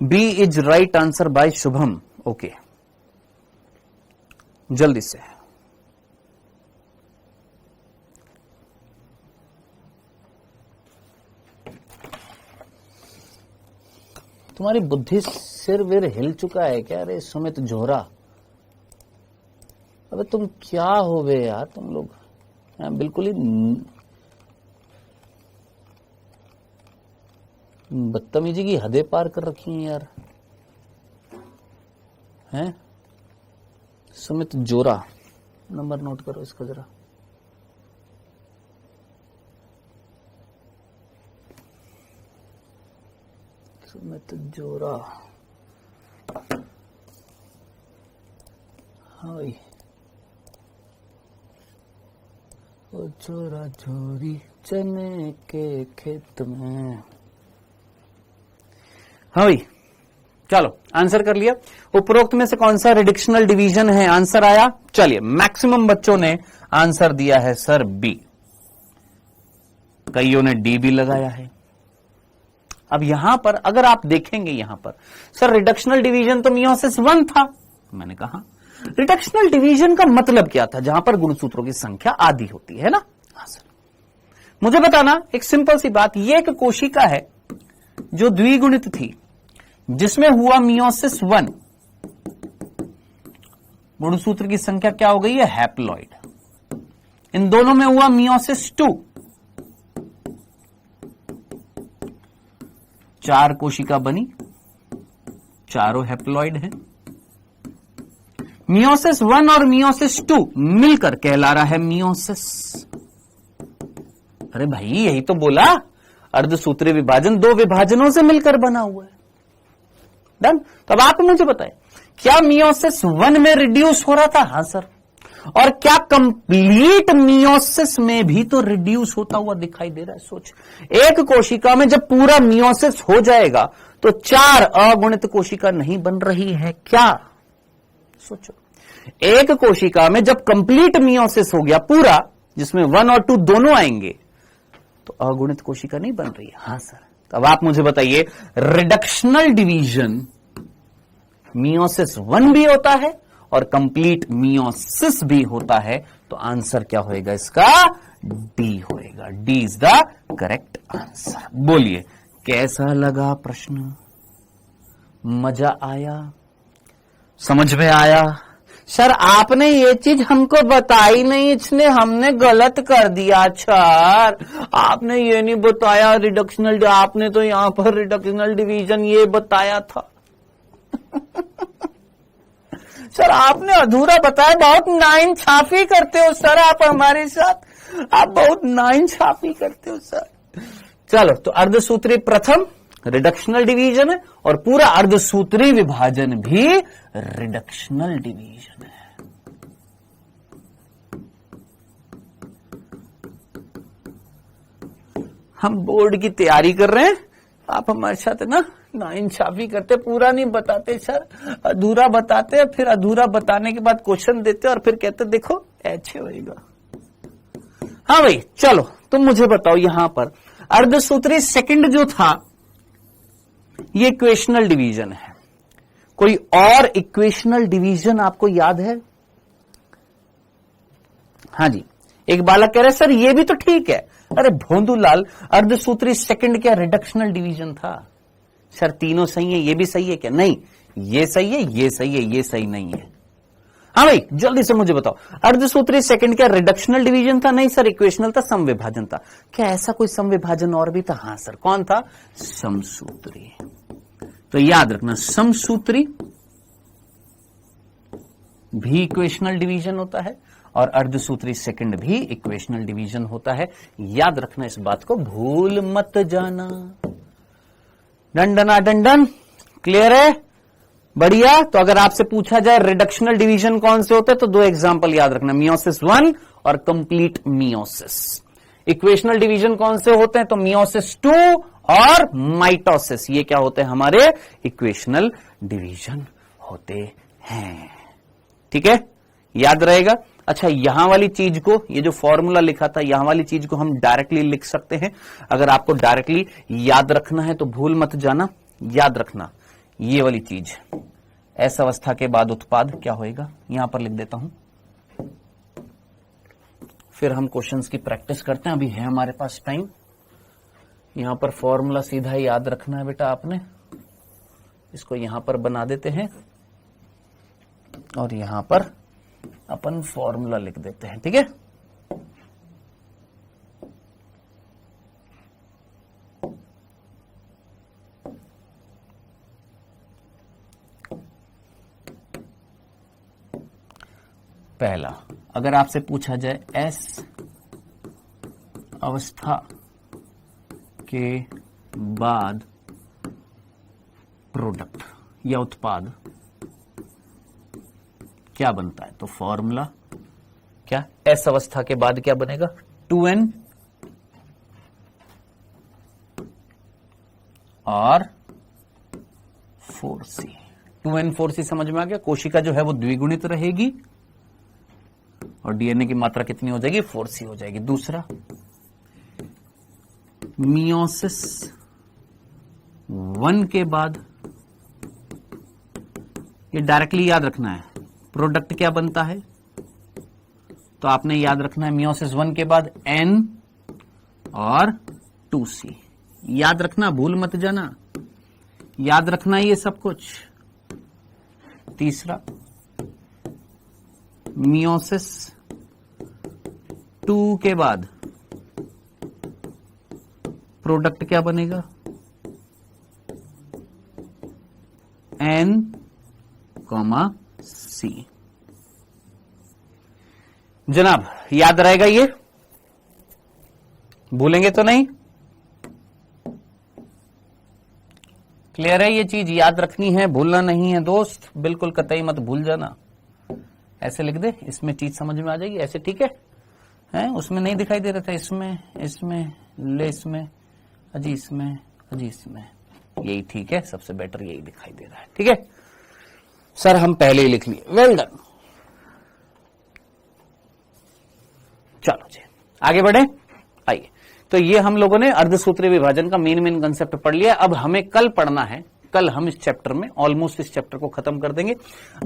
B is right answer by Shubham. Okay, जल्दी से। तुम्हारी बुद्धि सिर विर हिल चुका है क्या? रे सुमित जोहरा, अबे तुम क्या हो बे यार, तुम लोग बिल्कुल ही बदतमीजी की हदें पार कर रखी हैं यार। हैं? सुमित जोरा, नंबर नोट करो इसका जरा। सुमित जोरा, हाँ भाई। ओ चोरा चोरी चने के खेत में। हाँ भाई, चलो आंसर कर लिया। उपरोक्त में से कौन सा रिडक्शनल डिवीजन है? आंसर आया। चलिए, मैक्सिमम बच्चों ने आंसर दिया है सर बी, कईयों ने डी भी लगाया है। अब यहां पर अगर आप देखेंगे, यहां पर सर रिडक्शनल डिवीजन तो मियोसिस 1 था। मैंने कहा रिडक्शनल डिवीजन का मतलब क्या था? जहां पर गुणसूत्रों की संख्या आधी होती है ना। हाँ सर, मुझे बताना एक सिंपल सी बात, ये एक कोशिका है जो द्विगुणित थी, जिसमें हुआ मियोसिस 1, गुणसूत्र की संख्या क्या हो गई है? हैप्लॉइड। इन दोनों में हुआ मियोसिस 2, 4 कोशिका बनी, चारों हैप्लॉइड है। मियोसिस 1 और मियोसिस 2 मिलकर कहला रहा है मियोसिस। अरे भाई यही तो बोला, अर्धसूत्रीय विभाजन 2 विभाजनों से मिलकर बना हुआ है। डन। तो अब आप मुझे बताएं, क्या मियोसिस 1 में रिड्यूस हो रहा था? हाँ सर। और क्या कंप्लीट मियोसिस में भी तो रिड्यूस होता हुआ दिखाई दे रहा है? सोच, एक कोशिका में जब पूरा मियोसिस हो जाएगा तो 4 अगुणित कोशिका नहीं बन रही है क्या? सोचो, एक कोशिका में जब कंप्लीट मियोसिस हो गया पूरा, जिसमें 1 और 2 दोनों आएंगे, तो अगुणित कोशिका नहीं बन रही है। हाँ सर। तो अब आप मुझे बताइए, रिडक्शनल डिवीजन मियोसिस 1 भी होता है और कंप्लीट मियोसिस भी होता है, तो आंसर क्या होएगा इसका? डी होएगा। D is the correct answer. बोलिए कैसा लगा प्रश्न? मजा आया? समझ में आया? सर आपने ये चीज हमको बताई नहीं, इसलिए हमने गलत कर दिया। सर आपने ये नहीं बताया रिडक्शनल, आपने तो यहां पर रिडक्शनल डिवीजन ये बताया था। सर आपने अधूरा बताया। बहुत नाइंसाफी करते हो सर आप हमारे साथ, आप बहुत नाइंसाफी करते हो सर। चलो, तो अर्धसूत्री प्रथम रिडक्शनल डिवीजन है और पूरा अर्धसूत्री विभाजन भी रिडक्शनल डिवीजन है। हम बोर्ड की तैयारी कर रहे हैं, आप हमारे साथ ना नाइंसाफी करते, पूरा नहीं बताते सर, अधूरा बताते हैं, फिर अधूरा बताने के बाद क्वेश्चन देते और फिर कहते देखो ऐसे होएगा। हाँ भाई चलो, तुम मुझे बताओ, यहां पर अर्धसूत्री सेकंड जो था ये इक्वेशनल डिवीजन है। कोई और इक्वेशनल डिवीजन आपको याद है? हाँ जी, एक बालक कह रहे सर ये भी तो ठीक है। अरे भोंदूलाल, अर्धसूत्री सेकंड क्या रिडक्शनल डिवीजन था? सर तीनों सही है, ये भी सही है क्या? नहीं, ये सही है, ये सही है, ये सही नहीं है। हाँ भाई जल्दी से मुझे बताओ, अर्धसूत्री सेकंड क्या रिडक्शनल डिवीजन था? नहीं सर, इक्वेशनल था, समविभाजन था। क्या ऐसा कोई समविभाजन और भी था? हाँ सर। कौन था? समसूत्री। तो याद रखना, समसूत्री भी इक्वेशनल डिवीजन होता है और अर्धसूत्री सेकंड भी इक्वेशनल डिवीजन होता है। याद रखना, इस बात को भूल मत जाना। डंडना डंडन, क्लियर है? बढ़िया। तो अगर आपसे पूछा जाए रिडक्शनल डिवीजन कौन से होते हैं, तो 2 एग्जांपल याद रखना, मियोसिस 1 और कंप्लीट मियोसिस। इक्वेशनल डिवीजन कौन से होते हैं? तो मियोसिस 2 और माइटोसिस। ये क्या होते हैं? हमारे इक्वेशनल डिवीजन होते हैं। ठीक है, याद रहेगा। अच्छा, यहां वाली चीज को, ये जो फॉर्मूला लिखा था, यहां वाली चीज को हम डायरेक्टली लिख सकते हैं। अगर आपको डायरेक्टली याद रखना है तो भूल मत जाना, याद रखना ये वाली चीज, एस अवस्था के बाद उत्पाद क्या होएगा, यहां पर लिख देता हूं। फिर हम क्वेश्चंस की प्रैक्टिस करते हैं। अभी है हमारे पास टाइम। यहां पर फॉर्मूला सीधा याद रखना है बेटा आपने। इसको यहां पर बना देते हैं और यहां पर अपन फॉर्मूला लिख देते हैं। ठीक है, पहला, अगर आपसे पूछा जाए एस अवस्था के बाद प्रोडक्ट या उत्पाद क्या बनता है, तो फॉर्मूला क्या, एस अवस्था के बाद क्या बनेगा, 2n और 4c। 2n 4c समझ में आ गया। कोशिका जो है वो द्विगुणित रहेगी और डीएनए की मात्रा कितनी हो जाएगी, 4c हो जाएगी। दूसरा, मियोसिस 1 के बाद ये डायरेक्टली याद रखना है, प्रोडक्ट क्या बनता है, तो आपने याद रखना है मियोसिस 1 के बाद N और 2C। याद रखना, भूल मत जाना, याद रखना ये सब कुछ। तीसरा मियोसिस 2 के बाद प्रोडक्ट क्या बनेगा, N, C। जनाब याद रहेगा ये, भूलेंगे तो नहीं? क्लियर है, ये चीज याद रखनी है, भूलना नहीं है दोस्त, बिल्कुल कतई मत भूल जाना। ऐसे लिख दे, इसमें चीज समझ में आ जाएगी, ऐसे ठीक है? हैं? उसमें नहीं दिखाई दे रहा था, इसमें ले, इसमें अजी, इसमें अजी, इसमें, यही ठीक है, सबसे बेटर यही दिखाई दे रहा है। ठीक है सर, हम पहले ही लिख लिए, वेल डन। चलो जी आगे बढ़े, आइए। तो ये हम लोगों ने अर्धसूत्री विभाजन का मेन कंसेप्ट पढ़ लिया। अब हमें कल पढ़ना है, कल हम इस चैप्टर में ऑलमोस्ट इस चैप्टर को खत्म कर देंगे।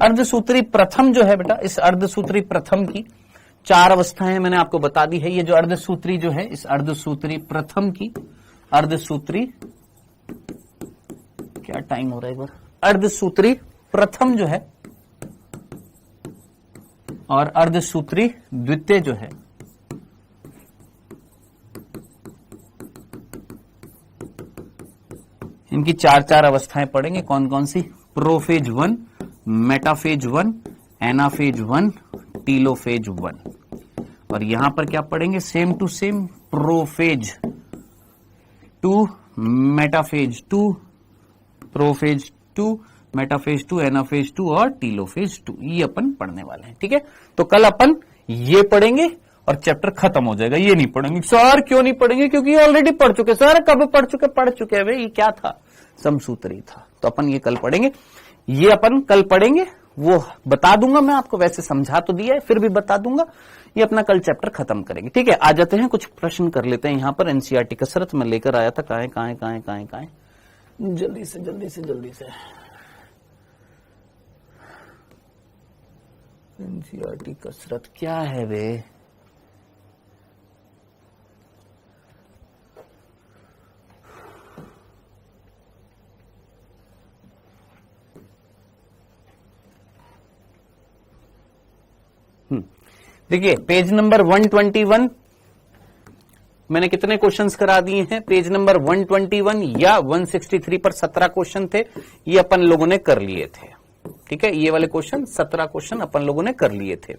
अर्धसूत्री प्रथम जो है बेटा, इस अर्धसूत्री प्रथम की 4 अवस्थाएं मैंने आपको बता दी है। ये जो अर्धसूत्री जो है, इस अर्धसूत्री प्रथम की, अर्धसूत्री क्या टाइम हो रहा है एक बार, अर्धसूत्री प्रथम जो है और अर्धसूत्री द्वितीय जो है, इनकी 4 अवस्थाएं पढ़ेंगे। कौन कौन सी? Prophase 1, metaphase 1, anaphase 1, telophase 1। और यहां पर क्या पढ़ेंगे? Same to same, prophase 2, metaphase 2, prophase 2, metaphase 2, anaphase 2 और टीलोफेज 2, ये अपन पढ़ने वाले हैं। ठीक है, तो कल अपन ये पढ़ेंगे और चैप्टर खत्म हो जाएगा। ये नहीं पढ़ेंगे सर, क्यों नहीं पढ़ेंगे? क्योंकि ये ऑलरेडी पढ़ चुके सर। कब पढ़ चुके हैं भाई? ये क्या था? समसूत्री था। तो अपन ये कल पढ़ेंगे, ये अपन कल पढ़ेंगे, वो बता दूंगा मैं आपको, वैसे समझा तो दिया है फिर भी बता दूंगा। ये अपना कल चैप्टर खत्म करेंगे। ठीक है, आ जाते हैं, कुछ प्रश्न कर लेते हैं। यहां पर एनसीईआरटी कसरत में लेकर आया था, कहां जल्दी से एनसीईआरटी कसरत क्या है वे? देखिए पेज नंबर 121 मैंने कितने क्वेश्चंस करा दिए हैं? पेज नंबर 121 या 163 पर 17 क्वेश्चन थे, ये अपन लोगों ने कर लिए थे। ठीक है, ये वाले क्वेश्चन 17 क्वेश्चन अपन लोगों ने कर लिए थे।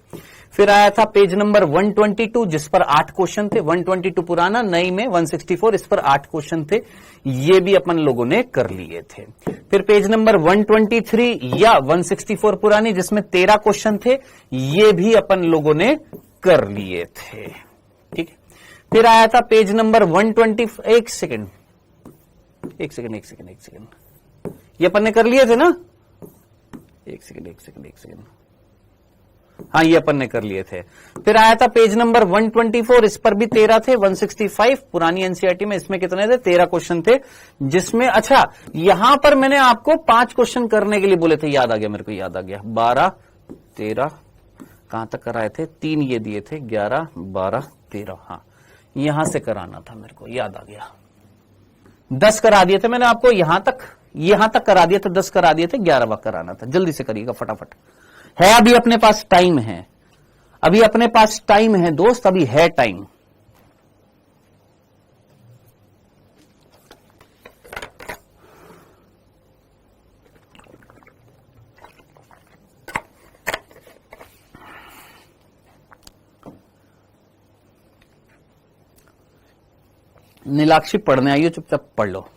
फिर आया था पेज नंबर 122 जिस पर 8 क्वेश्चन थे। 122 पुराना, नई में 164, इस पर 8 क्वेश्चन थे, ये भी अपन लोगों ने कर लिए थे। फिर पेज नंबर 123 या 164 पुरानी जिसमें 13 क्वेश्चन थे, ये भी अपन लोगों ने कर लिए थे। ठीक है, फिर आया था पेज नंबर 120, एक सेकेंड, ये अपन ने कर लिए थे ना? एक सेकेंड, हाँ ये अपन ने कर लिए थे। फिर आया था पेज नंबर 124, इस पर भी 13 थे। 165 पुरानी एनसीईआरटी में, इसमें कितने थे? 13 क्वेश्चन थे, जिसमें अच्छा यहां पर मैंने आपको 5 क्वेश्चन करने के लिए बोले थे, याद आ गया मेरे को, याद आ गया। 12, 13 कहां तक कराए थे? 3 ये दिए थे, 11, 12, 13, हाँ यहां से कराना था मेरे को, याद आ गया। 10 करा दिए थे मैंने आपको, यहां तक करा दिए थे, 10 करा दिए थे, 11वां कराना था। जल्दी से करिएगा फटाफट, है अभी अपने पास टाइम है, अभी अपने पास टाइम है दोस्त, अभी है टाइम। नीलाक्षी पढ़ने आइए, चुपचाप पढ़ लो।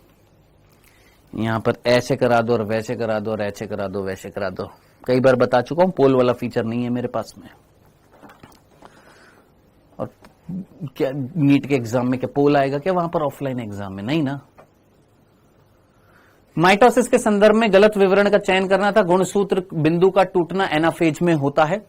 यहां पर ऐसे करा दो और वैसे करा दो और ऐसे करा दो, वैसे करा दो। कई बार बता चुका हूं, पोल वाला फीचर नहीं है मेरे पास में। और क्या नीट के एग्जाम में क्या पोल आएगा क्या वहां पर? ऑफलाइन एग्जाम में नहीं ना। माइटोसिस के संदर्भ में गलत विवरण का चयन करना था। गुणसूत्र बिंदु का टूटना एनाफेज में होता है।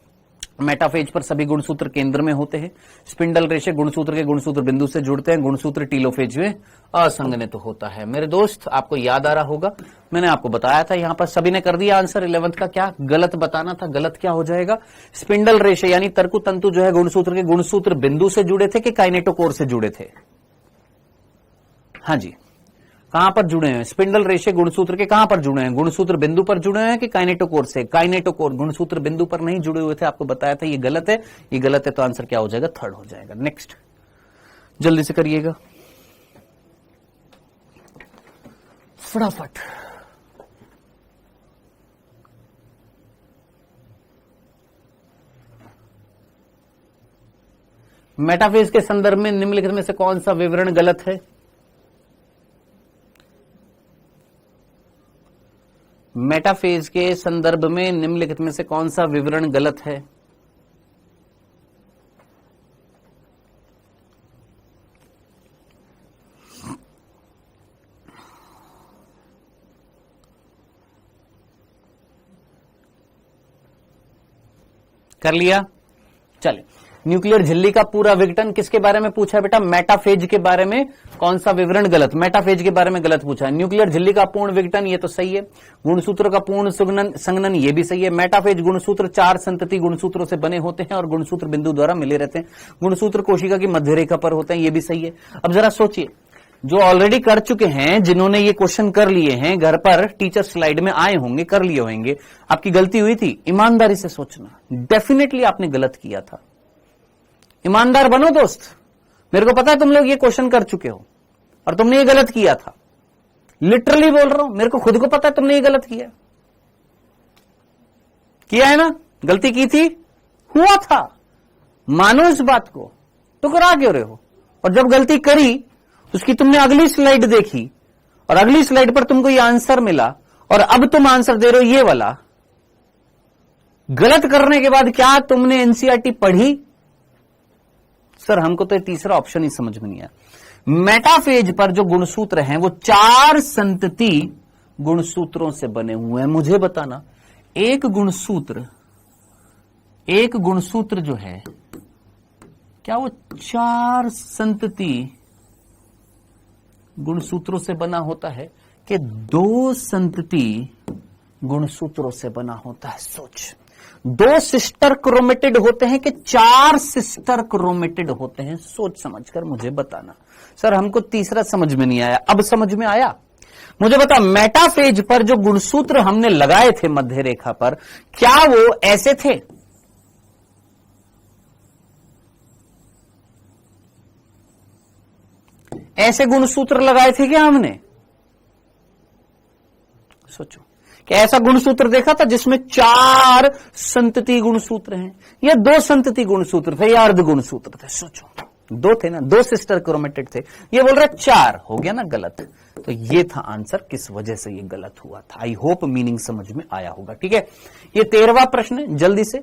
मेटाफेज पर सभी गुणसूत्र केंद्र में होते हैं। स्पिंडल रेशे गुणसूत्र के गुणसूत्र बिंदु से जुड़ते हैं। गुणसूत्र टीलोफेज में असंघनित होता है। मेरे दोस्त, आपको याद आ रहा होगा, मैंने आपको बताया था, यहां पर सभी ने कर दिया आंसर। 11th का क्या गलत बताना था? गलत क्या हो जाएगा? स्पिंडल रेशे यानी तर्कु तंतु जो है गुणसूत्र के गुणसूत्र बिंदु से जुड़े थे कि काइनेटोकोर से जुड़े थे? हाँ जी, कहां पर जुड़े हैं? स्पिंडल रेशे गुणसूत्र के कहां पर जुड़े हैं? गुणसूत्र बिंदु पर जुड़े हैं कि काइनेटोकोर से? काइनेटोकोर, गुणसूत्र बिंदु पर नहीं जुड़े हुए थे, आपको बताया था। ये गलत है, ये गलत है, तो आंसर क्या हो जाएगा? थर्ड हो जाएगा। नेक्स्ट, जल्दी से करिएगा फटाफट। मेटाफेज के संदर्भ में निम्नलिखित में से कौन सा विवरण गलत है? मेटाफेज के संदर्भ में निम्नलिखित में से कौन सा विवरण गलत है? कर लिया? चले, न्यूक्लियर झिल्ली का पूरा विघटन किसके बारे में पूछा है बेटा? मेटाफेज के बारे में कौन सा विवरण गलत? मेटाफेज के बारे में गलत पूछा है। न्यूक्लियर झिल्ली का पूर्ण विघटन, ये तो सही है। गुणसूत्र का पूर्ण संघनन, ये भी सही है। मेटाफेज गुणसूत्र 4 संतति गुणसूत्रों से बने होते हैं और गुणसूत्र बिंदु द्वारा मिले रहते हैं। गुणसूत्र कोशिका की मध्य रेखा पर होते हैं, ये भी सही है। अब जरा सोचिए, जो ऑलरेडी कर चुके हैं, जिन्होंने ये क्वेश्चन कर लिए हैं, घर पर टीचर स्लाइड में आए होंगे, कर लिए होंगे, आपकी गलती हुई थी? ईमानदारी से सोचना, डेफिनेटली आपने गलत किया था। ईमानदार बनो दोस्त। मेरे को पता है तुम लोग ये क्वेश्चन कर चुके हो और तुमने ये गलत किया था। लिटरली बोल रहा हूं, मेरे को खुद को पता है तुमने ये गलत किया है ना? गलती की थी, हुआ था, मानो इस बात को, टुकरा क्यों रहे हो? और जब गलती करी, उसकी तुमने अगली स्लाइड देखी और अगली स्लाइड पर तुमको ये आंसर मिला और अब तुम आंसर दे रहे हो ये वाला। गलत करने के बाद क्या तुमने एनसीईआरटी पढ़ी? सर, हमको तो तीसरा ऑप्शन ही समझ में नहीं आया। मेटाफेज पर जो गुणसूत्र हैं वो 4 संतति गुणसूत्रों से बने हुए हैं। मुझे बताना, एक गुणसूत्र जो है, क्या वो 4 संतति गुणसूत्रों से बना होता है कि 2 संतति गुणसूत्रों से बना होता है? सोच, 2 सिस्टर क्रोमेटिड होते हैं कि 4 सिस्टर क्रोमेटिड होते हैं? सोच समझकर मुझे बताना। सर, हमको तीसरा समझ में नहीं आया, अब समझ में आया। मुझे बता, मेटाफेज पर जो गुणसूत्र हमने लगाए थे मध्य रेखा पर, क्या वो ऐसे थे? ऐसे गुणसूत्र लगाए थे क्या हमने? सोचो, क्या ऐसा गुणसूत्र देखा था जिसमें 4 संतति गुणसूत्र हैं, या 2 संतति गुणसूत्र थे, या अर्ध गुणसूत्र थे? सोचो, 2 थे ना, 2 सिस्टर क्रोमेटिड थे। ये बोल रहा 4, हो गया ना गलत। तो ये था आंसर, किस वजह से ये गलत हुआ था। आई होप मीनिंग समझ में आया होगा। ठीक है, ये 13वां प्रश्न है, जल्दी से।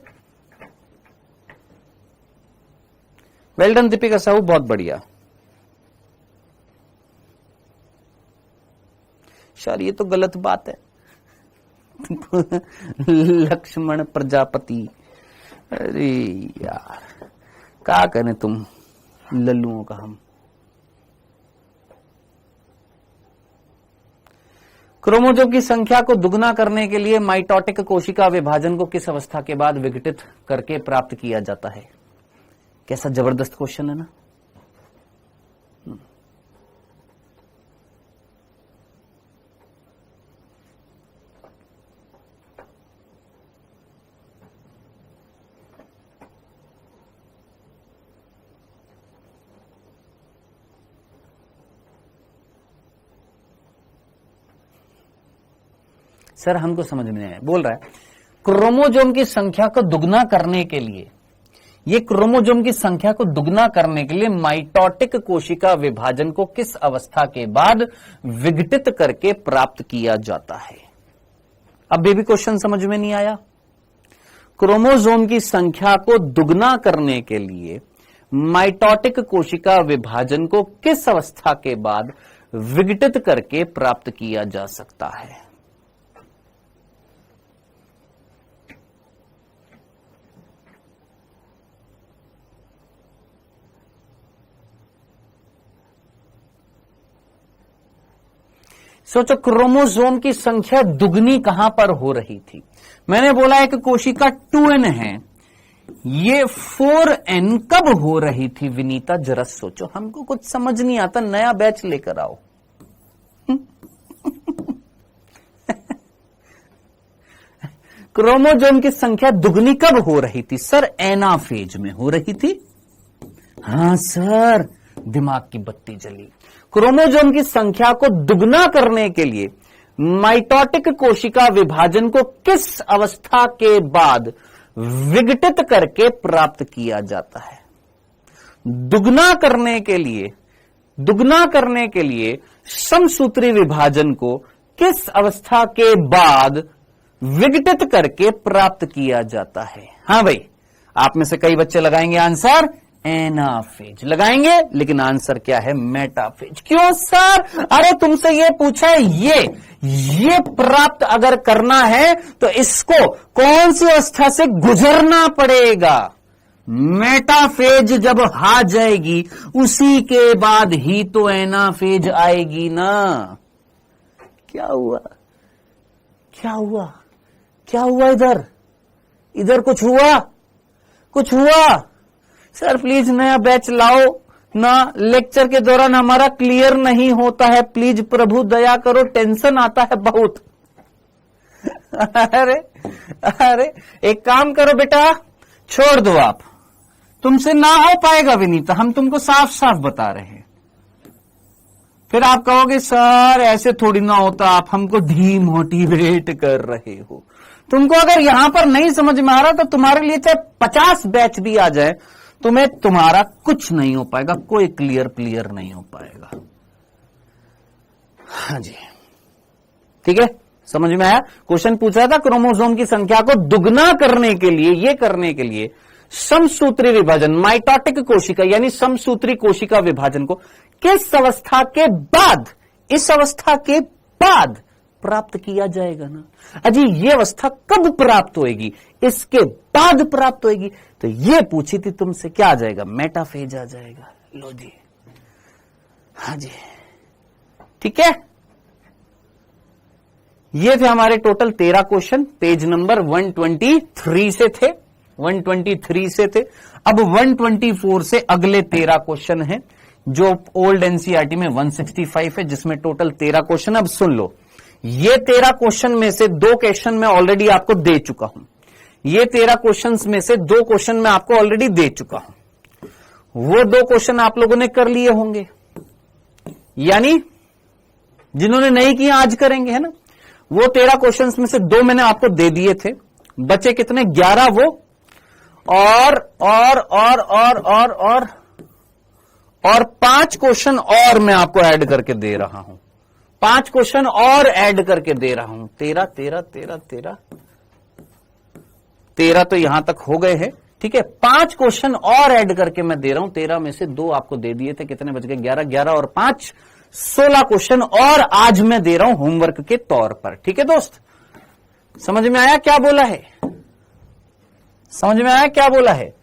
वेल डन दीपिका साहू, बहुत बढ़िया। सर, ये तो गलत बात है। लक्ष्मण प्रजापति, अरे यार, क्या करें तुम लल्लुओं का हम। क्रोमोसोम की संख्या को दुगना करने के लिए माइटोटिक कोशिका विभाजन को किस अवस्था के बाद विघटित करके प्राप्त किया जाता है? कैसा जबरदस्त क्वेश्चन है ना। सर, हमको समझ में नहीं आया। बोल रहा है क्रोमोसोम की संख्या को दुगना करने के लिए, ये क्रोमोसोम की संख्या को दुगना करने के लिए माइटोटिक कोशिका विभाजन को किस अवस्था के बाद विघटित करके प्राप्त किया जाता है? अब भी क्वेश्चन समझ में नहीं आया। क्रोमोसोम की संख्या को दुगना करने के लिए माइटोटिक कोशिका विभाजन को किस अवस्था के बाद विघटित करके प्राप्त किया जा सकता है? सोचो क्रोमोसोम की संख्या दुगनी कहां पर हो रही थी। मैंने बोला एक कोशिका 2n है, ये 4n कब हो रही थी विनीता, जरा सोचो। हमको कुछ समझ नहीं आता, नया बैच लेकर आओ। क्रोमोसोम की संख्या दुगनी कब हो रही थी सर? एनाफेज में हो रही थी। हाँ सर, दिमाग की बत्ती जली। क्रोमोसोम की संख्या को दुगना करने के लिए माइटोटिक कोशिका विभाजन को किस अवस्था के बाद विघटित करके प्राप्त किया जाता है? दुगना करने के लिए समसूत्री विभाजन को किस अवस्था के बाद विघटित करके प्राप्त किया जाता है? हाँ भाई, आप में से कई बच्चे लगाएंगे आंसर एनाफेज लगाएंगे, लेकिन आंसर क्या है? मेटाफेज। क्यों सर? अरे तुमसे ये पूछा है, ये प्राप्त अगर करना है तो इसको कौन सी अवस्था से गुजरना पड़ेगा? मेटाफेज जब आ जाएगी उसी के बाद ही तो एनाफेज आएगी ना। क्या हुआ? क्या हुआ? क्या हुआ? इधर कुछ हुआ? कुछ हुआ? सर प्लीज नया बैच लाओ ना, लेक्चर के दौरान हमारा क्लियर नहीं होता है, प्लीज प्रभु दया करो, टेंशन आता है बहुत। अरे एक काम करो बेटा, छोड़ दो, आप तुमसे ना हो पाएगा विनीता, हम तुमको साफ साफ बता रहे हैं। फिर आप कहोगे सर ऐसे थोड़ी ना होता, आप हमको डीमोटिवेट कर रहे हो। तुमको अगर यहां पर नहीं समझ में आ रहा तो तुम्हारे लिए चाहे 50 बैच भी आ जाए, तुम्हारा कुछ नहीं हो पाएगा, कोई क्लियर नहीं हो पाएगा। हाँ जी, ठीक है, समझ में आया? क्वेश्चन पूछा था क्रोमोसोम की संख्या को दुगना करने के लिए समसूत्री विभाजन, माइटोटिक कोशिका यानी समसूत्री कोशिका विभाजन को किस अवस्था के बाद, इस अवस्था के बाद प्राप्त किया जाएगा ना। अजी ये अवस्था कब प्राप्त होएगी? इसके बाद प्राप्त होएगी। तो ये पूछी थी तुमसे, क्या आ जाएगा? मेटाफेज आ जाएगा। लो जी, हाँ जी, ठीक है। ये थे हमारे टोटल 13 क्वेश्चन, पेज नंबर 123 से थे, 123 से थे। अब 124 से अगले 13 क्वेश्चन हैं, जो ओल्ड एनसीईआरटी में 165 है, जिसमें टोटल 13 क्वेश्चन। अब सुन लो, ये 13 क्वेश्चन में से 2 क्वेश्चन मैं ऑलरेडी आपको दे चुका हूं। ये 13 क्वेश्चन में से 2 क्वेश्चन मैं आपको ऑलरेडी दे चुका हूं। वो 2 क्वेश्चन आप लोगों ने कर लिए होंगे, यानी जिन्होंने नहीं किया आज करेंगे, है ना। वो 13 क्वेश्चन में से 2 मैंने आपको दे दिए थे, बचे कितने? 11 वो और 5 क्वेश्चन और मैं आपको ऐड करके दे रहा हूं। 5 क्वेश्चन और ऐड करके दे रहा हूं। 13 तो यहां तक हो गए हैं, ठीक है। 5 क्वेश्चन और ऐड करके मैं दे रहा हूं। 13 में से 2 आपको दे दिए थे, कितने बच गए? 11 और 5 16 क्वेश्चन और आज मैं दे रहा हूं होमवर्क के तौर पर, ठीक है दोस्त। समझ में आया क्या बोला है? समझ में आया क्या बोला है?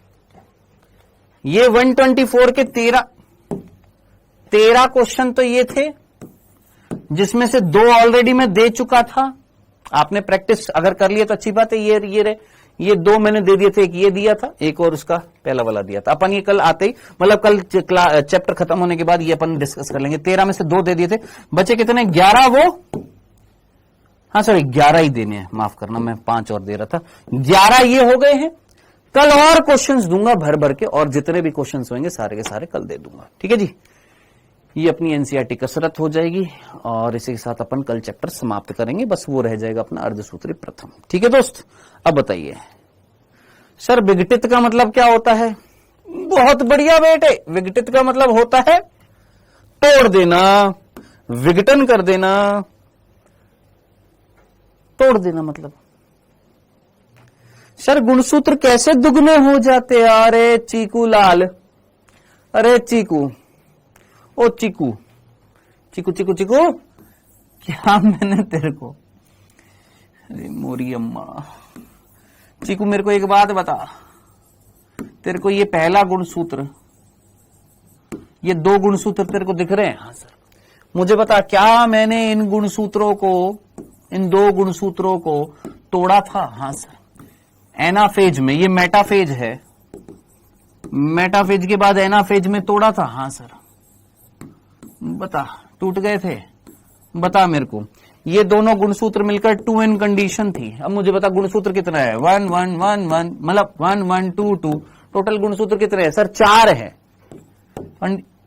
ये 124 के 13 क्वेश्चन तो ये थे, जिसमें से 2 ऑलरेडी मैं दे चुका था। आपने प्रैक्टिस अगर कर लिया तो अच्छी बात है। ये 2 मैंने दे दिए थे, एक ये दिया था, एक और उसका पहला वाला दिया था। अपन ये कल आते ही, मतलब कल चैप्टर खत्म होने के बाद ये अपन डिस्कस कर लेंगे। 13 में से 2 दे दिए थे, बचे कितने? 11 वो, हाँ सॉरी 11 ही देने हैं, माफ करना, मैं 5 और दे रहा था। 11 ये हो गए हैं। कल और क्वेश्चंस दूंगा भर भर के, और जितने भी क्वेश्चंस होंगे सारे के सारे कल दे दूंगा, ठीक है जी। ये अपनी एनसीईआरटी कसरत हो जाएगी, और इसी के साथ अपन कल चैप्टर समाप्त करेंगे। बस वो रह जाएगा अपना अर्धसूत्री प्रथम, ठीक है दोस्त। अब बताइए सर, विघटित का मतलब क्या होता है? बहुत बढ़िया बेटे, विघटित का मतलब होता है तोड़ देना, विघटन कर देना, तोड़ देना। मतलब सर गुणसूत्र कैसे दुगने हो जाते? अरे चीकू लाल, अरे चीकू, ओ चीकू, चीकू चीकू चीकू, क्या मैंने तेरे को, अरे मोरी अम्मा, चीकू मेरे को एक बात बता, तेरे को ये पहला गुणसूत्र, ये 2 गुणसूत्र तेरे को दिख रहे हैं? हाँ सर। मुझे बता, क्या मैंने इन गुणसूत्रों को, इन दो गुणसूत्रों को तोड़ा था? हाँ सर। एनाफेज में, ये मेटाफेज है, मेटाफेज के बाद एनाफेज में तोड़ा था? हाँ सर। बता, टूट गए थे? बता मेरे को। ये दोनों गुणसूत्र मिलकर 2n कंडीशन थी। अब मुझे बता गुणसूत्र कितना है? 1 1 1 1, मतलब 1 1 2 2, टोटल गुणसूत्र कितने हैं सर? 4 है।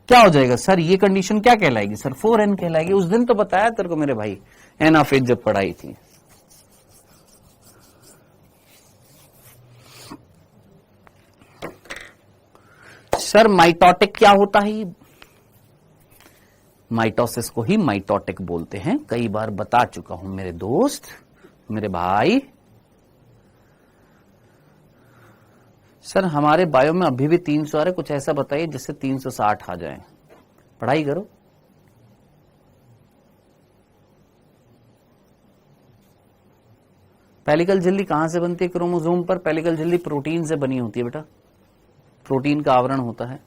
क्या हो जाएगा सर? ये कंडीशन क्या कहलाएगी सर? 4n कहलाएगी। उस दिन तो बताया तेरे को मेरे भाई, एनाफेज जब पढ़ाई थी। सर माइटोटिक क्या होता है? माइटोसिस को ही माइटोटिक बोलते हैं, कई बार बता चुका हूं मेरे दोस्त, मेरे भाई। सर हमारे बायो में अभी भी 300 आ रहे, कुछ ऐसा बताइए जिससे 360 आ जाए। पढ़ाई करो। पेलिकल झिल्ली कहां से बनती है क्रोमोसोम पर? पेलिकल झिल्ली प्रोटीन से बनी होती है बेटा, प्रोटीन का आवरण होता है।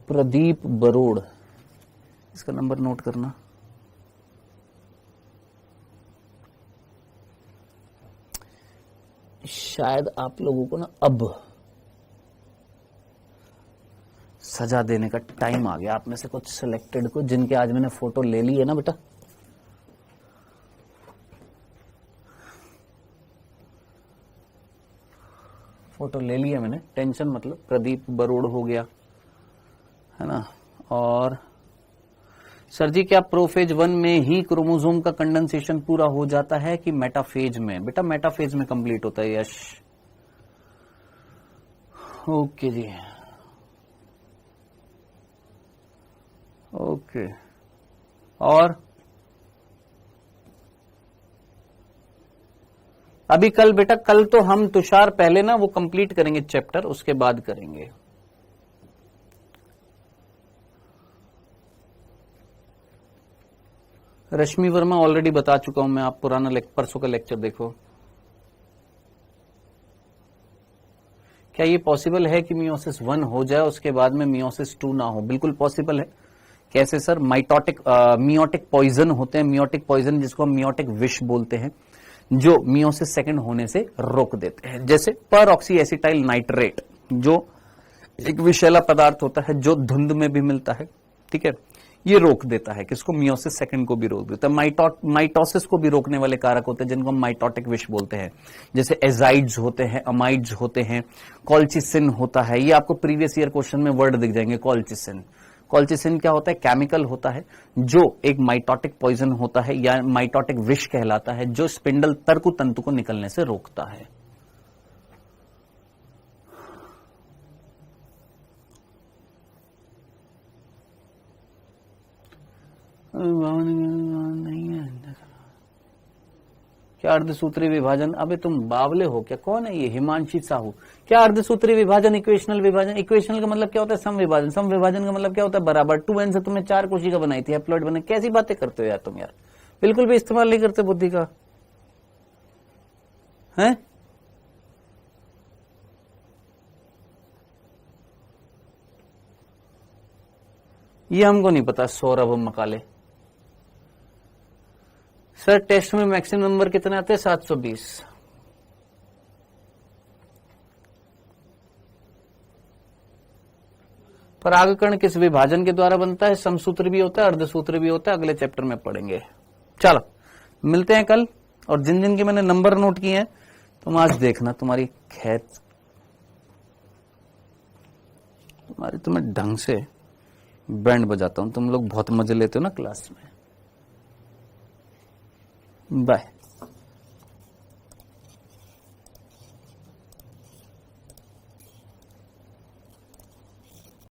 प्रदीप बरोड़, इसका नंबर नोट करना। शायद आप लोगों को ना अब सजा देने का टाइम आ गया। आप में से कुछ सिलेक्टेड को, जिनके आज मैंने फोटो ले ली है ना बेटा, फोटो ले लिया मैंने, टेंशन मतलब। प्रदीप बरोड़ हो गया है ना। और सर जी क्या प्रोफेज 1 में ही क्रोमोसोम का कंडेंसेशन पूरा हो जाता है कि मेटाफेज में? बेटा मेटाफेज में कंप्लीट होता है। यश, ओके जी, ओके। और अभी कल बेटा, कल तो हम तुषार पहले ना वो कंप्लीट करेंगे चैप्टर, उसके बाद करेंगे। रश्मि वर्मा ऑलरेडी बता चुका हूं मैं, आप पुराना परसों का लेक्चर देखो। क्या ये पॉसिबल है कि मियोसिस 1 हो जाए उसके बाद में मियोसिस 2 ना हो? बिल्कुल पॉसिबल है। कैसे सर? मियोटिक पॉइजन होते हैं, मियोटिक पॉइजन जिसको हम मियोटिक विष बोलते हैं, जो मियोसिस 2 होने से रोक देते हैं। जैसे परऑक्सी एसिटाइल नाइट्रेट, जो एक विषैला पदार्थ होता है जो धुंध में भी मिलता है, ठीक है, ये रोक देता है किसको? मियोसिस 2 को भी रोक देता है। माइटोसिस को भी रोकने वाले कारक होते हैं जिनको हम माइटोटिक विष बोलते हैं। जैसे एजाइड्स होते हैं, अमाइड्स होते हैं, कॉल्चिसिन होता है। ये आपको प्रीवियस ईयर क्वेश्चन में वर्ड दिख जाएंगे। कॉल्चिसिन, कॉल्चिसिन क्या होता है? केमिकल होता है जो एक माइटोटिक पॉइजन होता है या माइटोटिक विष कहलाता है, जो स्पिंडल तर्कु तंतु को निकलने से रोकता है। नहीं है क्या अर्धसूत्री विभाजन? अबे तुम बावले हो क्या? कौन है ये? हिमांशी साहू। क्या अर्धसूत्री विभाजन? इक्वेशनल विभाजन। इक्वेशनल का मतलब क्या होता है? सम विभाजन। सम विभाजन का मतलब क्या होता है? बराबर। 2n से तुमने 4 कोशिका बनाई थी, हैप्लॉइड बने। कैसी बातें करते हो यार तुम? यार बिल्कुल भी इस्तेमाल नहीं करते बुद्धि का, है? ये हमको नहीं पता। सौरभ मकाले सर, टेस्ट में मैक्सिमम नंबर कितने आते हैं? 720। परागकण किस विभाजन के द्वारा बनता है? समसूत्र भी होता है, अर्धसूत्र भी होता है, अगले चैप्टर में पढ़ेंगे। चलो मिलते हैं कल। और जिन जिन के मैंने नंबर नोट किए हैं तुम आज देखना, तुम्हारी खैर, तुम्हें ढंग से बैंड बजाता हूं। तुम लोग बहुत मजे लेते हो ना क्लास में। बाय।